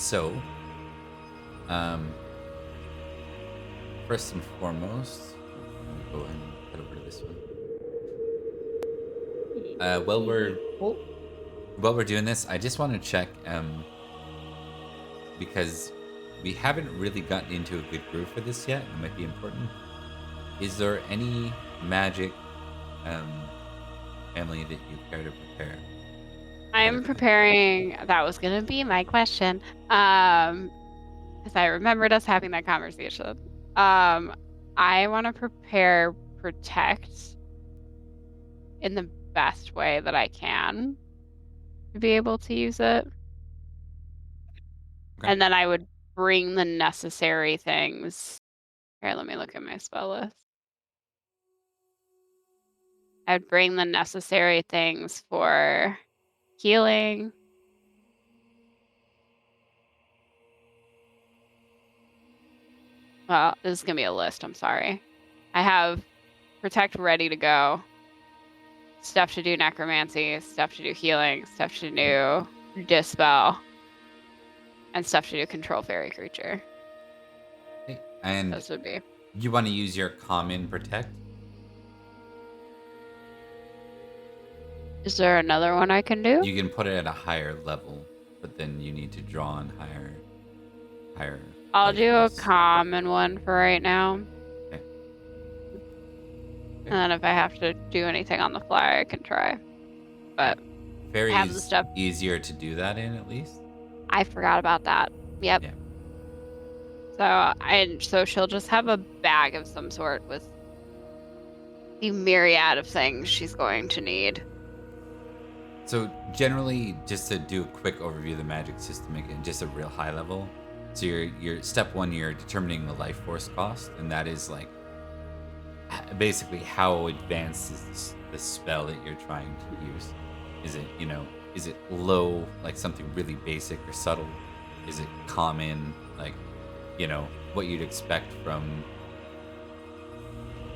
So, first and foremost, I'm gonna go ahead and head over to this one. While we're doing this, I just want to check, because we haven't really gotten into a good groove for this yet. It might be important. Is there any magic family that you care to prepare? I'm preparing. That was going to be my question. Because I remembered us having that conversation. I want to prepare protect in the best way that I can to be able to use it. Okay. And then I would bring the necessary things. Here, let me look at my spell list. I'd bring the necessary things for healing. Well, this is going to be a list. I'm sorry. I have protect ready to go. Stuff to do necromancy, stuff to do healing, stuff to do dispel, and stuff to do control fairy creature. Okay. And Those would be. you want to use your common protect? Is there another one I can do? You can put it at a higher level, but then you need to draw on higher. I'll do a force. common one for right now. Okay. And then if I have to do anything on the fly, I can try. But Fairy have the is stuff. easier to do that in, at least. I forgot about that. Yep. Yeah. So she'll just have a bag of some sort with the myriad of things she's going to need. So generally, just to do a quick overview of the magic system again, just a real high level. So you're step one, you're determining the life force cost, and that is like basically how advanced is the spell that you're trying to use. Is it low, like something really basic or subtle? Is it common, like what you'd expect from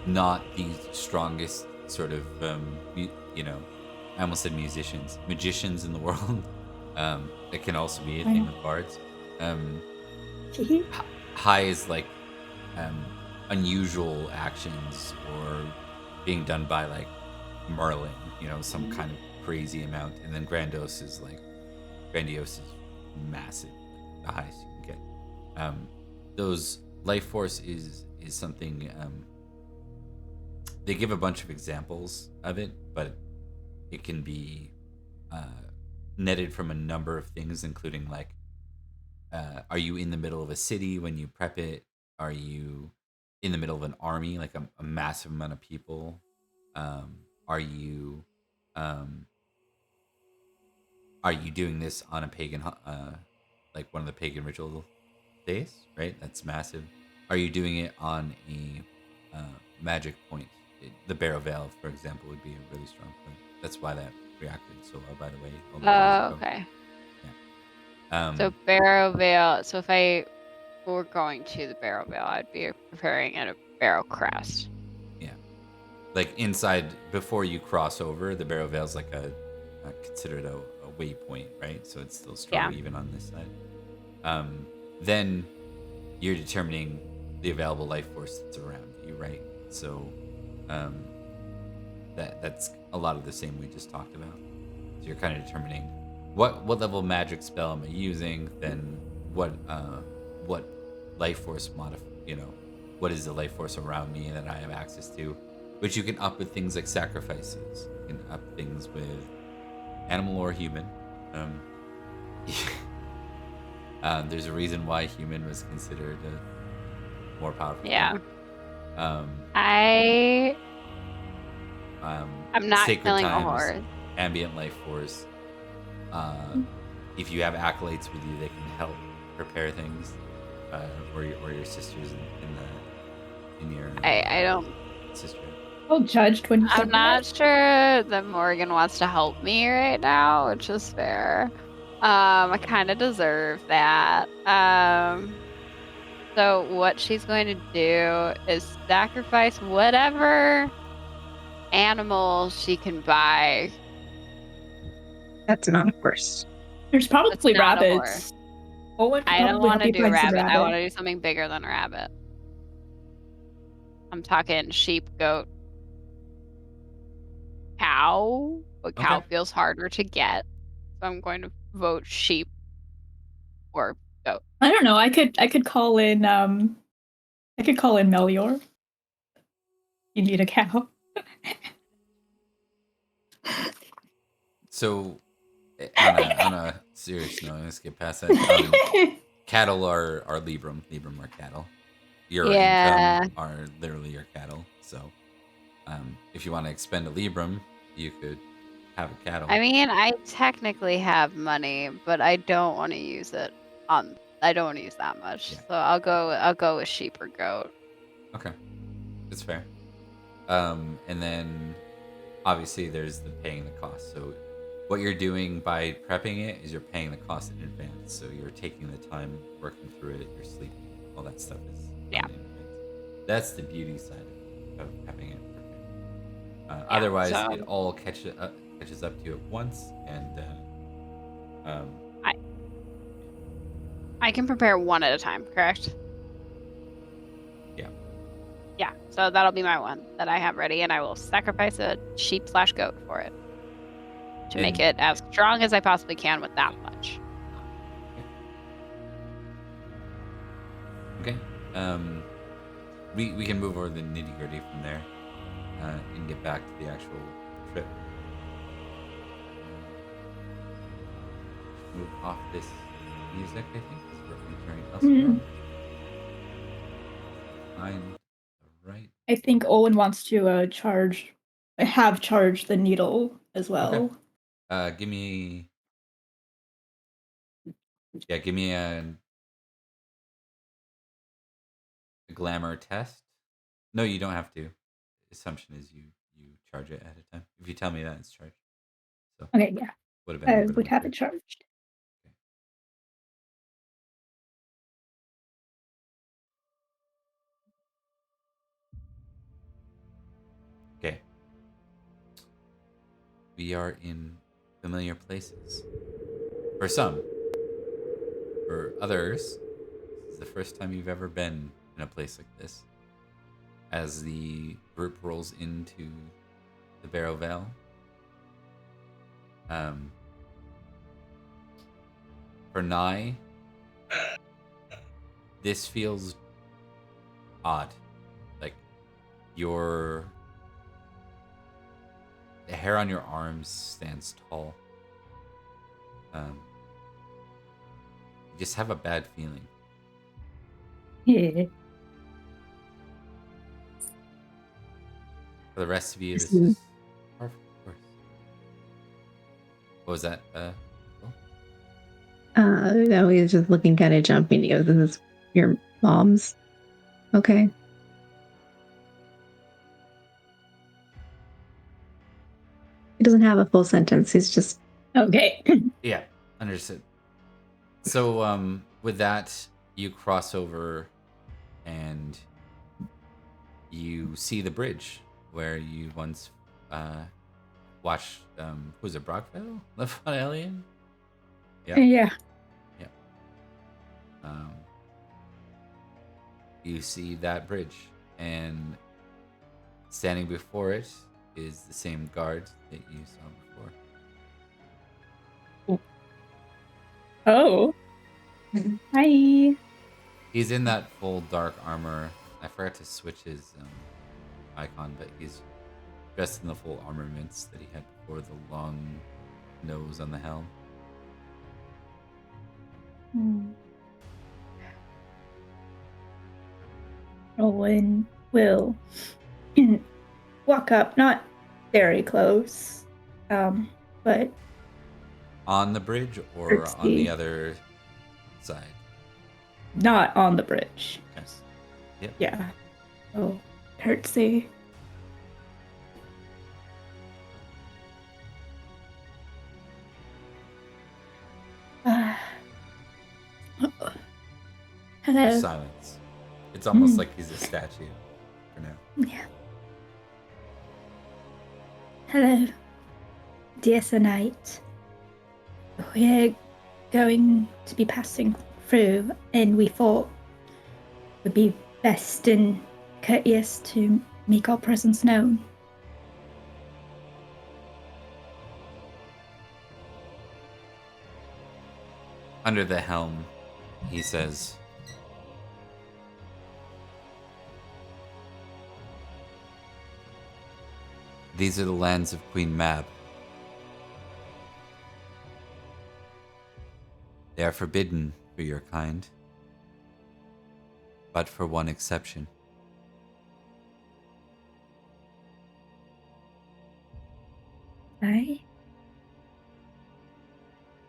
not the strongest sort of I almost said magicians in the world. It can also be a thing with bards. High is like unusual actions or being done by like Merlin, some kind of crazy amount. And then grandiose is massive, like the highest you can get. Those life force is something. They give a bunch of examples of it, but it can be netted from a number of things, including like, are you in the middle of a city when you prep it? Are you in the middle of an army, like a massive amount of people? Are you doing this on a pagan, like one of the pagan ritual days, right? That's massive. Are you doing it on a magic point? The Barrow Veil, for example, would be a really strong point. That's why that reacted so well, by the way. Okay. Yeah. So Barrow Veil. So if I were going to the Barrow Veil, I'd be preparing at a Barrow Crest. Yeah. Like inside, before you cross over, the Barrow Veil is like considered a waypoint, right? So it's still strong even on this side. Then you're determining the available life force that's around you, right? So that's a lot of the same we just talked about. So you're kind of determining what level of magic spell am I using, then what life force what is the life force around me that I have access to, which you can up with things like sacrifices. You can up things with animal or human. There's a reason why human was considered a more powerful. Yeah. I'm not killing a horse. Ambient life force. If you have acolytes with you, they can help prepare things, or your sisters in your. I don't. Sister. Well judged when you I'm not sure that Morgan wants to help me right now, which is fair. I kind of deserve that. So what she's going to do is sacrifice whatever animal she can buy. That's not a horse. There's probably That's not a rabbits. horse. Owen could I don't probably want help to you do find some rabbit. I want rabbit. to do something bigger than a rabbit. I'm talking sheep, goat, cow, but cow Okay. feels harder to get. So I'm going to vote sheep or goat. I don't know. I could call in Melior. You need a cow. So on a serious note, let's get past that. Cattle are Libram. Libram are cattle. Your Yeah. income are literally your cattle. So if you want to expend a Libram, you could have a cattle. I mean, I technically have money, but I don't want to use it on. I don't want to use that much. Yeah. So I'll go with sheep or goat. Okay, that's fair. And then obviously there's the paying the cost. So what you're doing by prepping it is you're paying the cost in advance. So you're taking the time working through it. You're sleeping. All that stuff is Yeah. done in advance. That's the beauty side of prepping it. Yeah, Otherwise, so- it all catches up to you at once, and I can prepare one at a time, correct? Yeah. Yeah, so that'll be my one that I have ready, and I will sacrifice a sheep/goat for it to make it as strong as I possibly can with that much. Okay. We can move over the nitty gritty from there, and get back to the actual trip. Move off this music, I think, because we're entering elsewhere. Find the right. I think Owen wants to have charged the needle as well. Okay. Give me a glamour test. No, you don't have to. Assumption is you charge it ahead of time. If you tell me that it's charged. So Okay, yeah. would have been a little bit Would of have a it charged. Okay. We are in familiar places. For some. For others, this is the first time you've ever been in a place like this. As the group rolls into the Barrow Vale, for Nye, this feels odd. Like the hair on your arms stands tall. You just have a bad feeling. Yeah. For the rest of you, this is par for the course. What was that? No, he's just looking kind of jumpy. He goes, "This is your mom's." Okay. He doesn't have a full sentence. He's just Okay. Yeah, understood. So, with that, you cross over, and you see the bridge where you once watched. Who was it? Brockville? Left on Alien? Yeah. Yeah. You see that bridge, and standing before it is the same guard that you saw before. Oh. Hi. He's in that full dark armor. I forgot to switch his icon, but he's dressed in the full armaments that he had before, the long nose on the helm. Owen will walk up, not very close, but On the bridge or on the other side? not on the bridge. Yes. Yep. Yeah. Oh, curtsy. Hello. Silence. It's almost like he's a statue for now. Yeah. Hello, dear Sir Knight. We're going to be passing through, and we thought it would be best and courteous to make our presence known. Under the helm, he says, "These are the lands of Queen Mab. They are forbidden for your kind, but for one exception. Aye.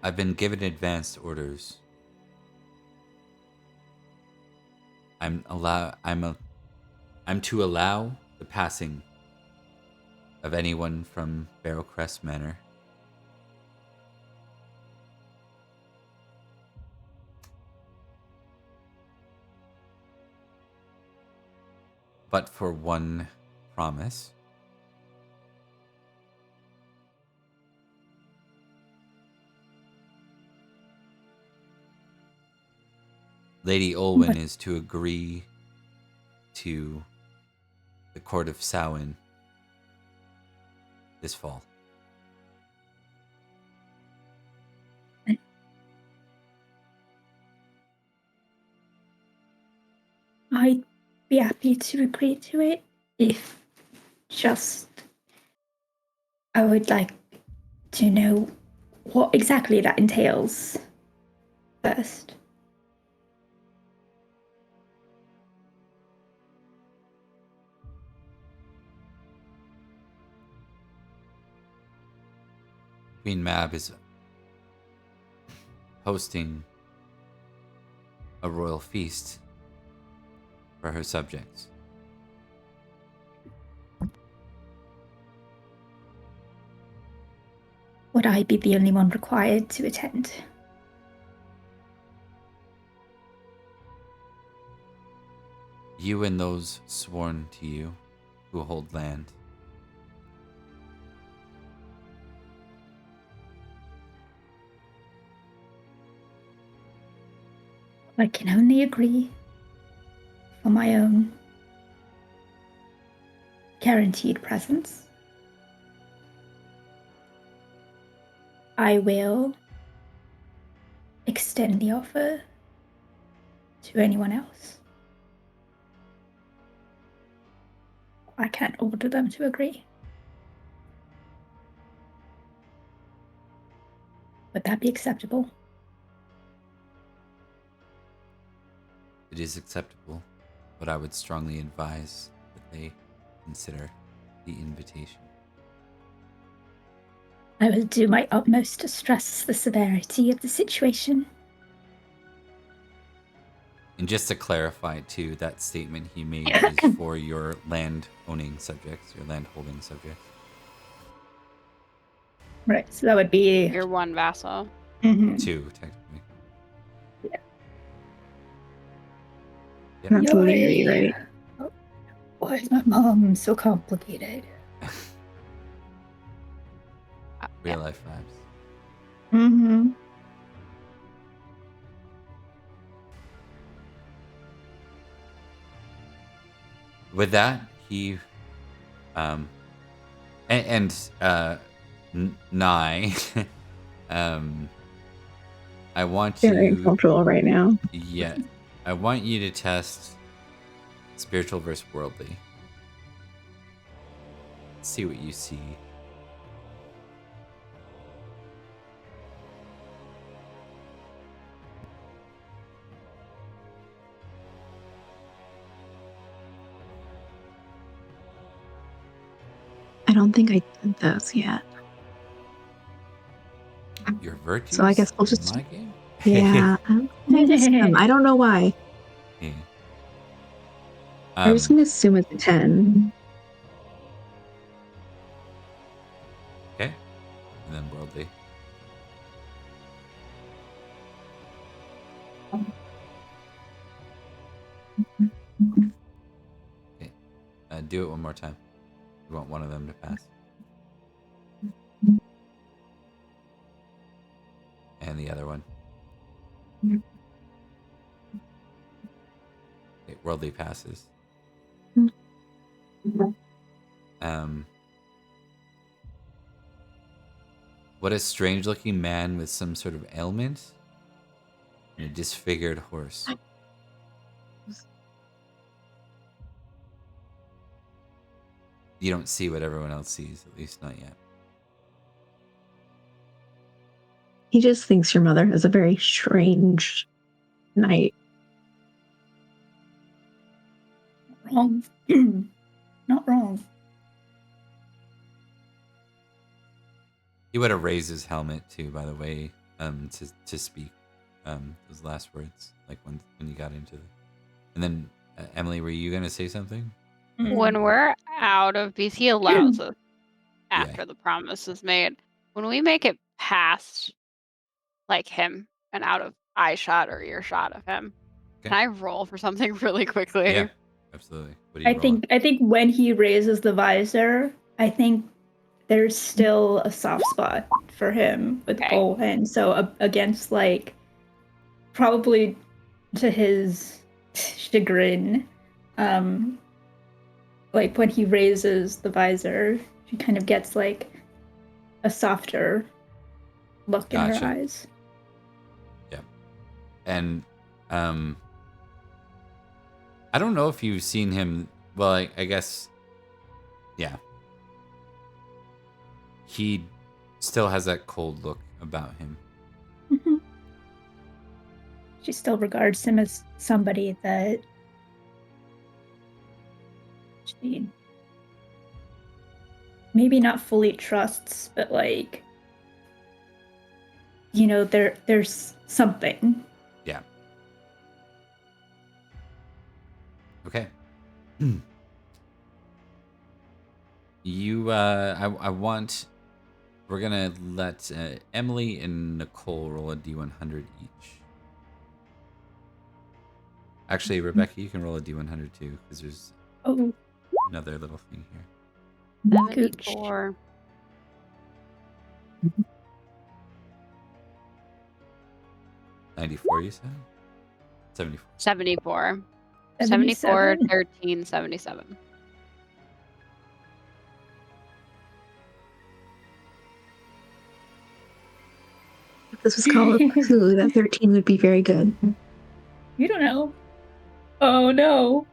I've been given advanced orders. I'm to allow the passing of anyone from Barrowcrest Manor. But for one promise. Lady Olwen is to agree to the court of Samhain this fall. I'd be happy to agree to it if just I would like to know what exactly that entails first. Queen Mab is hosting a royal feast for her subjects. Would I be the only one required to attend? You and those sworn to you who hold land. I can only agree for my own guaranteed presence. I will extend the offer to anyone else. I can't order them to agree. Would that be acceptable? It is acceptable, but I would strongly advise that they consider the invitation. I will do my utmost to stress the severity of the situation. And just to clarify, too, that statement he made is for your land-owning subjects, your land-holding subjects. Right, so that would be... You're one vassal. Mhm. Two, technically. Yeah. Yep. That's Larry, right? Why is my mom so complicated? Real life vibes. Mm-hmm. With that, he Nye, I want Very you. uncomfortable right now. Yeah, I want you to test spiritual versus worldly. See what you see. I don't think I did those yet. Your virtues. So I guess we'll in just... my game. Yeah. I don't know why. Yeah. I'm just going to assume it's a 10. Okay. And then worldly. Okay. Do it one more time. You want one of them to pass. And the other one. worldly passes. What a strange-looking man with some sort of ailment and a disfigured horse. You don't see what everyone else sees, at least not yet. He just thinks your mother has a very strange night. Wrong. Not wrong. He would have raised his helmet too, by the way, to speak those last words, like when you got into it. And then, Emily, were you gonna say something? When we're out of BC, he allows us after the promise is made. When we make it past, like, him and out of eye shot or ear shot of him, Okay. can I roll for something really quickly? Yeah, absolutely. What do you roll? I think when he raises the visor, I think there's still a soft spot for him with Okay. Bowen. So against, like, probably to his chagrin, like when he raises the visor, she kind of gets like a softer look in Gotcha. her eyes. Yeah. And I don't know if you've seen him. Well, I guess, yeah. He still has that cold look about him. Mhm. She still regards him as somebody that she maybe not fully trusts, but like, you know, there's something. Yeah. Okay. You, I want. We're gonna let Emily and Nicole roll a D100 each. Actually, Rebecca, you can roll a D100 too, because there's Oh, another little thing here. 74. 94, you said? 74. 74. 77. 13, 77. If this was called a coup, that 13 would be very good. You don't know. Oh no.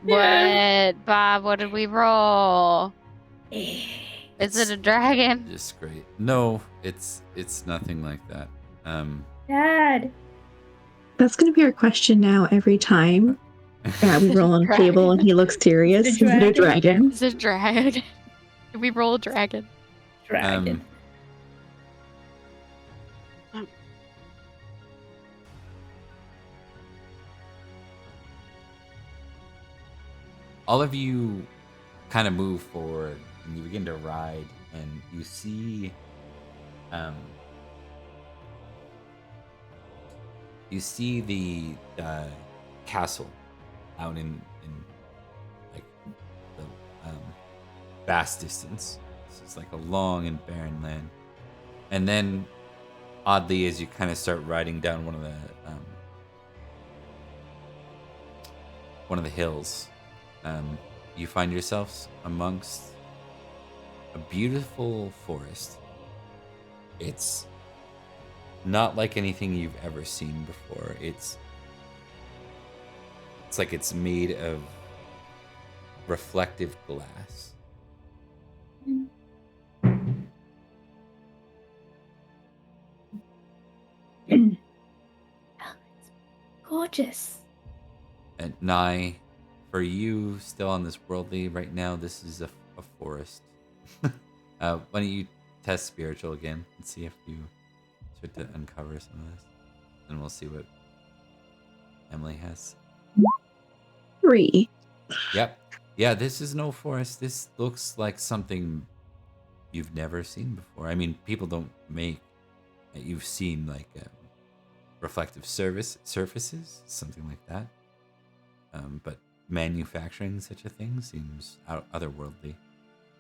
What, Bob? What did we roll? Eh. Is it a dragon? Just great. No, it's nothing like that. Dad. That's going to be our question now every time. We roll on a table and he looks serious. Is Is it a it a dragon? Is it a dragon? Did we roll a dragon? Dragon. All of you kind of move forward and you begin to ride, and you see the castle out in like the vast distance. It's like a long and barren land. And then, oddly, as you kind of start riding down one of the hills, you find yourselves amongst a beautiful forest. It's not like anything you've ever seen before. It's like it's made of reflective glass. Gorgeous. And Nye, for you, still on this worldly right now, this is a forest. Why don't you test spiritual again and see if you start to uncover some of this, and we'll see what Emily has. 3. Yep. Yeah, this is no forest. This looks like something you've never seen before. I mean, people don't make. You've seen like reflective surfaces, something like that. But manufacturing such a thing seems otherworldly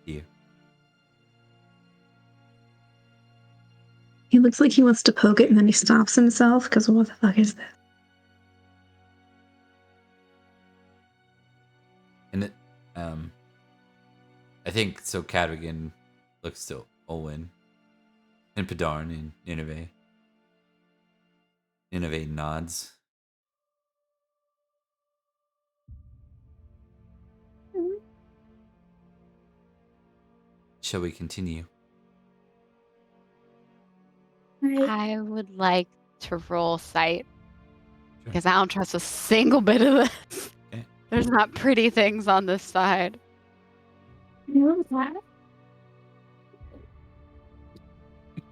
to you. He looks like he wants to poke it and then he stops himself because what the fuck is this? And it, I think so. Cadogan looks to Olwen and Padarn and Nineveh. Nineveh nods. Shall we continue? Right. I would like to roll sight Sure. because I don't trust a single bit of this. Okay. There's not pretty things on this side. What was that?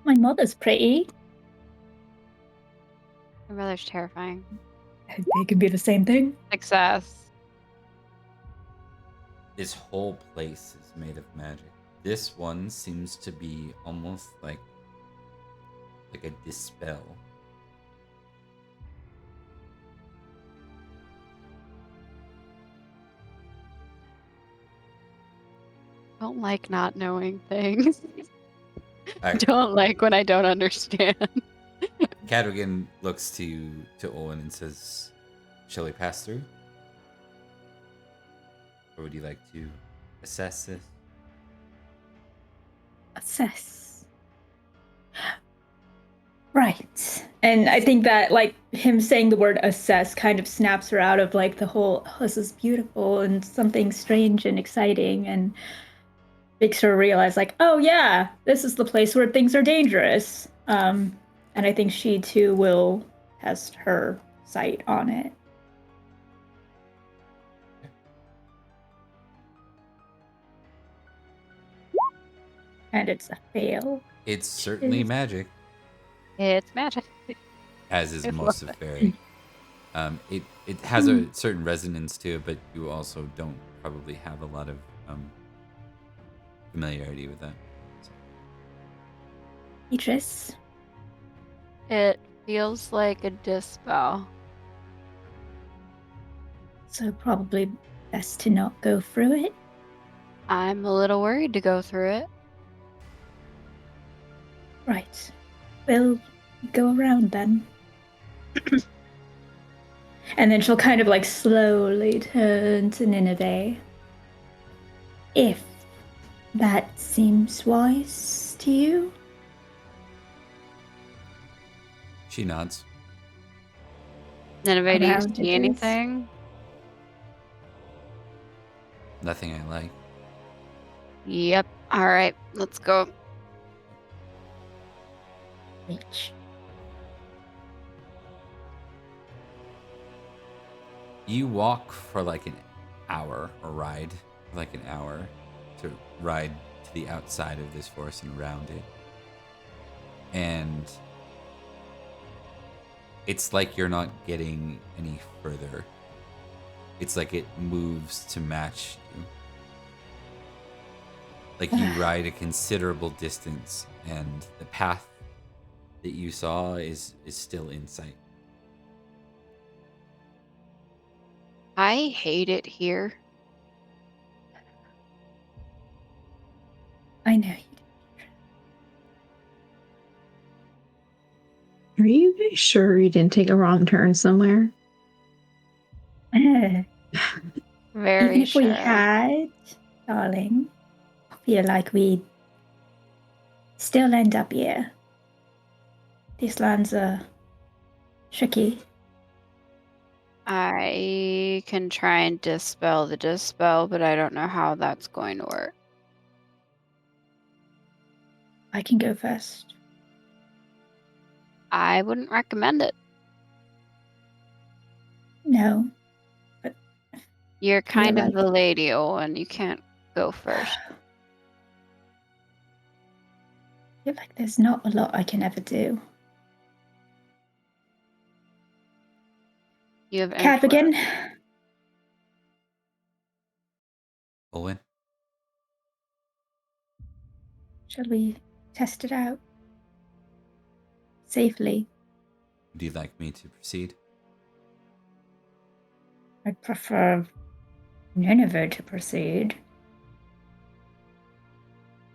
My mother's pretty. My brother's terrifying. They can be the same thing. Success. This whole place is made of magic. This one seems to be almost like a dispel. Don't like not knowing things. I- Don't like when I don't understand. Cadogan looks to Olwen and says, "Shall we pass through? Or would you like to assess this?" Assess. Right. And I think that, like, him saying the word assess kind of snaps her out of, like, the whole, oh, this is beautiful and something strange and exciting, and makes her realize, like, oh, yeah, this is the place where things are dangerous. And I think she, too, will test her sight on it. And it's a fail. It's certainly Is- magic, It's magic. as is I most love of Faerie. It has a certain resonance to it, but you also don't probably have a lot of familiarity with that. So, Beatrice, It feels like a dispel. so probably best to not go through it. I'm a little worried to go through it. Right. We'll go around then. And then she'll kind of like slowly turn to Nineveh. If that seems wise to you. she nods. Nineveh, do you Around it see is. anything? Nothing I like. Yep. All right, let's go. Reach. You walk for like an hour, or ride for like an hour to ride to the outside of this forest and around it. And it's like you're not getting any further. It's like it moves to match you. Like you ride a considerable distance and the path that you saw is still in sight. I hate it here. I know Are you sure you didn't take a wrong turn somewhere? you. Very Even if sure. we had, darling, I feel like we'd still end up here. These lands are tricky. I can try and dispel the dispel, but I don't know how that's going to work. I can go first. I wouldn't recommend it. No. You're kind like- of the lady, Owen. You can't go first. I feel like there's not a lot I can ever do. You have Cadogan, Olwen? shall we test it out? Safely. Would you like me to proceed? I'd prefer Nineveh to proceed.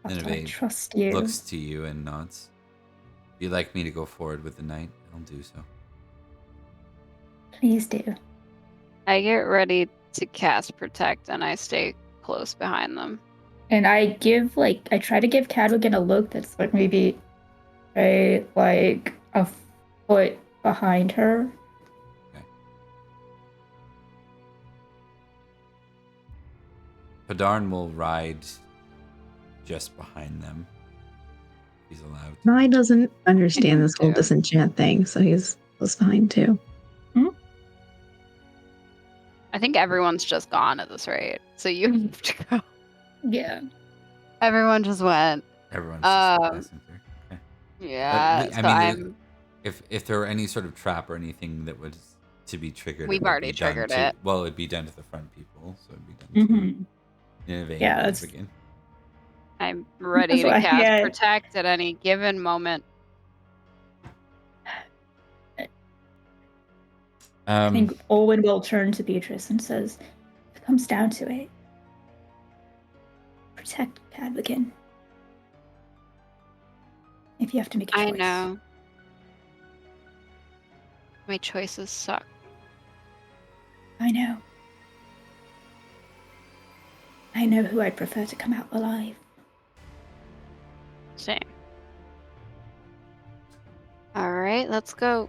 But I Nineveh trust you. looks to you and nods. If you'd like me to go forward with the knight, I'll do so. Please do. I get ready to cast Protect, and I stay close behind them. And I try to give Cadwigan a look that's like maybe like a foot behind her. Okay. Padarn will ride just behind them. He's allowed. Nye doesn't understand this whole too. disenchant thing, so he's close behind too. I think everyone's just gone at this rate, so you have to go. Yeah. Everyone just went. Everyone's just passing through. Okay. Yeah. I So mean, if there were any sort of trap or anything that was to be triggered, We've it would already be done triggered to, it. Well, it'd be done to the front people, so it'd be done Mm-hmm. to Nineveh Yeah, and that's- Cadwigan. I'm ready to That's why- cast yeah. Protect at any given moment. I think Olwen will turn to Beatrice and says, if it comes down to it, protect Cadwigan. If you have to make a choice. I know. My choices suck. I know. I know who I'd prefer to come out alive. Same. All right, let's go.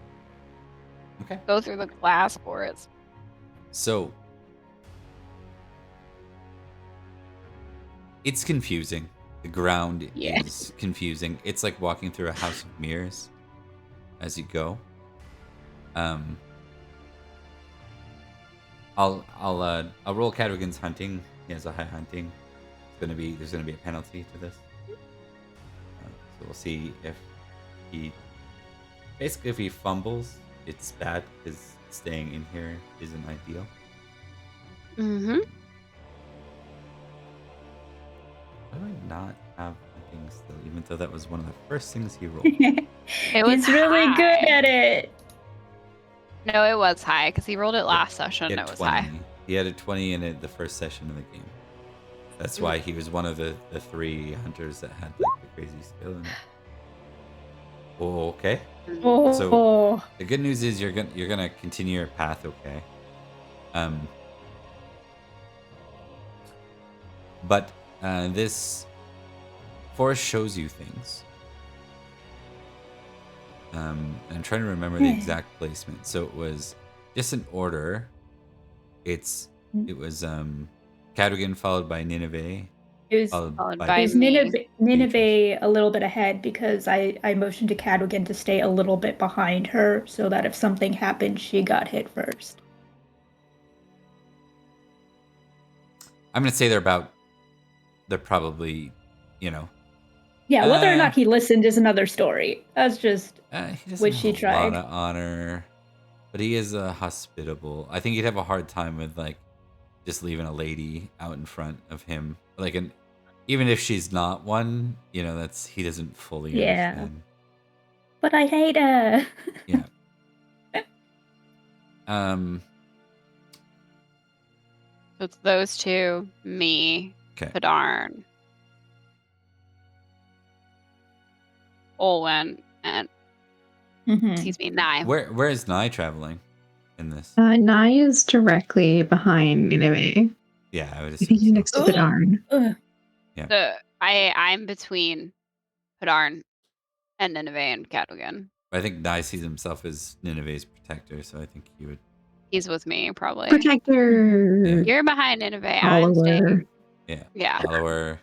Okay. Go through the glass forest. So it's confusing. The ground Yeah. is confusing. It's like walking through a house of mirrors as you go. I'll roll Cadwigan's hunting. He has a high hunting. There's gonna be a penalty to this. So we'll see if he fumbles, it's bad because staying in here isn't ideal. Mm-hmm. Why do I not have hunting still? Even though that was one of the first things he rolled. It was He's really high. good at it. No, it was high because he rolled it last session. He It had was 20. high. He had a 20 in it the first session of the game. That's why he was one of the 3 hunters that had like the crazy skill in it. Okay. Oh, So- The good news is you're gonna continue your path, okay? But this forest shows you things. I'm trying to remember the exact placement. So it was just an order. It was Cadwigan followed by Nineveh. It was, Followed by by it was me. Nineveh a little bit ahead because I motioned to Cadwigan to stay a little bit behind her so that if something happened, she got hit first. I'm gonna say they're probably, Yeah, whether or not he listened is another story. That's just he doesn't which have he a tried. lot of honor, but he is hospitable. I think he'd have a hard time with like just leaving a lady out in front of him, like even if she's not one, that's he doesn't fully Yeah. understand. But I hate her. Yeah. So it's those two, me, Okay. Padarn, Olwen, and Mhm. excuse me, Nye. Where is Nye traveling in this? Nye is directly behind Nineveh. Yeah, I would I assume think he's so. next to Padarn. Ugh. I'm between Padarn and Nineveh and Cadwigan. I think Nye sees himself as Nineveh's protector, so I think he would. He's with me, probably. Protector. Yeah. You're behind Nineveh. I'm Follower. staying. Yeah. Yeah. Follower,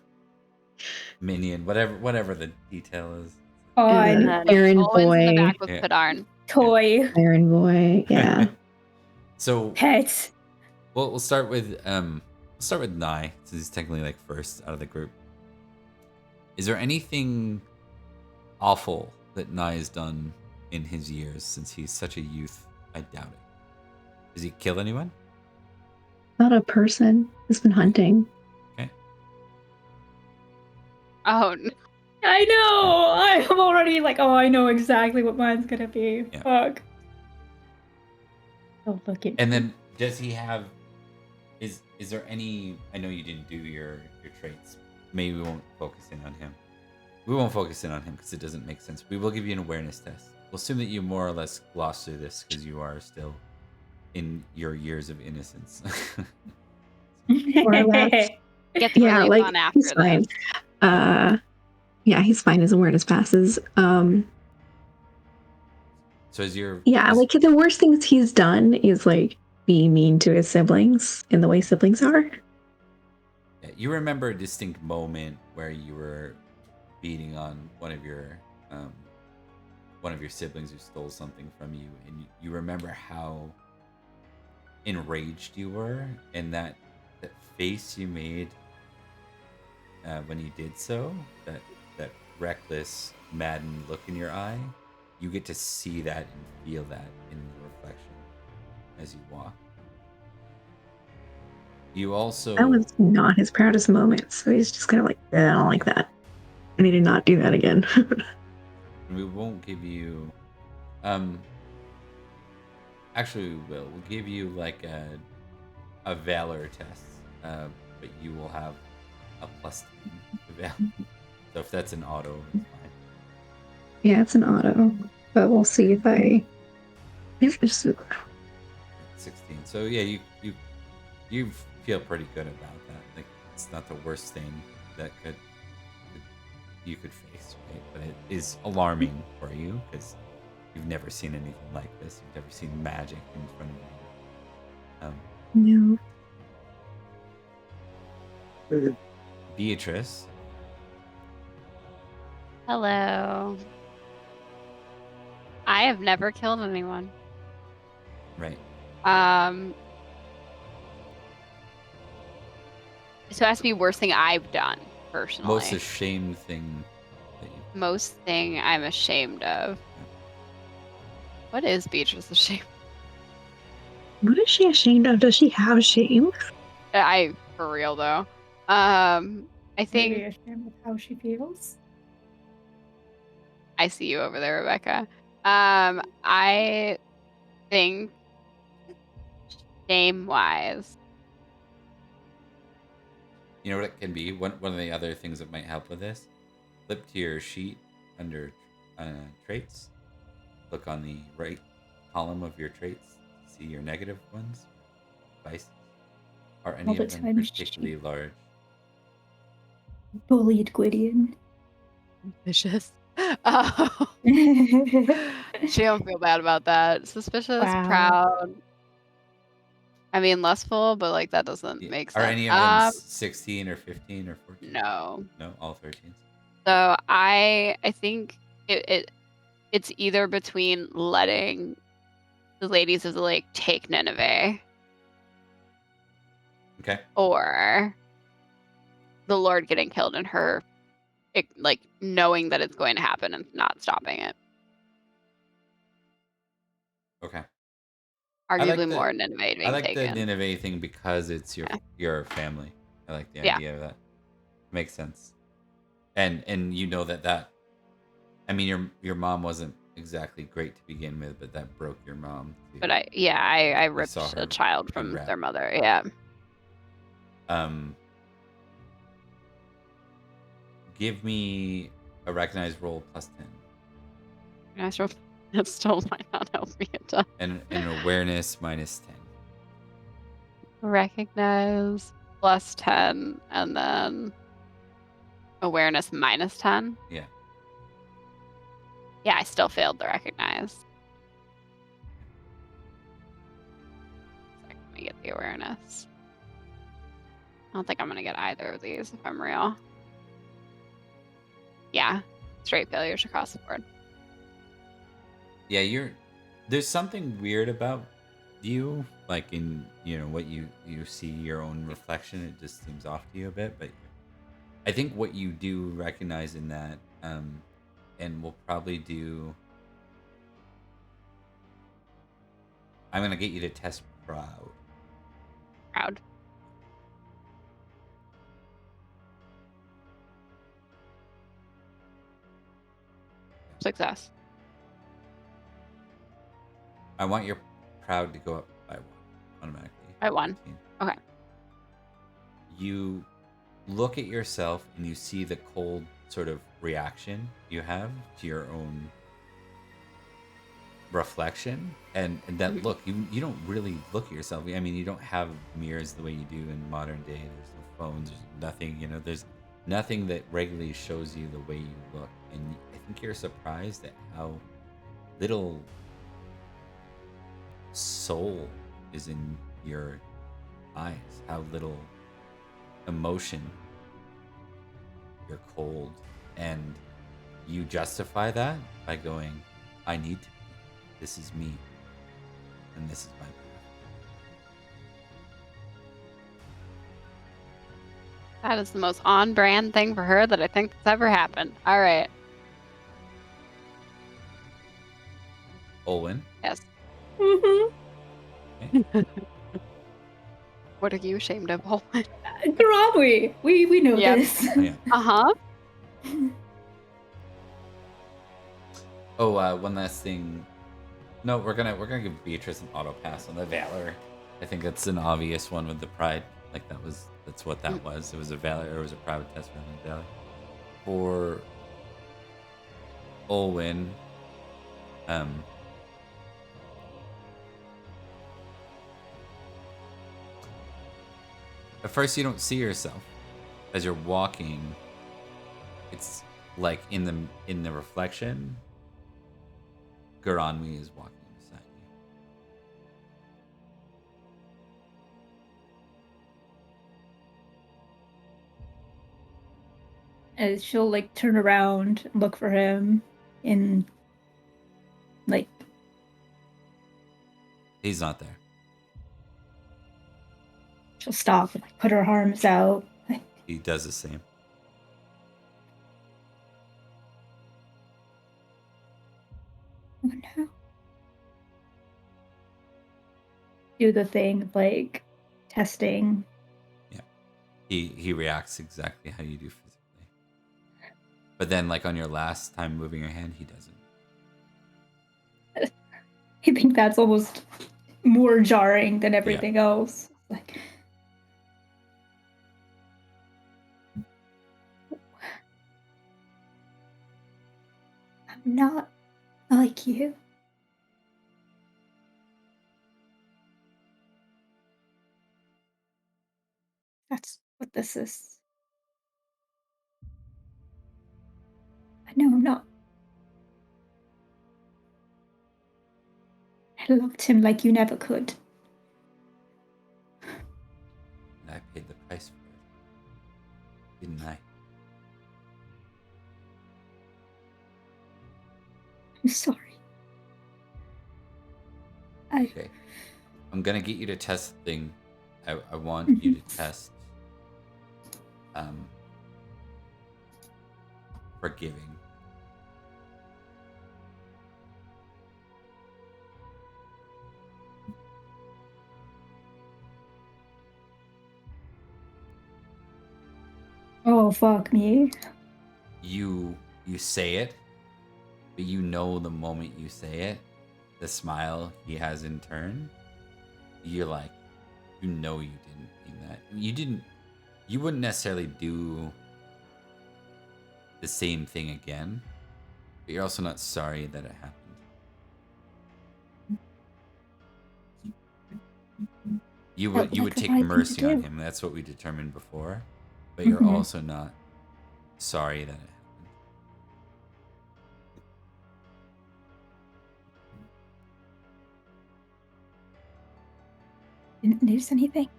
minion, whatever the detail is. On And then Errand Olwen's in the boy. back with Yeah. Padarn. toy Iron Boy. Yeah. So pets. we'll start with Nye, since he's technically like first out of the group. Is there anything awful that Nye has done in his years since he's such a youth? I doubt it. Does he kill anyone? Not a person who's been hunting. Okay. Oh, no. I know. I'm already like, oh, I know exactly what mine's gonna be. Yeah. Fuck. Oh, look at. And then does he have? Is there any? I know you didn't do your traits. Maybe we won't focus in on him. We won't focus in on him because it doesn't make sense. We will give you an awareness test. We'll assume that you more or less gloss through this because you are still in your years of innocence. More or less. Get the Yeah, relief like on after he's fine. this. Yeah, he's fine. His awareness passes. So is your Yeah, like the worst things he's done is like be mean to his siblings in the way siblings are. yeah, you remember a distinct moment where you were beating on one of your siblings who stole something from you, and you remember how enraged you were, and that face you made when you did so, that reckless, maddened look in your eye. You get to see that and feel that in the reflection as you walk. You also That was not his proudest moment, so he's just kind of like, I don't like that. I need to not do that again. we won't give you actually we will. We'll give you like a valor test, but you will have a +10 to valor. So if that's an auto, it's fine. Yeah, it's an auto, but we'll see if I. If it's 16. So yeah, you feel pretty good about that. Like it's not the worst thing that you could face, right? But it is alarming for you because you've never seen anything like this. You've never seen magic in front of you. no. Beatrice. Hello. I have never killed anyone. Right. So it has to be worst thing I've done personally. Most ashamed thing that you. Most thing I'm ashamed of. What is Beatrice ashamed? What is she ashamed of? Does she have shame? For real though. I think Maybe ashamed of how she feels. I see you over there, Rebecca. I think shame-wise. You know what it can be? One of the other things that might help with this, flip to your sheet under traits. Look on the right column of your traits. See your negative ones. Vices. Are any All of the them time particularly large? Bullied Gwydion. Vicious. Oh. She don't feel bad about that. Suspicious, Wow. proud. I mean, lustful, but like that doesn't make sense. Are any of them 16 or 15 or 14? No. No, all 13s. So I think it's either between letting the ladies of the lake take Nineveh, Okay. or the Lord getting killed and her, like knowing that it's going to happen and not stopping it. Okay. Arguably more Nineveh being I like taken. the Nineveh thing because it's your family. I like the idea of that. Makes sense. And you know that I mean your mom wasn't exactly great to begin with, but that broke your mom too. But I ripped a child from their mother. Yeah. Give me a recognized roll +10. That still might not help me a ton. And an awareness -10. Recognize +10 and then awareness -10. Yeah. Yeah, I still failed to recognize. Let me get the awareness. I don't think I'm gonna get either of these if I'm real. Yeah, straight failures across the board. Yeah, there's something weird about you, like in what you see your own reflection. It just seems off to you a bit, but I think what you do recognize in that, and we'll probably do. I'm gonna get you to test proud. Proud. Success. I want your proud to go up by 1 automatically. By 1. 15. Okay. You look at yourself and you see the cold sort of reaction you have to your own reflection and that look. You don't really look at yourself. I mean, you don't have mirrors the way you do in modern day. There's no phones. There's nothing. There's nothing that regularly shows you the way you look. And I think you're surprised at how little soul is in your eyes. How little emotion. You're cold, and you justify that by going, I need to be. This is me, and this is my path. That is the most on-brand thing for her that I think that's ever happened. All right. Olwen. Yes. Mm-hmm. Okay. What are you ashamed of, Olwen? Garabwi, we know Yep. this. Oh, yeah. Uh-huh. Oh, one last thing. No, we're gonna give Beatrice an auto pass on the valor. I think that's an obvious one with the pride. Like that's what that was. It was a valor, or it was a private test rather than valor. For Olwen, at first you don't see yourself as you're walking. It's like in the reflection, Garanwi is walking beside you. And she'll like turn around and look for him in like He's not there. she'll stop and like put her arms out. Like, He does the same. oh no. Do the thing of like testing. Yeah. He reacts exactly how you do physically. But then like on your last time moving your hand, he doesn't. I think that's almost more jarring than everything else. Like I'm not like you. That's what this is. I know I'm not. I loved him like you never could. And I paid the price for it. Didn't I? I'm sorry. Okay. I'm gonna get you to test the thing. I want you to test forgiving. Oh fuck me. You say it, but you know the moment you say it, the smile he has in turn, you're like, you know you didn't mean that. You wouldn't necessarily do the same thing again, but you're also not sorry that it happened. You would take right mercy on do. him. That's what we determined before, but you're also not sorry that it happened. Didn't lose anything.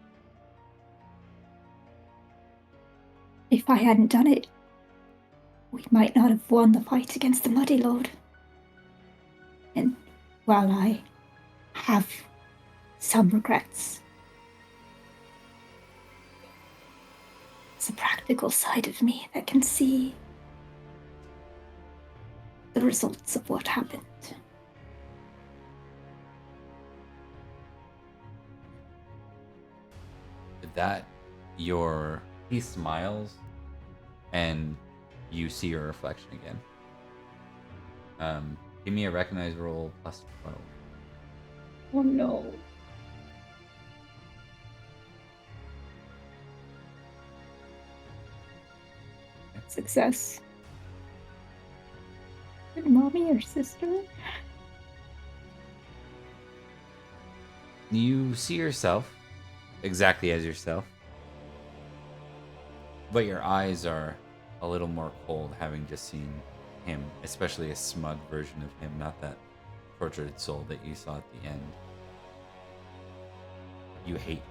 If I hadn't done it, we might not have won the fight against the Muddy Lord. And while I have some regrets, it's a practical side of me that can see the results of what happened. That he smiles and you see your reflection again. Give me a recognize roll plus 12. Oh no. Success. Did mommy or sister? You see yourself exactly as yourself, but your eyes are a little more cold, having just seen him, especially a smug version of him, not that tortured soul that you saw at the end. You hate him.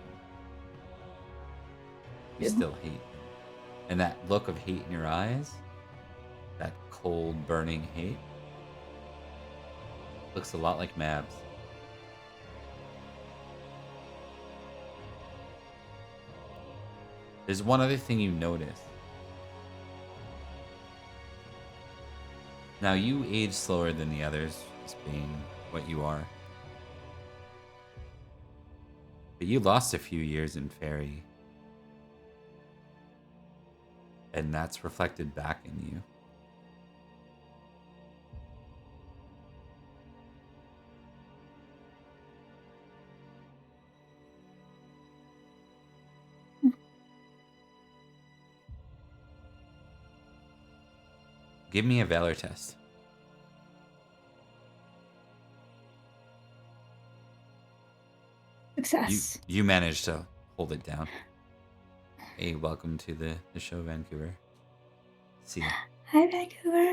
You still hate him. And that look of hate in your eyes, that cold, burning hate, looks a lot like Mab's. There's one other thing you notice. Now, you age slower than the others, just being what you are. But you lost a few years in Faerie. And that's reflected back in you. Give me a Valor test. Success. You managed to hold it down. Hey, welcome to the show, Vancouver. See ya. Hi, Vancouver.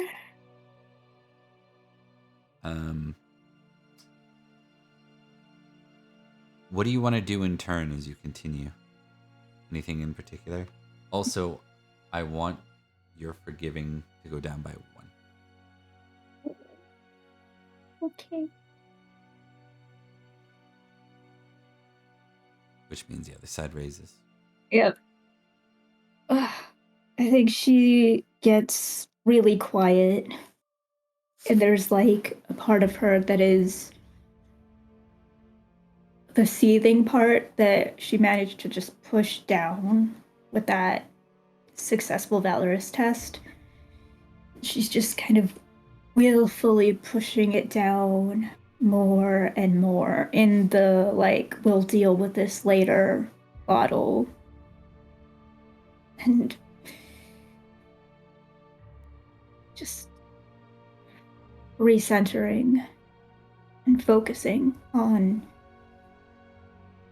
What do you want to do in turn as you continue? Anything in particular? Also, I want your forgiving to go down by 1. Okay. Which means the other side raises. Yep. I think she gets really quiet. And there's like a part of her that is the seething part that she managed to just push down with that successful valorous test. She's just kind of willfully pushing it down more and more in the like, we'll deal with this later bottle. And just recentering and focusing on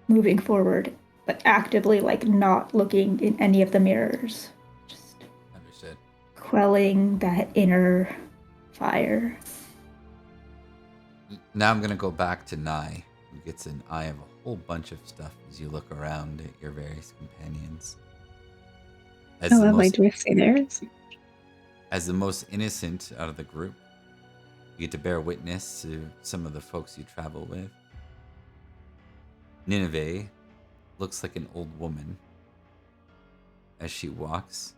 moving forward, but actively like not looking in any of the mirrors. Just Understood. quelling that inner fire. Now I'm going to go back to Nye, who gets an eye of a whole bunch of stuff as you look around at your various companions. As Oh, lovely. Do we see theirs? As the most innocent out of the group, you get to bear witness to some of the folks you travel with. Nineveh looks like an old woman as she walks.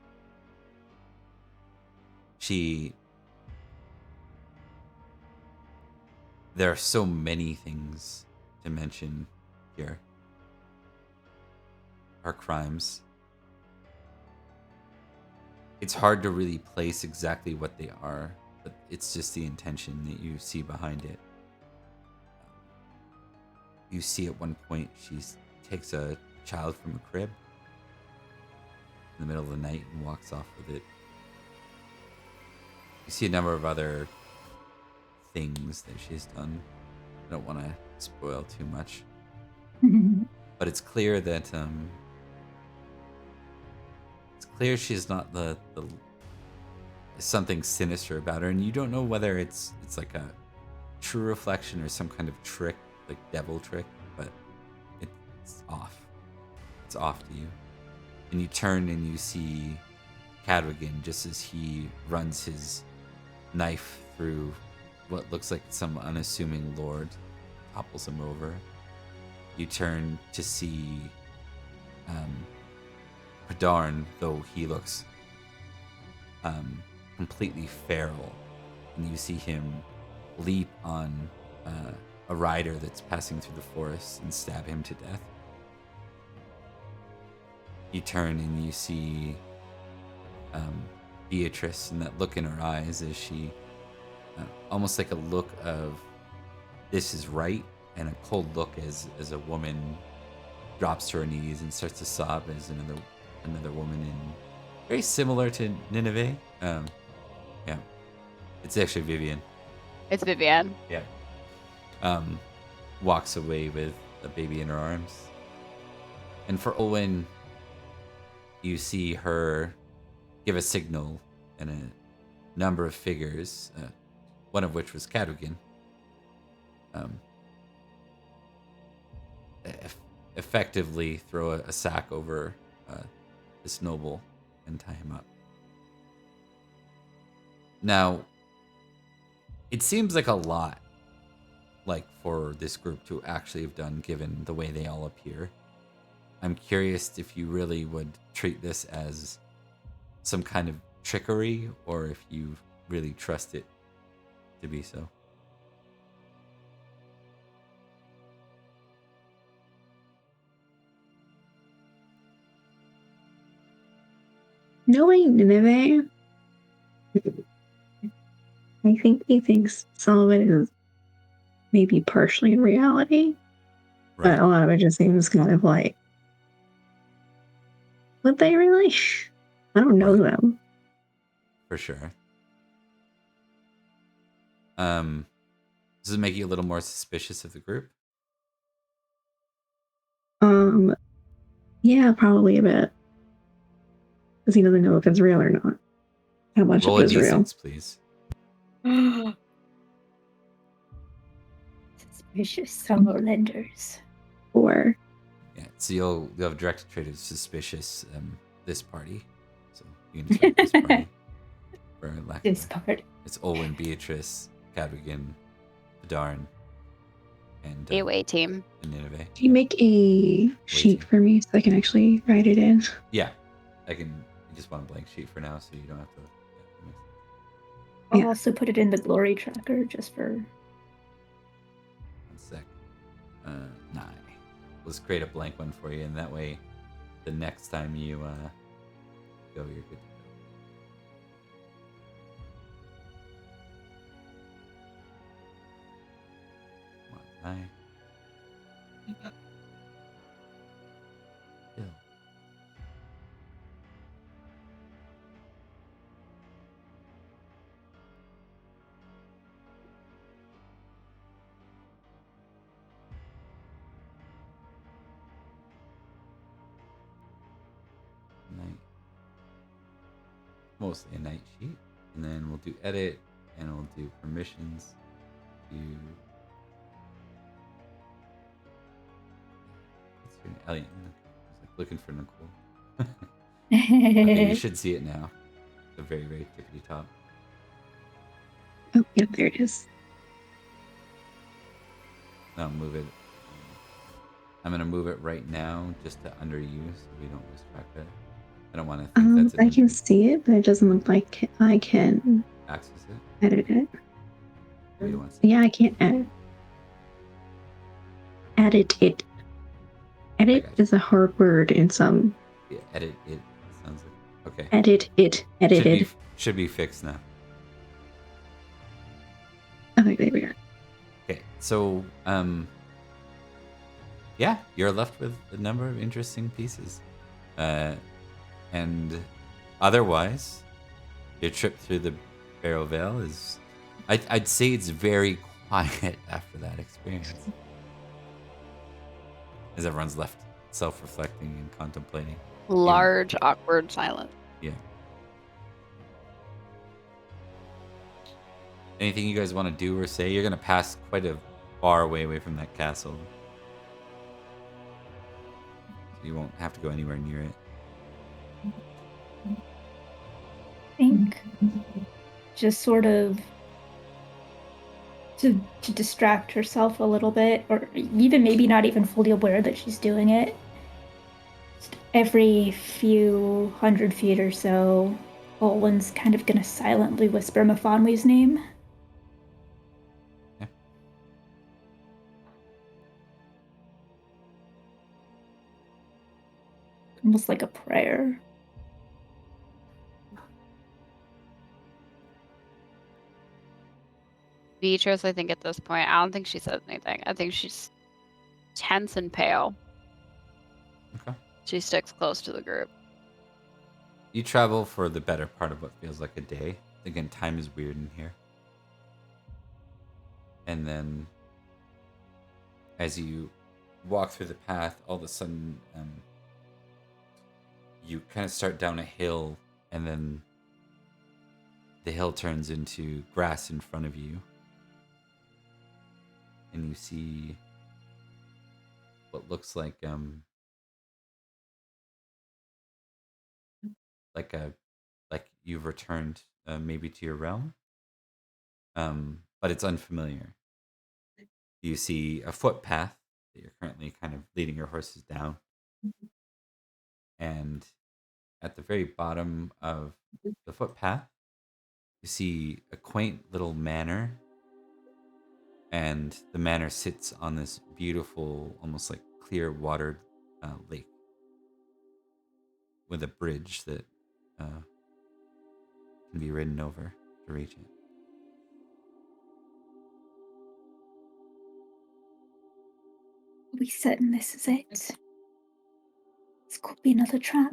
There are so many things to mention here. Her crimes. It's hard to really place exactly what they are, but it's just the intention that you see behind it. You see at one point she takes a child from a crib in the middle of the night and walks off with it. You see a number of other things that she's done. I don't want to spoil too much. But it's clear that she's not the something sinister about her, and you don't know whether it's like a true reflection or some kind of trick, like devil trick, but it's off. It's off to you. And you turn and you see Cadwigan just as he runs his knife through what looks like some unassuming lord, topples him over. You turn to see Padarn, though he looks completely feral, and you see him leap on a rider that's passing through the forest and stab him to death. You turn and you see Beatrice, and that look in her eyes as she almost like a look of this is right, and a cold look as a woman drops to her knees and starts to sob as another woman in very similar to Nineveh. Yeah, it's actually Vivian. It's Vivian. Yeah. Walks away with the baby in her arms. And for Olwen, you see her give a signal, and a number of figures, one of which was Cadogan, effectively throw a sack over this noble and tie him up. Now, it seems like a lot, like, for this group to actually have done, given the way they all appear. I'm curious if you really would treat this as some kind of trickery, or if you really trust it to be so. Knowing Nineveh, I think he thinks some of it is maybe partially in reality, but a lot of it just seems kind of like, would they really? I don't know them. For sure. Does it make you a little more suspicious of the group? Yeah, probably a bit. Because he doesn't know if it's real or not. How much Roll of a it is real. d6, please. Suspicious Summerlanders. 4. Yeah, so you'll have direct trait of suspicious this party. So you can describe this party. For lack This of part. It's Olwen, Beatrice, Cadogan, Adarn, and Away team. and Nineveh. Can you make a sheet for me so I can actually write it in? Yeah, I can. I just want a blank sheet for now, so you don't have to. I'll Yeah. also put it in the glory tracker just for. 1 sec. 9. Let's create a blank one for you, and that way, the next time you go, you're good to go. Come on, 9. Ew. Night. Mostly a night sheet, and then we'll do edit, and we'll do permissions. What's your name? Elliot. I was like looking for Nicole. Okay, you should see it now. The very, very tippity top. Oh, yeah, there it is. No, move it. I'm gonna move it right now, just to under you, so we don't lose track of it. I don't want to think that's I can see it, but it doesn't look like I can access it. edit it. We don't want to see Yeah, I can't edit it. Edit gotcha. is a hard word in some. Yeah, edit it. Sounds like okay. Edit it. Edited. Should be fixed now. Okay, there we are. Okay, so yeah, you're left with a number of interesting pieces, and otherwise, your trip through the Barrow Vale is, I'd say it's very quiet after that experience, as everyone's left self-reflecting and contemplating. Large, awkward silence. Yeah. Anything you guys want to do or say? You're gonna pass quite a far away from that castle. So you won't have to go anywhere near it. I think just sort of to distract herself a little bit, or even maybe not even fully aware that she's doing it. Just every few 100 feet or so, Olwen's kind of gonna silently whisper Mafonwi's name. Yeah. Almost like a prayer. Beatrice, I think at this point, I don't think she says anything. I think she's tense and pale. Okay. She sticks close to the group. You travel for the better part of what feels like a day. Again, time is weird in here. And then, as you walk through the path, all of a sudden, you kind of start down a hill, and then the hill turns into grass in front of you, and you see what looks like a like you've returned maybe to your realm, but it's unfamiliar. You see a footpath that you're currently kind of leading your horses down, and at the very bottom of the footpath, you see a quaint little manor, and the manor sits on this beautiful, almost like clear watered lake with a bridge that can be ridden over to reach it. Are we certain this is it? This could be another trap.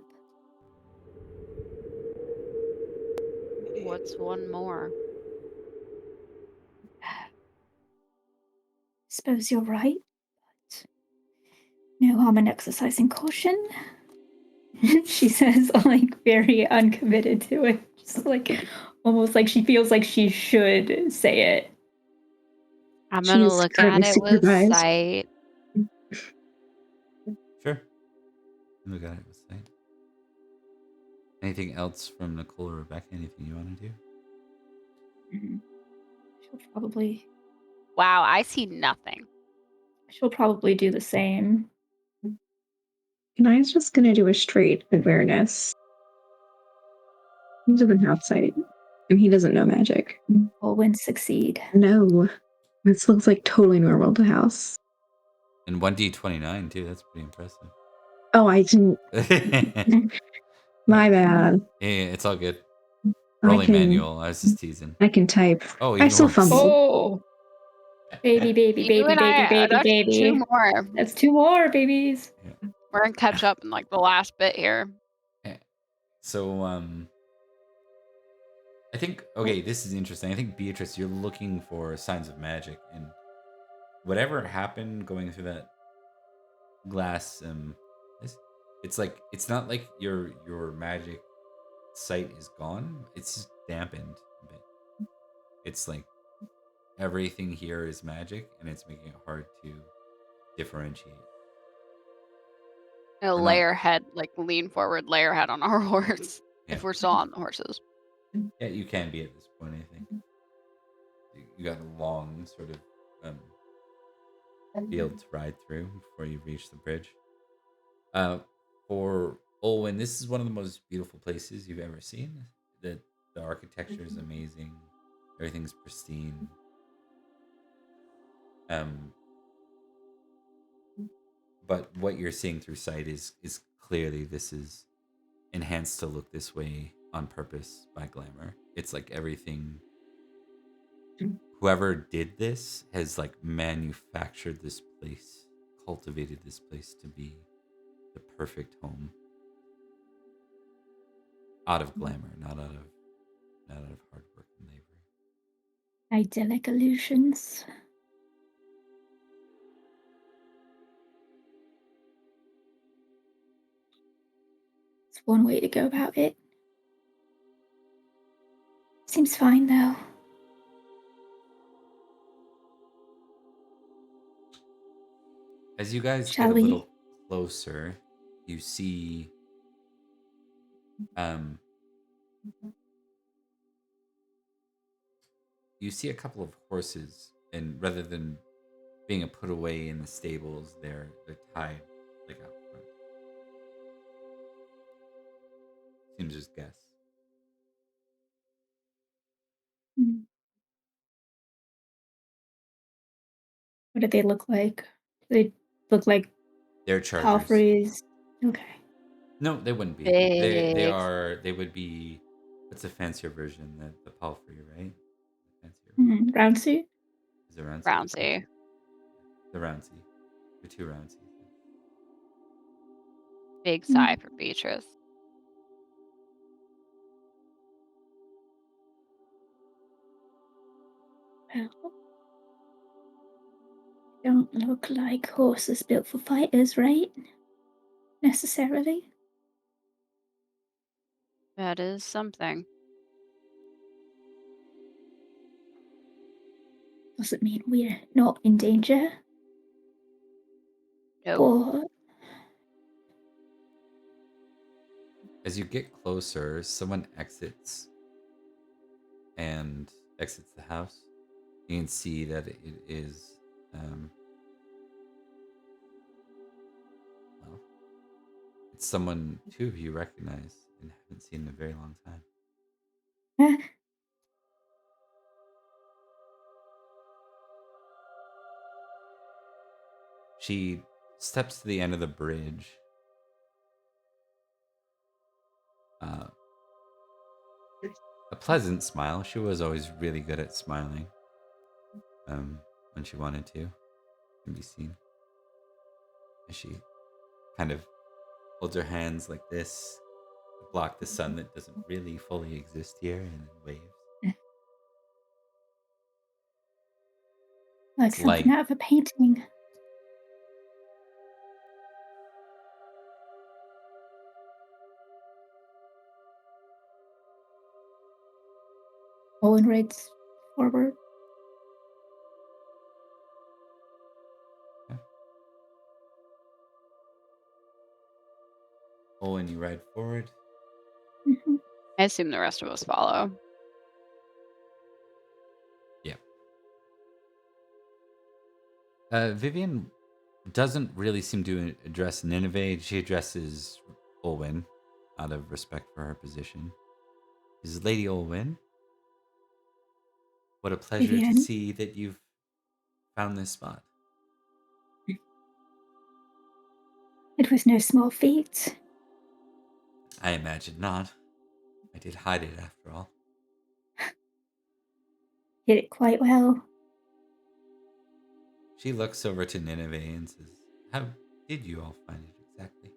What's one more? Suppose you're right, but no harm in exercising caution. She says, like, very uncommitted to it. Just like, almost like she feels like she should say it. I'm She gonna is look currently at it with supervised. sight. Sure. Look at it with sight. Anything else from Nicole or Rebecca? Anything you want to do? She'll probably Wow, I see nothing. do the same. And I was just gonna do a straight awareness. He doesn't have sight, and he doesn't know magic. All wins succeed. No, this looks like totally normal to House. And 1d29 too. That's pretty impressive. Oh, I didn't. My bad. Yeah, it's all good. I Rolling can. manual. I was just teasing. I can type. Oh, I even still worse. fumble. Oh, baby, baby, You baby, and baby, I, baby, that's baby. 2 more. That's 2 more babies. Yeah. We're gonna catch up in like the last bit here. So, I think, okay, this is interesting. I think, Beatrice, you're looking for signs of magic, and whatever happened going through that glass, it's like, it's not like your magic sight is gone. It's just dampened a bit. It's like everything here is magic, and it's making it hard to differentiate. A We're layer not- head, like lean forward, layer head on our horse. Yeah. If we're still on the horses. Yeah, you can be at this point, I think. You got a long sort of field to ride through before you reach the bridge. For Olwen, this is one of the most beautiful places you've ever seen. The architecture is amazing. Everything's pristine. But what you're seeing through sight is clearly this is enhanced to look this way on purpose by glamour. It's like everything. Whoever did this has like manufactured this place, cultivated this place to be the perfect home. Out of glamour, not out of hard work and labor. Idyllic illusions. It's one way to go about it. Seems fine, though. As you guys Shall get a we? little closer, you see a couple of horses, and rather than being put away in the stables, they're tied like out front. Seems just guess. Hmm. What did they look like? They look like They're chargers. palfreys. Okay. No, they wouldn't be. Big. They would be. What's a fancier version? The palfrey, right? Fancier. Round suit? Is it round? Roundsy. The roundsy. The 2 roundsies. Big sigh for Beatrice. Well, don't look like horses built for fighters, right? Necessarily. That is something. Doesn't mean we're not in danger. Nope. Or As you get closer, someone exits the house. You can see that it is, well, it's someone two of you recognize and haven't seen in a very long time. She steps to the end of the bridge. A pleasant smile. She was always really good at smiling. When she wanted to, can be seen. As she kind of holds her hands like this to block the sun that doesn't really fully exist here, and then waves. like It's something light. out of a painting. Owen rides forward. Oh, and you ride forward. Mhm. I assume the rest of us follow. Yeah. Vivian doesn't really seem to address Nineveh. She addresses Olwyn out of respect for her position. This is Lady Olwyn. What a pleasure to Vivian. see that you've found this spot. It was no small feat. I imagine not. I did hide it after all. Did it quite well. She looks over to Nineveh and says, "How did you all find it exactly?"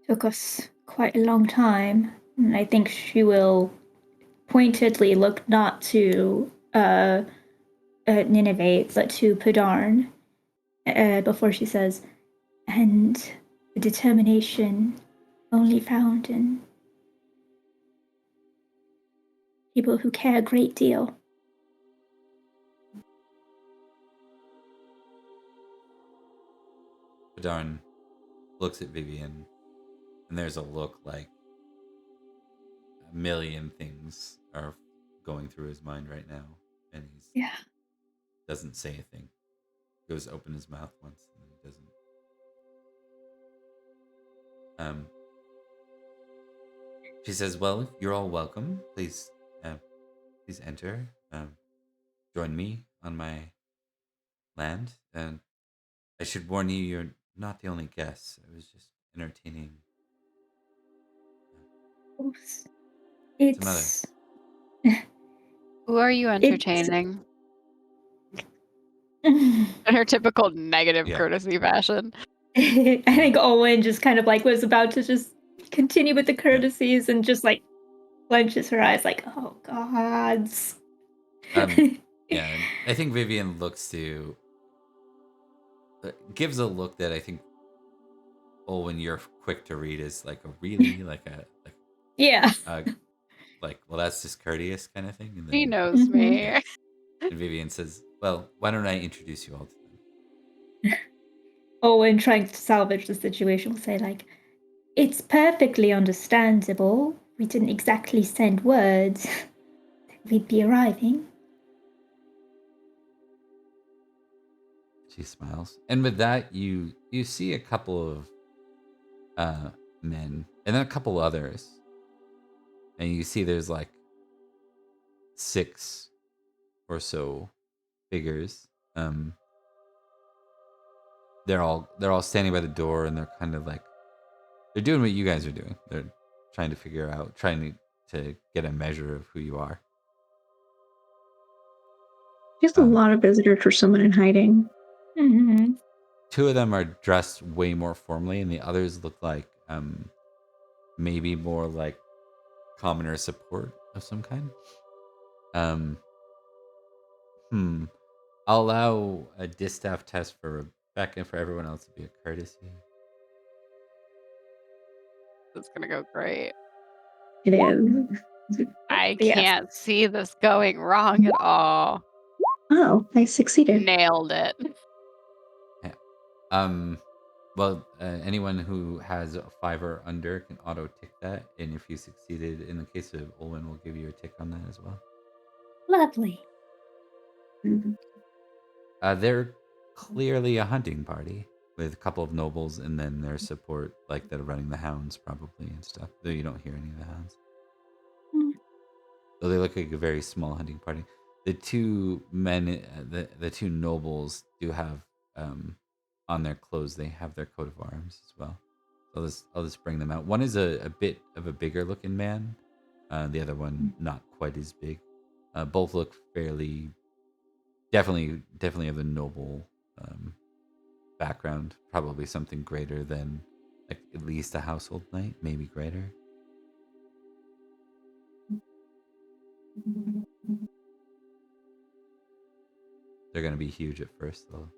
Took us quite a long time, and I think she will pointedly look not to Nineveh, but to Padarn, before she says, and the determination only found in people who care a great deal. Padarn looks at Vivian, and there's a look like a million things are going through his mind right now, and he Yeah. doesn't say a thing. He goes to open his mouth once, and then he doesn't. She says, "Well, you're all welcome. Please enter. Join me on my land. And I should warn you, you're not the only guests. I was just entertaining some other." It's Who are you entertaining? In her typical negative Yeah. courtesy fashion. I think Owen just kind of like was about to just continue with the courtesies and just like clenches her eyes like, oh gods. Yeah, I think Vivian looks to gives a look that I think, oh, when you're quick to read, is like a really Yeah. like, well, that's just courteous kind of thing. And He then knows me. and Vivian says, "Well, why don't I introduce you all to them?" Owen, trying to salvage the situation, will say like, it's perfectly understandable. We didn't exactly send words. We'd be arriving. She smiles, and with that, you see a couple of men, and then a couple others, and you see there's like 6 or so figures. They're all standing by the door, and they're kind of like they're doing what you guys are doing. They're trying to figure out, trying to get a measure of who you are. Just a lot of visitors for someone in hiding. Mm-hmm. 2 of them are dressed way more formally, and the others look like maybe more like commoner support of some kind. I'll allow a distaff test for Rebecca and for everyone else to be a courtesy. It's gonna go great. It is. I Yes. can't see this going wrong at all. Oh, I succeeded. Nailed it. Well, anyone who has a 5 or under can auto tick that, and if you succeeded in the case of Olwen, we'll give you a tick on that as well. Lovely. They're clearly a hunting party with a couple of nobles, and then their support, like that are running the hounds probably and stuff. Though you don't hear any of the hounds. So they look like a very small hunting party. The two men, the two nobles, do have on their clothes. They have their coat of arms as well. So I'll just bring them out. One is a bit of a bigger looking man. The other one not quite as big. Both look fairly, definitely of a noble background. Probably something greater than like at least a household knight, maybe greater. They're gonna be huge at first, though.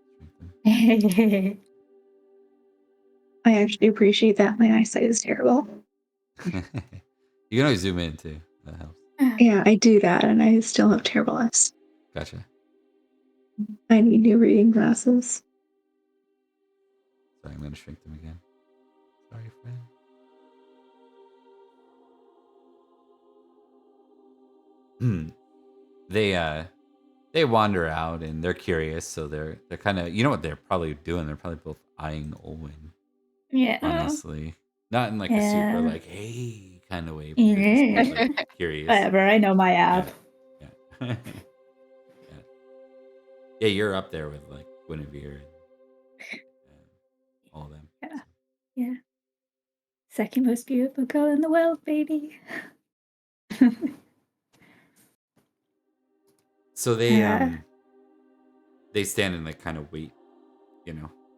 I actually appreciate that. My eyesight is terrible. You can always zoom in too. That helps. Yeah, I do that, and I still have terrible eyes. Gotcha. I need new reading glasses. Sorry, I'm gonna shrink them again. Sorry, friend. They wander out and they're curious, so they're kind of, you know what they're probably doing? They're probably both eyeing Olwen. Yeah. Honestly, not in like a Yeah. super like hey kind of way, but they're just like curious. Whatever, I know my app. Yeah. Yeah, you're up there with like Guinevere and all of them. Yeah. Yeah. Second most beautiful girl in the world, baby. So they stand and like kind of wait,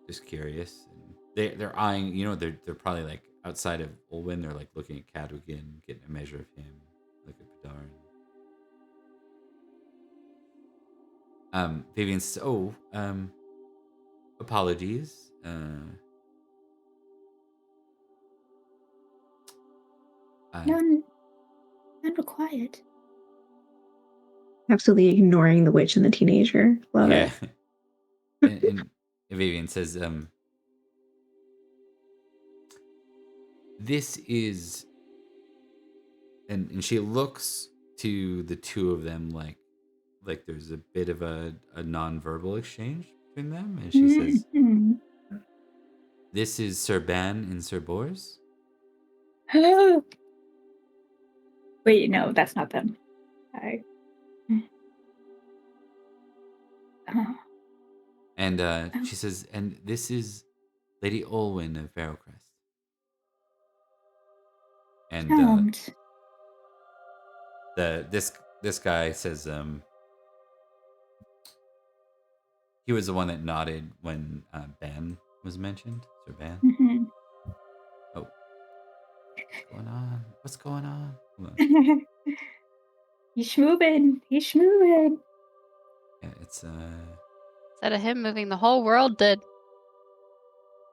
just curious, and they're eyeing, they're probably like outside of Olwen, they're like looking at Cadwigan, getting a measure of him, look at Bedar. Vivian says, apologies. None required. Absolutely ignoring the witch and the teenager. Love Yeah. it. and Vivian says, this is, and she looks to the two of them like there's a bit of a non-verbal exchange between them, and she says, this is Sir Ban and Sir Bors. Wait, no, that's not them. And she says, and this is Lady Olwen of Barrowcrest. And this guy says, he was the one that nodded when Ban was mentioned. Sir Ban. Mm-hmm. Oh, what's going on? Hold on. He's moving. Yeah, it's Instead of him moving, the whole world did.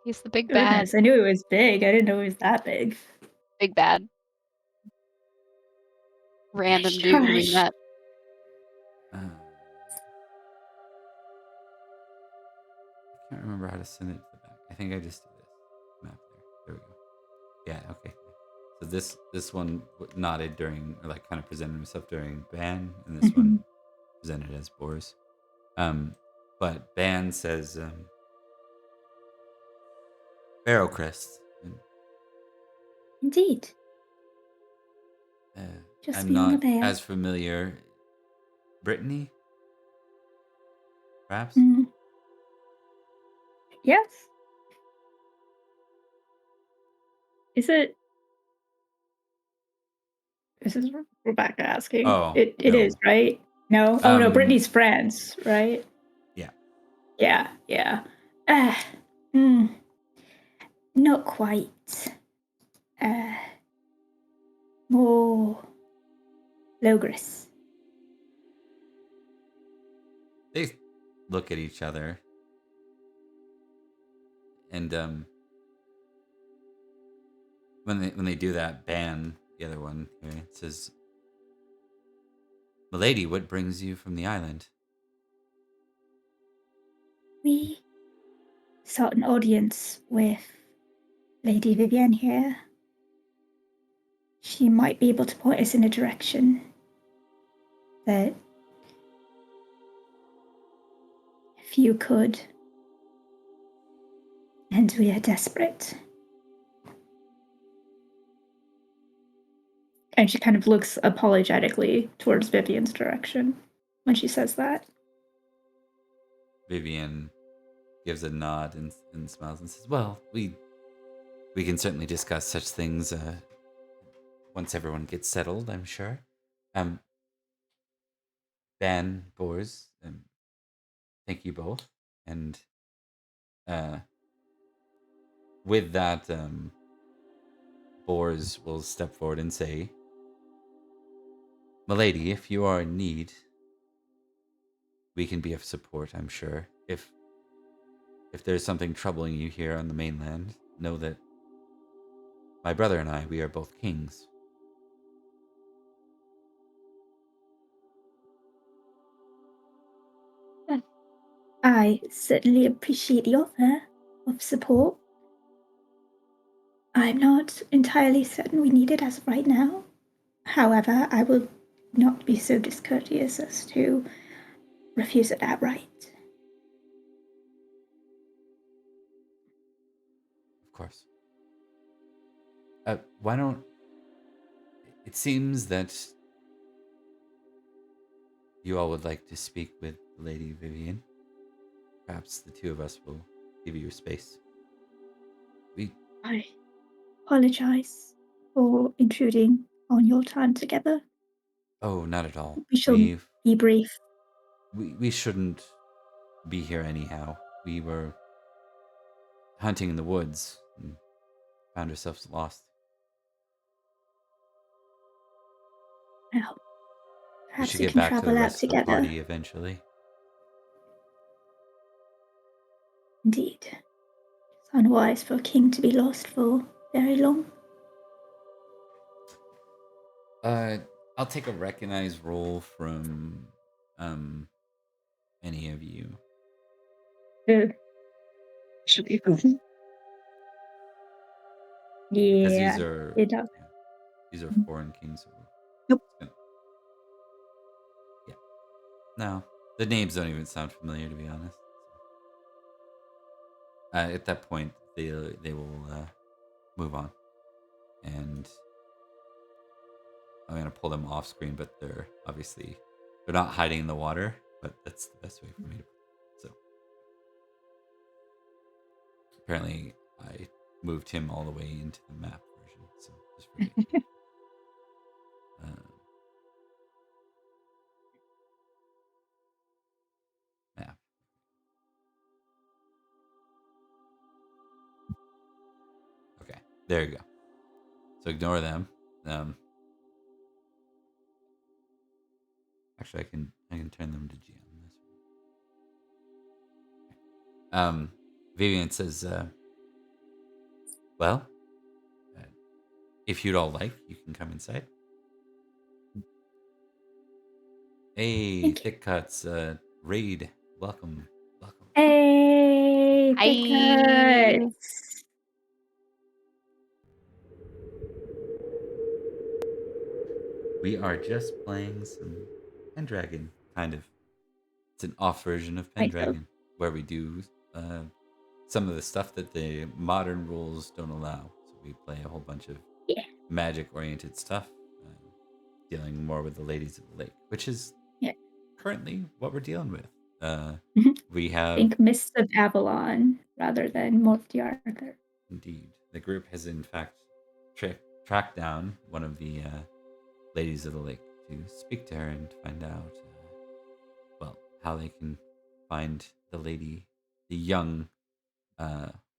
He's the big bad. Goodness, I knew it was big. I didn't know it was that big. Big bad. Random dude we met. I can't remember how to send it to the back. I think I just did this map there. There we go. Yeah, okay. So this one nodded during, or like kind of presented himself during Ban, and this one presented as Boris. But Ban says, Barrowcrest. Indeed. Just I'm be on the not bear. as familiar. Brittany? Perhaps? Yes. Is it? This is Rebecca asking. Oh, it no. is, right? No? Oh, no, Brittany's friends, right? Yeah. Yeah. Not quite. More Logris. look at each other. And when they do that, ban the other one here. It says, "Milady, what brings you from the island?" We sought an audience with Lady Vivienne here. She might be able to point us in a direction that few could. And we are desperate. And she kind of looks apologetically towards Vivian's direction when she says that. Vivian gives a nod and smiles and says, "Well, we can certainly discuss such things once everyone gets settled, I'm sure." Ban, Bors, thank you both. And with that, Bors will step forward and say, "Milady, if you are in need, we can be of support, I'm sure. If there's something troubling you here on the mainland, know that my brother and I, we are both kings." I certainly appreciate the offer of support. I'm not entirely certain we need it as of right now. However, I will not be so discourteous as to refuse it outright. Of course. Why don't... It seems that you all would like to speak with Lady Vivian. Perhaps the two of us will give you your space. I apologize for intruding on your time together. Oh, not at all. We shall be brief. We shouldn't be here anyhow. We were hunting in the woods and found ourselves lost. Well, We perhaps should we get can back to the travel out rest of the together. party eventually. Indeed. It's unwise for a king to be lost for very long. I'll take a recognize roll from any of you. Should be fun. Because Yeah, it does. these are foreign kings. So Nope. Yeah. No, the names don't even sound familiar, to be honest. At that point, they will move on, and I'm gonna pull them off screen. But they're not hiding in the water. But that's the best way for me to. So apparently, I moved him all the way into the map version. So just forgive me. Map. Okay, there you go. So ignore them. Actually, I can turn them to GM. Vivian says, "Well, if you'd all like, you can come inside." Hey, Thick Cuts, Raid, welcome. Hey, Hi. Cuts. We are just playing some Pendragon, kind of. It's an off version of Pendragon, where we do some of the stuff that the modern rules don't allow. So we play a whole bunch of magic-oriented stuff, dealing more with the Ladies of the Lake, which is currently what we're dealing with. We have... I think Mists of Avalon rather than Morty Arthur. Indeed. The group has in fact tracked down one of the Ladies of the Lake to speak to her and find out, how they can find the young,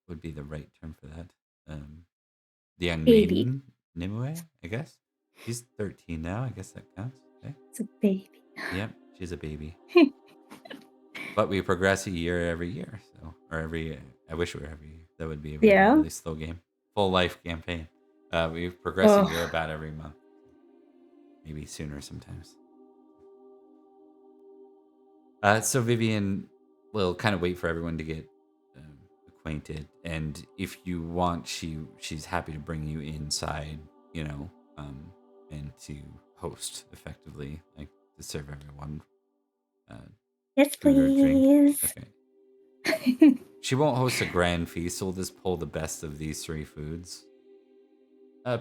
would be the right term for that. The young baby. maiden, Nimue, I guess. She's 13 now. I guess that counts. Okay. It's a baby. Yep, she's a baby. But we progress a year every year, so I wish it were every year. That would be a Yeah. really slow game. Full life campaign. We progress a year Oh, about every month, maybe sooner sometimes. So Vivian will kind of wait for everyone to get acquainted, and if you want, she's happy to bring you inside, and to host effectively, like to serve everyone uh, yes, food or drink. please. Okay. She won't host a grand feast, so we'll just pull the best of these three foods.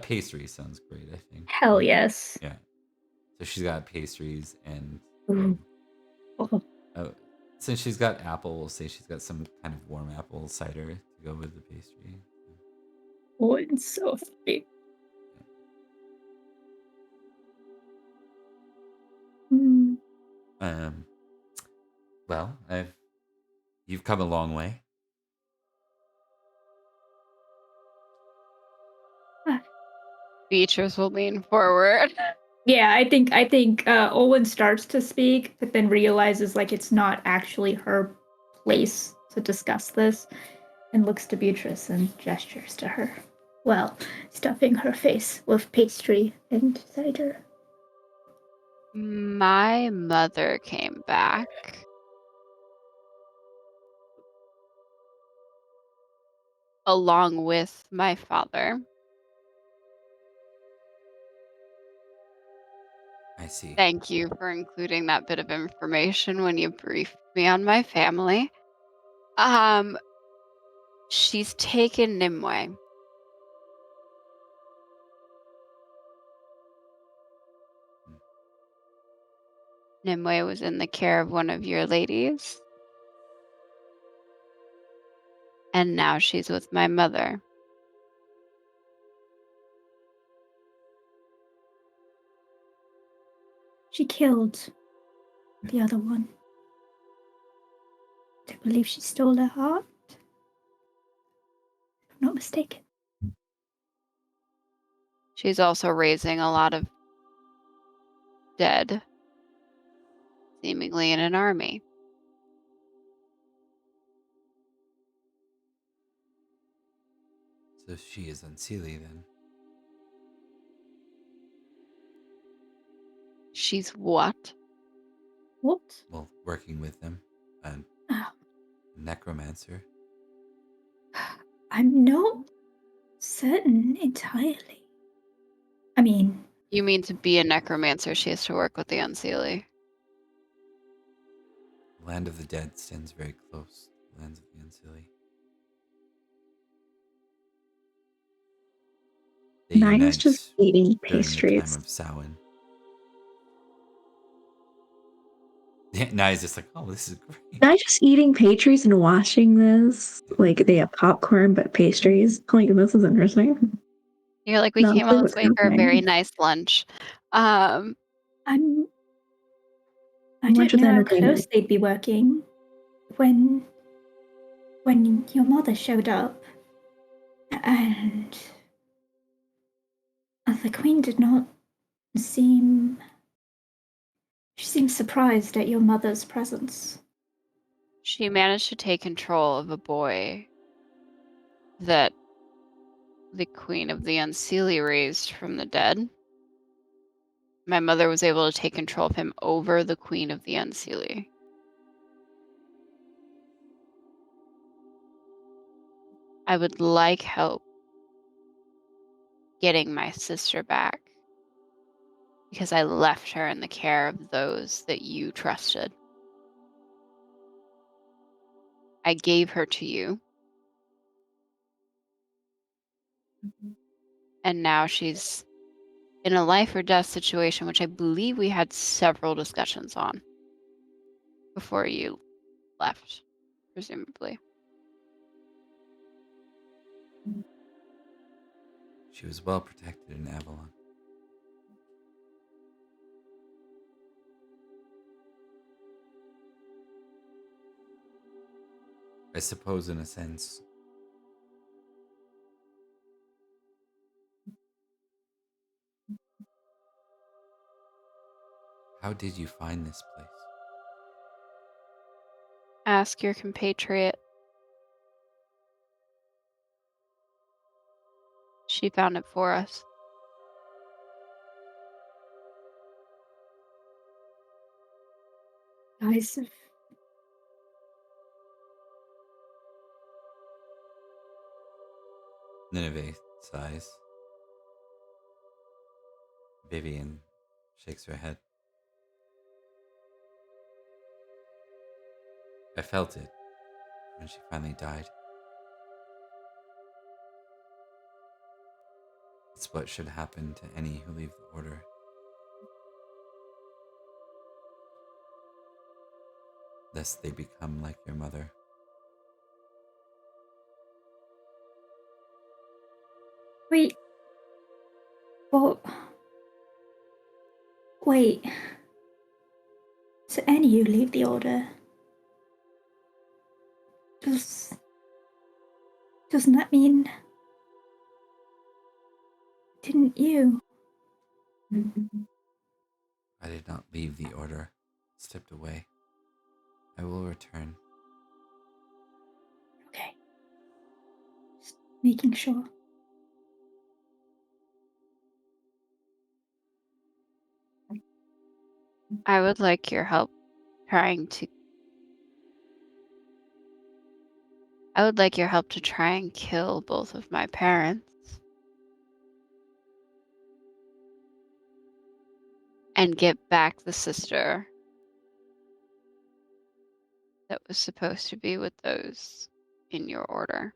Pastry sounds great, I think. Hell yes. Yeah. So she's got pastries and Ooh. Oh, uh, since she's got apple, we'll say she's got some kind of warm apple cider to go with the pastry. oh, it's so happy. Mm. Well, you've come a long way. Beatrice will lean forward. Yeah, I think Olwen starts to speak, but then realizes like it's not actually her place to discuss this, and looks to Beatrice and gestures to her. Well, stuffing her face with pastry and cider. My mother came back. Along with my father. I see. Thank you for including that bit of information when you briefed me on my family. She's taken Nimue. Nimue was in the care of one of your ladies. And now she's with my mother. She killed the other one. I believe she stole her heart. If I'm not mistaken. She's also raising a lot of dead, seemingly in an army. So she is unseelie then. She's what? What? Well, working with them. And Oh, necromancer. I'm not certain entirely. I mean, You mean to be a necromancer, she has to work with the unseelie. Land of the dead stands very close. Lands of the unseelie. They Nia's just unite eating during the time pastries. of Samhain. Nia's just like, oh, this is great. Nia just eating pastries and watching this. Like they have popcorn but pastries. Like this is interesting. You're like, we Not came clear all this what's way for a happening. very nice lunch. I Much don't is know how entertaining. close they'd be working when your mother showed up, and the queen did not seem. She seemed surprised at your mother's presence. She managed to take control of a boy that the Queen of the Unseelie raised from the dead. My mother was able to take control of him over the Queen of the Unseelie. I would like help getting my sister back because I left her in the care of those that you trusted. I gave her to you, and now she's in a life or death situation, which I believe we had several discussions on before you left, presumably. She was well protected in Avalon. I suppose, in a sense. How did you find this place? ask your compatriot. She found it for us. Guys, Nineveh sighs. Vivian shakes her head. I felt it when she finally died. It's what should happen to any who leave the order. Lest they become like your mother. wait. Well, wait. So any you leave the order? Doesn't that mean... Didn't you? I did not leave the order. Stepped away. I will return. Okay. Just making sure. I would like your help trying to. I would like your help to try and kill both of my parents. And get back the sister that was supposed to be with those in your order.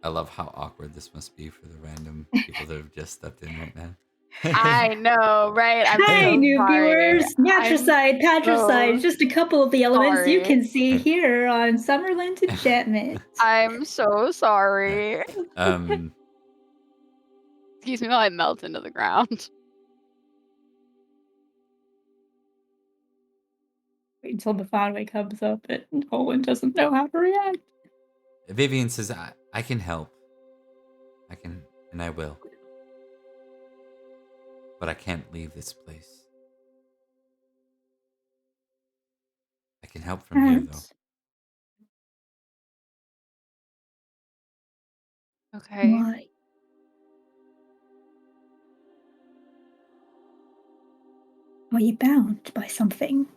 I love how awkward this must be for the random people that have just stepped in right now. I know, right? I'm Hi, so new sorry. viewers! Matricide, patricide, so just a couple of the elements you sorry. can see here on Summerland Enchantment. I'm so sorry. um, Excuse me while I melt into the ground. Wait until the Faerie comes up and Olin doesn't know how to react. Vivian says, I can help. I can, and I will. But I can't leave this place. I can help from here, though. Okay. Why? Are you bound by something?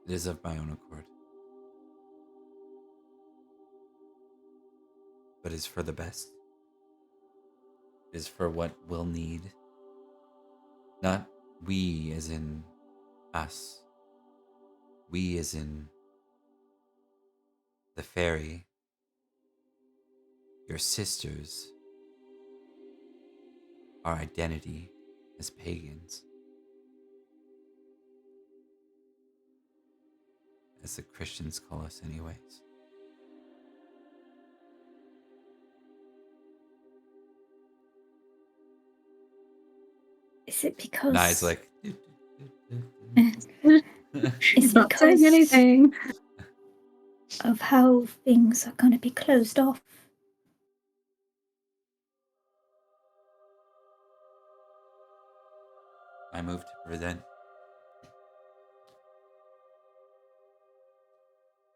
It is of my own accord. But it's for the best. It is for what we'll need. Not we as in us. We as in the Faerie. Your sisters. Our identity as pagans. As the Christians call us anyways. Is it because... Nye's like... She's Is not saying because- anything. of how things are going to be closed off? I moved to prevent.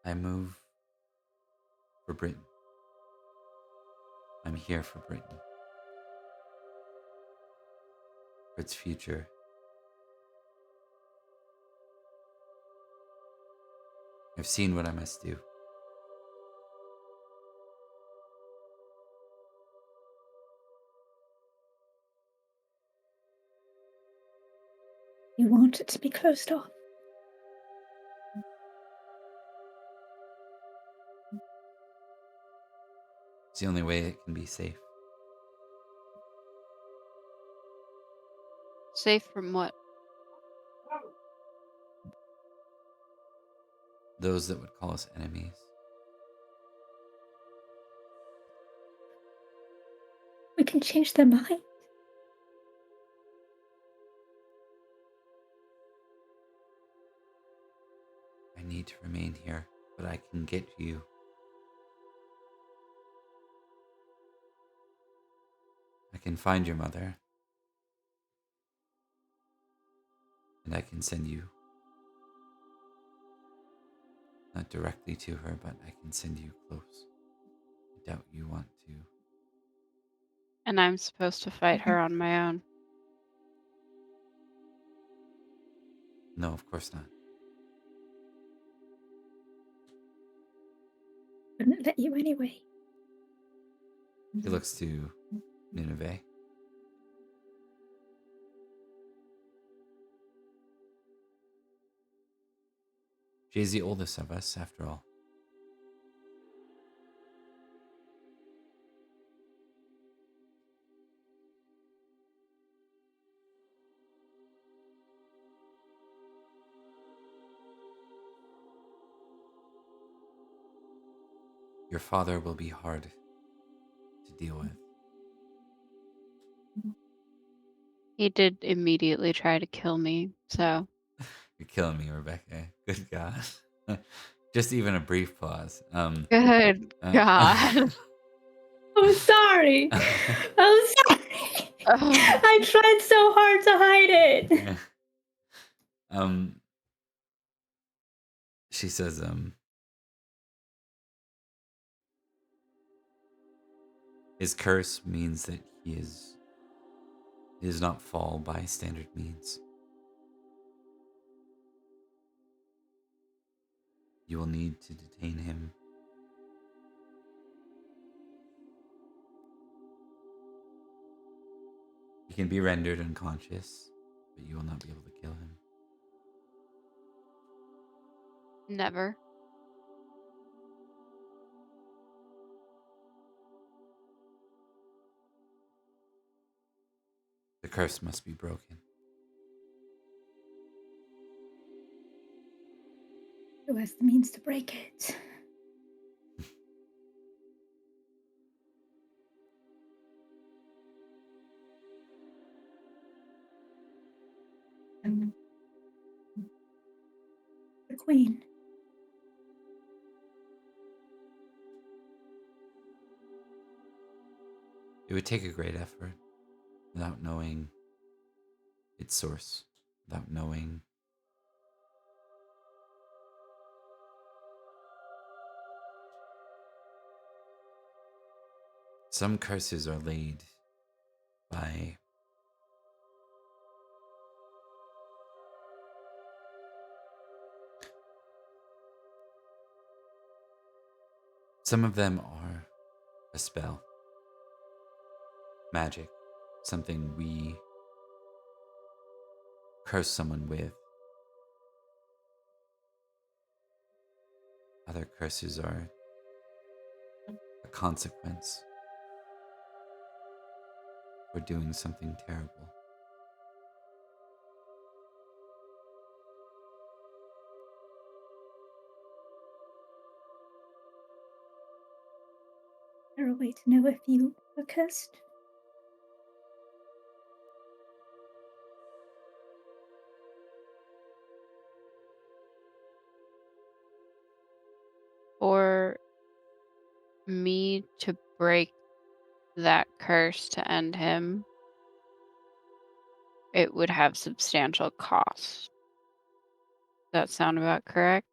I move for Britain. I'm here for Britain. For its future. I've seen what I must do. You want it to be closed off? It's the only way it can be safe. Safe from what? Those that would call us enemies. We can change their mind. I need to remain here, but I can get you. I can find your mother. And I can send you, not directly to her, but I can send you close. I doubt you want to. And I'm supposed to fight her on my own. No, of course not. Wouldn't let you anyway. He looks to Nineveh. She is the oldest of us, after all. Your father will be hard to deal with. He did immediately try to kill me, so. You're killing me, Rebecca. Good God. Just even a brief pause. Good God. I'm sorry. I'm sorry. I tried so hard to hide it. She says, his curse means that he does not fall by standard means. You will need to detain him. He can be rendered unconscious, but you will not be able to kill him. Never. The curse must be broken. Who has the means to break it? The Queen. It would take a great effort without knowing its source, without knowing some curses are laid by some of them are a spell, magic, something we curse someone with. Other curses are a consequence for doing something terrible. Is there a way to know if you are cursed? For me to break that curse to end him, it would have substantial cost. Does that sound about correct?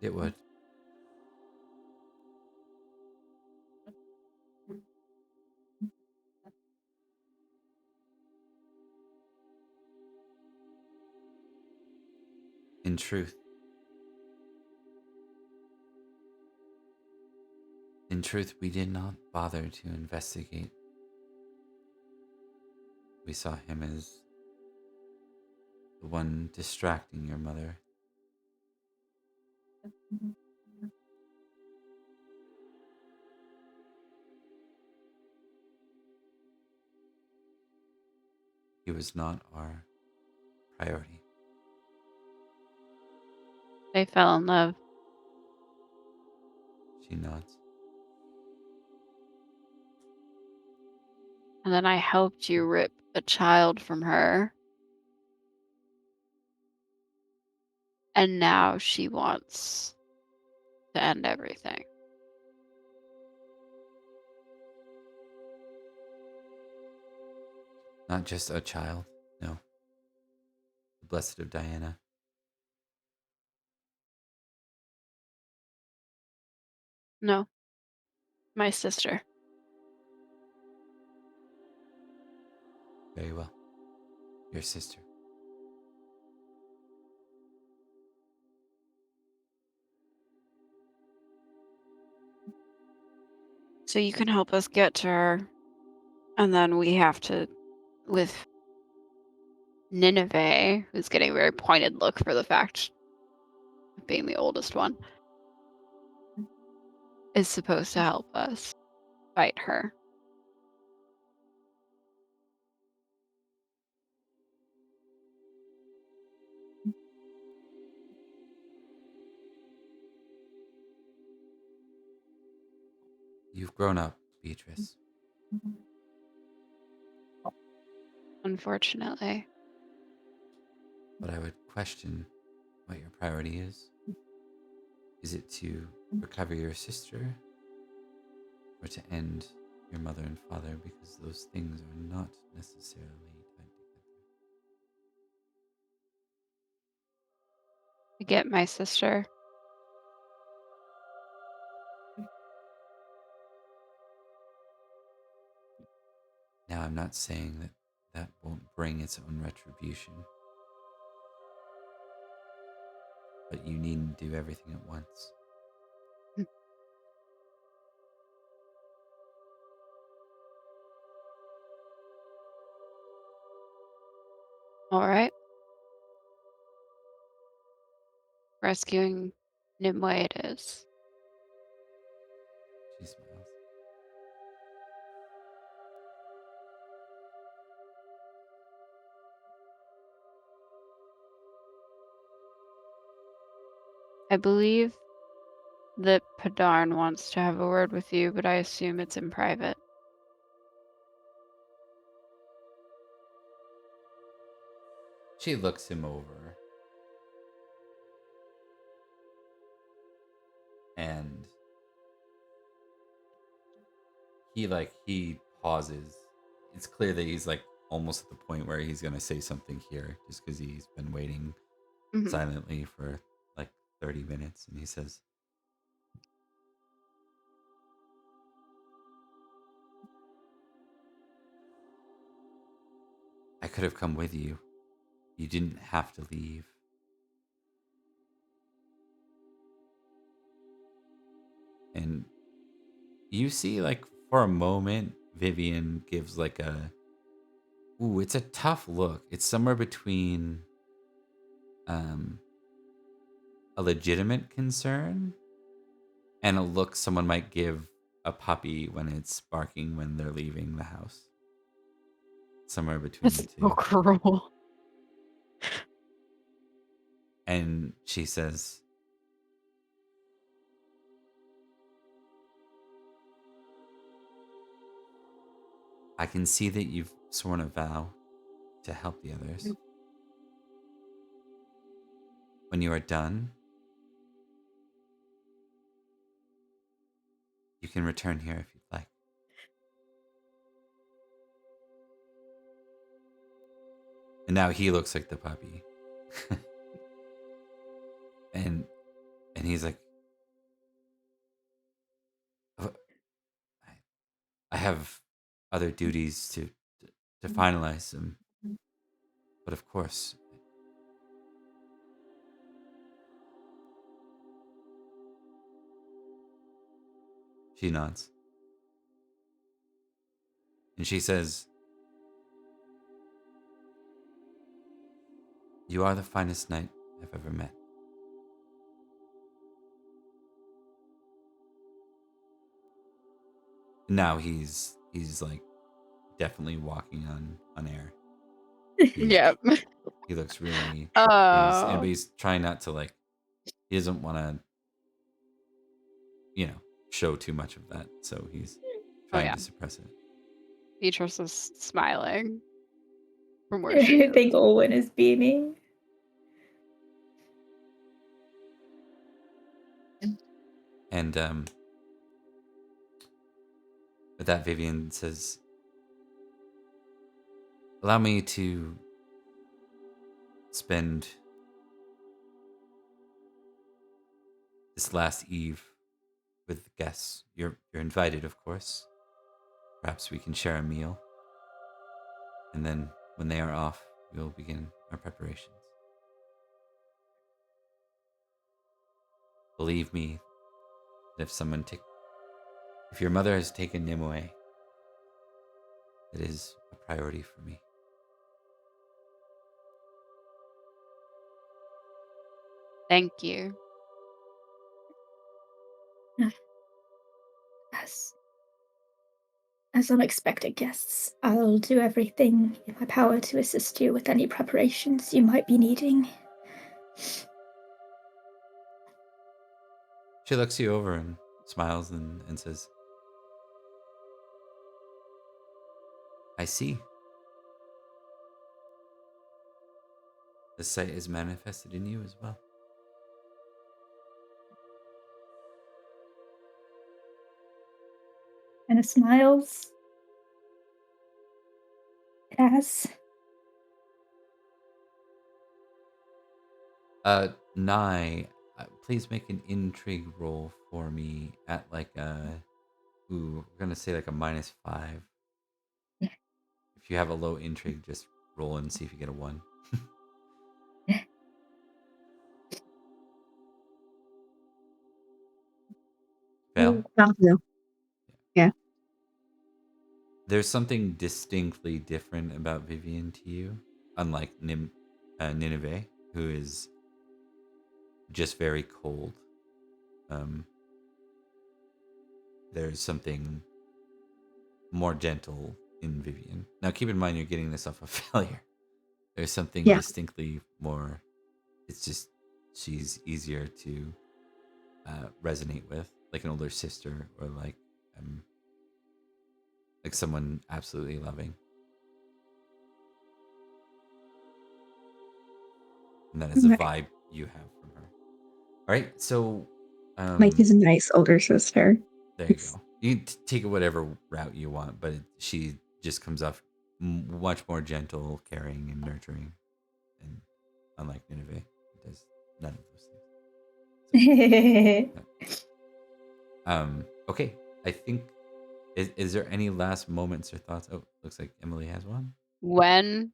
It would. In truth, we did not bother to investigate. We saw him as the one distracting your mother. He was not our priority. They fell in love. She nods. And then I helped you rip a child from her. And now she wants to end everything. Not just a child, no. The Blessed of Diana. No, my sister. Very well. Your sister. So you can help us get to her, and then we have to, with Nineveh, who's getting a very pointed look for the fact of being the oldest one, is supposed to help us fight her. You've grown up, Beatrice. Unfortunately. But I would question what your priority is. Is it to recover your sister, or to end your mother and father? Because those things are not necessarily tied together. To get my sister. Now, I'm not saying that that won't bring its own retribution, but you needn't do everything at once. All right. Rescuing Nimue it is. She smiles. I believe that Padarn wants to have a word with you, but I assume it's in private. She looks him over. And he pauses. It's clear that he's like almost at the point where he's gonna say something here, just because he's been waiting silently for like 30 minutes, and he says, I could have come with you. You didn't have to leave. And you see, like, for a moment, Vivian gives like it's a tough look. It's somewhere between a legitimate concern and a look someone might give a puppy when it's barking when they're leaving the house. Somewhere between the That's two. so cruel. And she says, I can see that you've sworn a vow to help the others. When you are done, you can return here if you'd like. And now he looks like the puppy. and he's like, "Oh, I have other duties to finalize them. But of course, she nods. And she says, you are the finest knight I've ever met. Now he's like definitely walking on air. Yep. He looks really Oh. but he's trying not to, like, he doesn't want to, show too much of that, so he's trying to suppress it. Beatrice is smiling from where I she is. think Olwen is beaming. And with that, Vivian says, allow me to spend this last eve with guests. You're invited, of course. Perhaps we can share a meal. And then when they are off, we'll begin our preparations. Believe me that if your mother has taken Nimue, it is a priority for me. Thank you. As unexpected guests, I'll do everything in my power to assist you with any preparations you might be needing. She looks you over and smiles and says, I see. The sight is manifested in you as well. Anna smiles. It has. Nye, please make an intrigue roll for me at like we're gonna say like a -5. Yeah. If you have a low intrigue, just roll and see if you get a 1. Fail. Yeah. There's something distinctly different about Vivian to you, unlike Nineveh, who is just very cold. There's something more gentle in Vivian. Now, keep in mind you're getting this off a failure. There's something distinctly more. It's just she's easier to resonate with, like an older sister, or like someone absolutely loving. And that is the vibe you have from her. All right, so Mike is a nice older sister. There you go. You can take it whatever route you want, but she just comes off much more gentle, caring, and nurturing. And unlike Nineveh, it does none of those things. So, okay, I think. Is there any last moments or thoughts? Oh, looks like Emily has one. When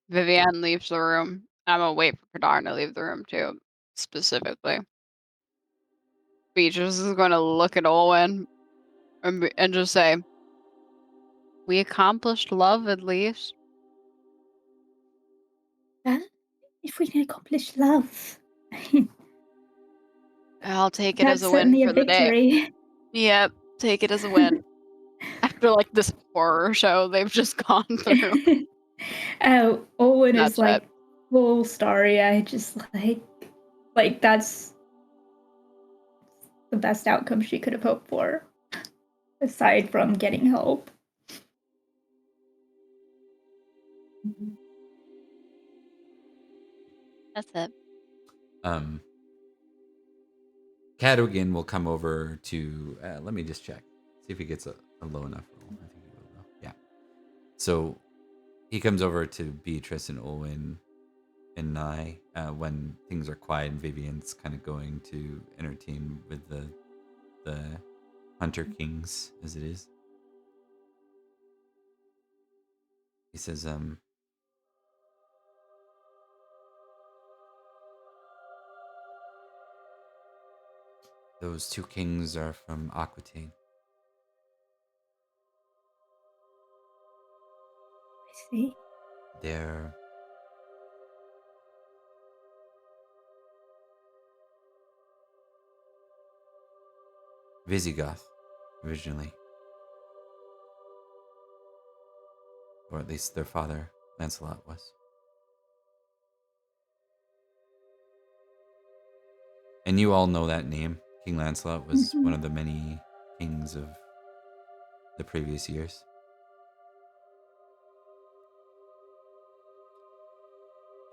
Vivian leaves the room, I'm gonna wait for Kadar to leave the room too, specifically. Beatrice is going to look at Olwen and just say, we accomplished love at least. If we can accomplish love, I'll take it that's as a win certainly for a the day. victory. Yep, take it as a win. After like this horror show they've just gone through. Owen That's is like full starry. I just like that's the best outcome she could have hoped for, aside from getting help. That's it. Cadogan will come over to. Let me just check. See if he gets a low enough roll. I think he will, though. Yeah. So he comes over to Beatrice and Olwen and Nye when things are quiet and Vivian's kind of going to entertain with the Hunter Kings, as it is. He says, those 2 kings are from Aquitaine. I see. They're Visigoth, originally. Or at least their father, Lancelot, was. And you all know that name. King Lancelot was one of the many kings of the previous years.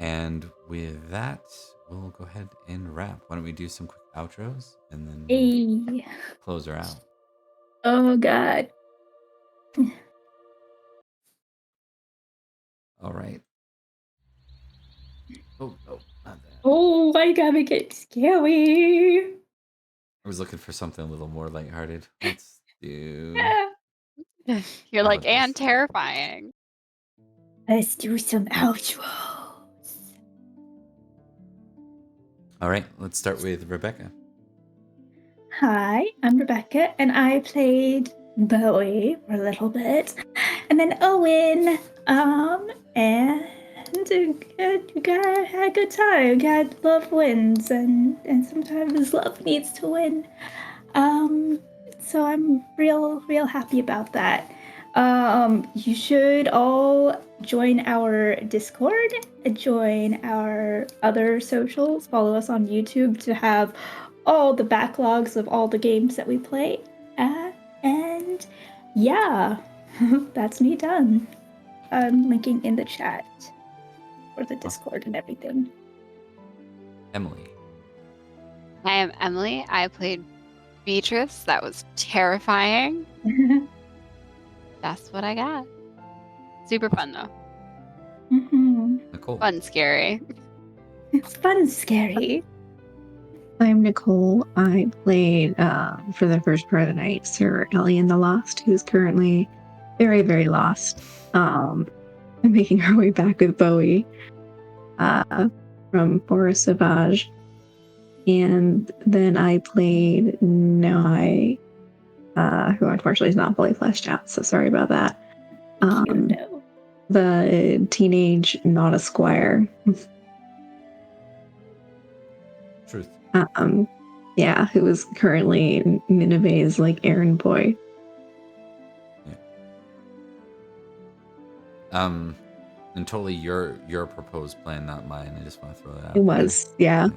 And with that, we'll go ahead and wrap. Why don't we do some quick outros and then Hey. close her out? Oh God. All right. Oh, not that. Oh my God, make it scary. I was looking for something a little more lighthearted. Let's do. You're How like, about this? and terrifying. Let's do some outros. All right, let's start with Rebecca. Hi, I'm Rebecca, and I played Bowie for a little bit, and then Owen. And had a good time. God, love wins, and sometimes love needs to win. So I'm real happy about that. You should all join our Discord, join our other socials, follow us on YouTube to have all the backlogs of all the games that we play. And yeah, that's me done. I'm linking in the chat for the Discord and everything. Emily. I am Emily. I played Beatrice. That was terrifying. That's what I got. Super fun though. Nicole. Fun, scary. It's fun and scary. I'm Nicole. I played, for the first part of the night, Sir Ellie the Lost, who's currently very, very lost. And making her way back with Bowie from Forest Sauvage. And then I played Noi, who unfortunately is not fully fleshed out, so sorry about that. The teenage not a squire. Truth. Yeah, who is currently Nineveh's like errand boy. Yeah. And totally your proposed plan, not mine. I just want to throw that out. It was, yeah.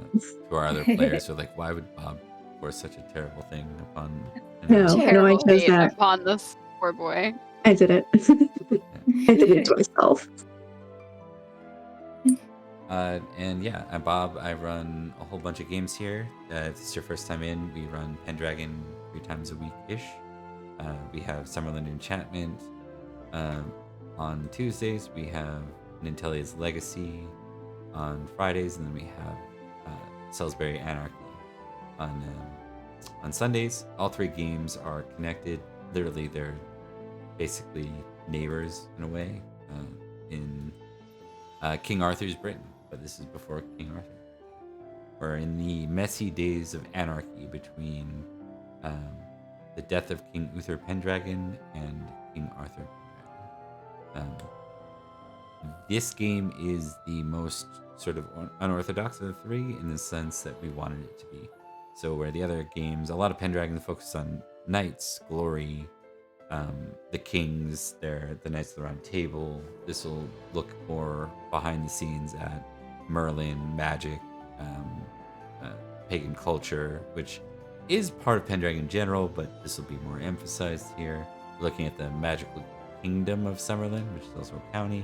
To our other players who are like, why would Bob force such a terrible thing upon? No, I chose that upon this poor boy. I did it. I did it to myself. And yeah, I'm Bob. I run a whole bunch of games here. If it's your first time in, we run Pendragon 3 times a week-ish. We have Summerland Enchantment. On Tuesdays, we have Nintelia's Legacy on Fridays, and then we have Salisbury Anarchy on Sundays. All 3 games are connected. Literally, they're basically neighbors in a way in King Arthur's Britain, but this is before King Arthur. We're in the messy days of anarchy between the death of King Uther Pendragon and King Arthur Pendragon. This game is the most sort of unorthodox of the 3 in the sense that we wanted it to be. So where the other games, a lot of Pendragon focus on knights, glory, the kings, they're the Knights of the Round Table. This will look more behind the scenes at Merlin, magic, pagan culture, which is part of Pendragon in general, but this will be more emphasized here. Looking at the magical kingdom of Summerland, which is also a county.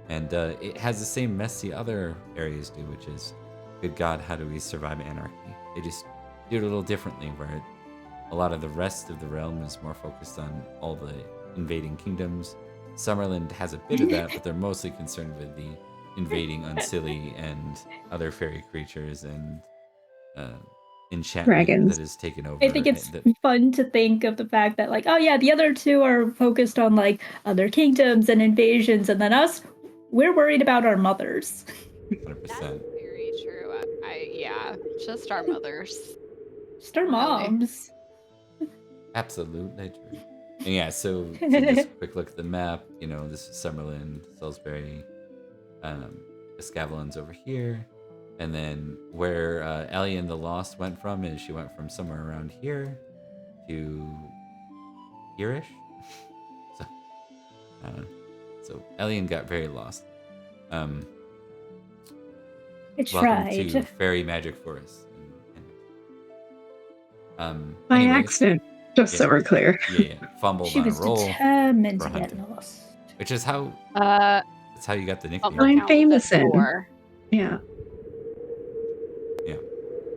And it has the same mess the other areas do, which is, good God, how do we survive anarchy? They just do it a little differently, where a lot of the rest of the realm is more focused on all the invading kingdoms. Summerland has a bit of that, but they're mostly concerned with the invading Unsili and other fairy creatures and enchantment Dragons. that has taken over. I think it's fun to think of the fact that, like, oh yeah, the other 2 are focused on like other kingdoms and invasions, and then us, we're worried about our mothers. 100%. That's very true. Yeah, just our mothers. Just our moms. Absolutely true. And yeah, so just a quick look at the map. This is Summerland, Salisbury, Escavalon's over here. And then where Ellie and the Lost went from is she went from somewhere around here to here-ish. So Ellie got very lost. I Welcome tried. to Fairy Magic Forest. By anyways, accident, just so we're clear. Yeah. Fumbled She on was a roll. determined to for get hunting. lost. Which is how. That's how you got the nickname. I'm famous in. Yeah. Yeah.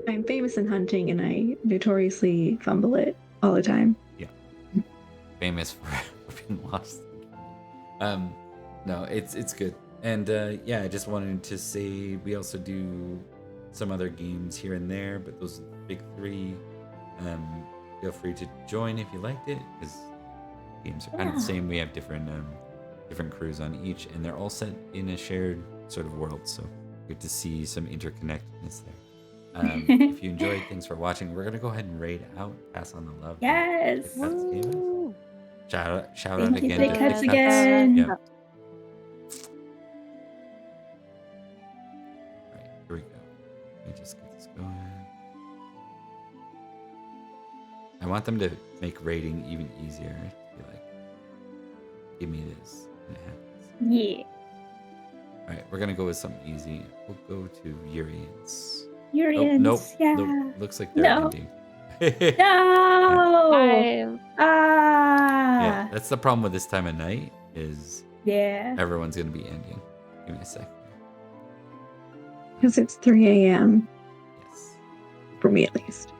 I'm famous in hunting, and I notoriously fumble it all the time. Famous for being lost. No, it's good. And yeah, I just wanted to say we also do some other games here and there, but those are the big three. Feel free to join if you liked it, because games are kind of the Yeah. same. We have different crews on each, and they're all set in a shared sort of world. So good to see some interconnectedness there. If you enjoyed, thanks for watching. We're gonna go ahead and raid out, pass on the love. to Yes. Thick Cuts Gamers. Woo. Shout out Thank you, again Thick to Cuts Thick Cuts. again. Yeah. Right, here we go. Let me just get this going. I want them to make rating even easier. To be like, give me this, and it happens. Yeah. All right, we're gonna go with something easy. We'll go to Urians. Urians. Nope. Yeah. Nope. Looks like they're No. ending. No. I Yeah, Ah. that's the problem with this time of night is Yeah. everyone's gonna be ending. Give me a sec. Because it's 3 a.m. Yes. for me at least.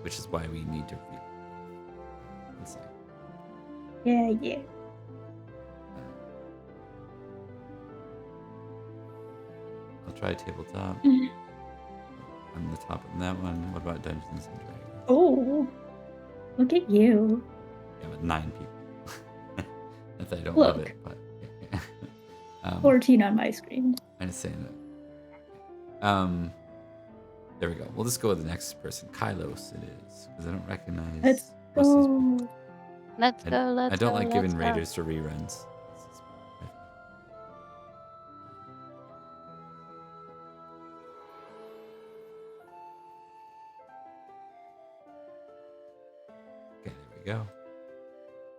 Which is why we need to read. One sec. Yeah. Yeah. I'll try tabletop. I'm the top on that one. What about Dungeons and Dragons? Oh. Look at you. Yeah, with 9 people. Not that I don't love Look. it, but 14 on my screen. I'm just saying that. There we go. We'll just go with the next person. Kylos it is. Because I don't recognize Let's most of these people. go. let's go. Let's I don't go, like giving let's go. raiders to reruns. Okay, there we go.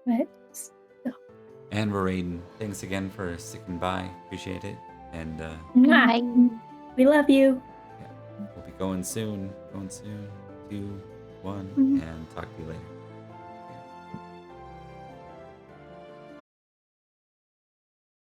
Let's And we're raiding. Thanks again for sticking by. Appreciate it. And Mwah. We love you. we'll be going soon. 2, 1, Mhm. and talk to you later.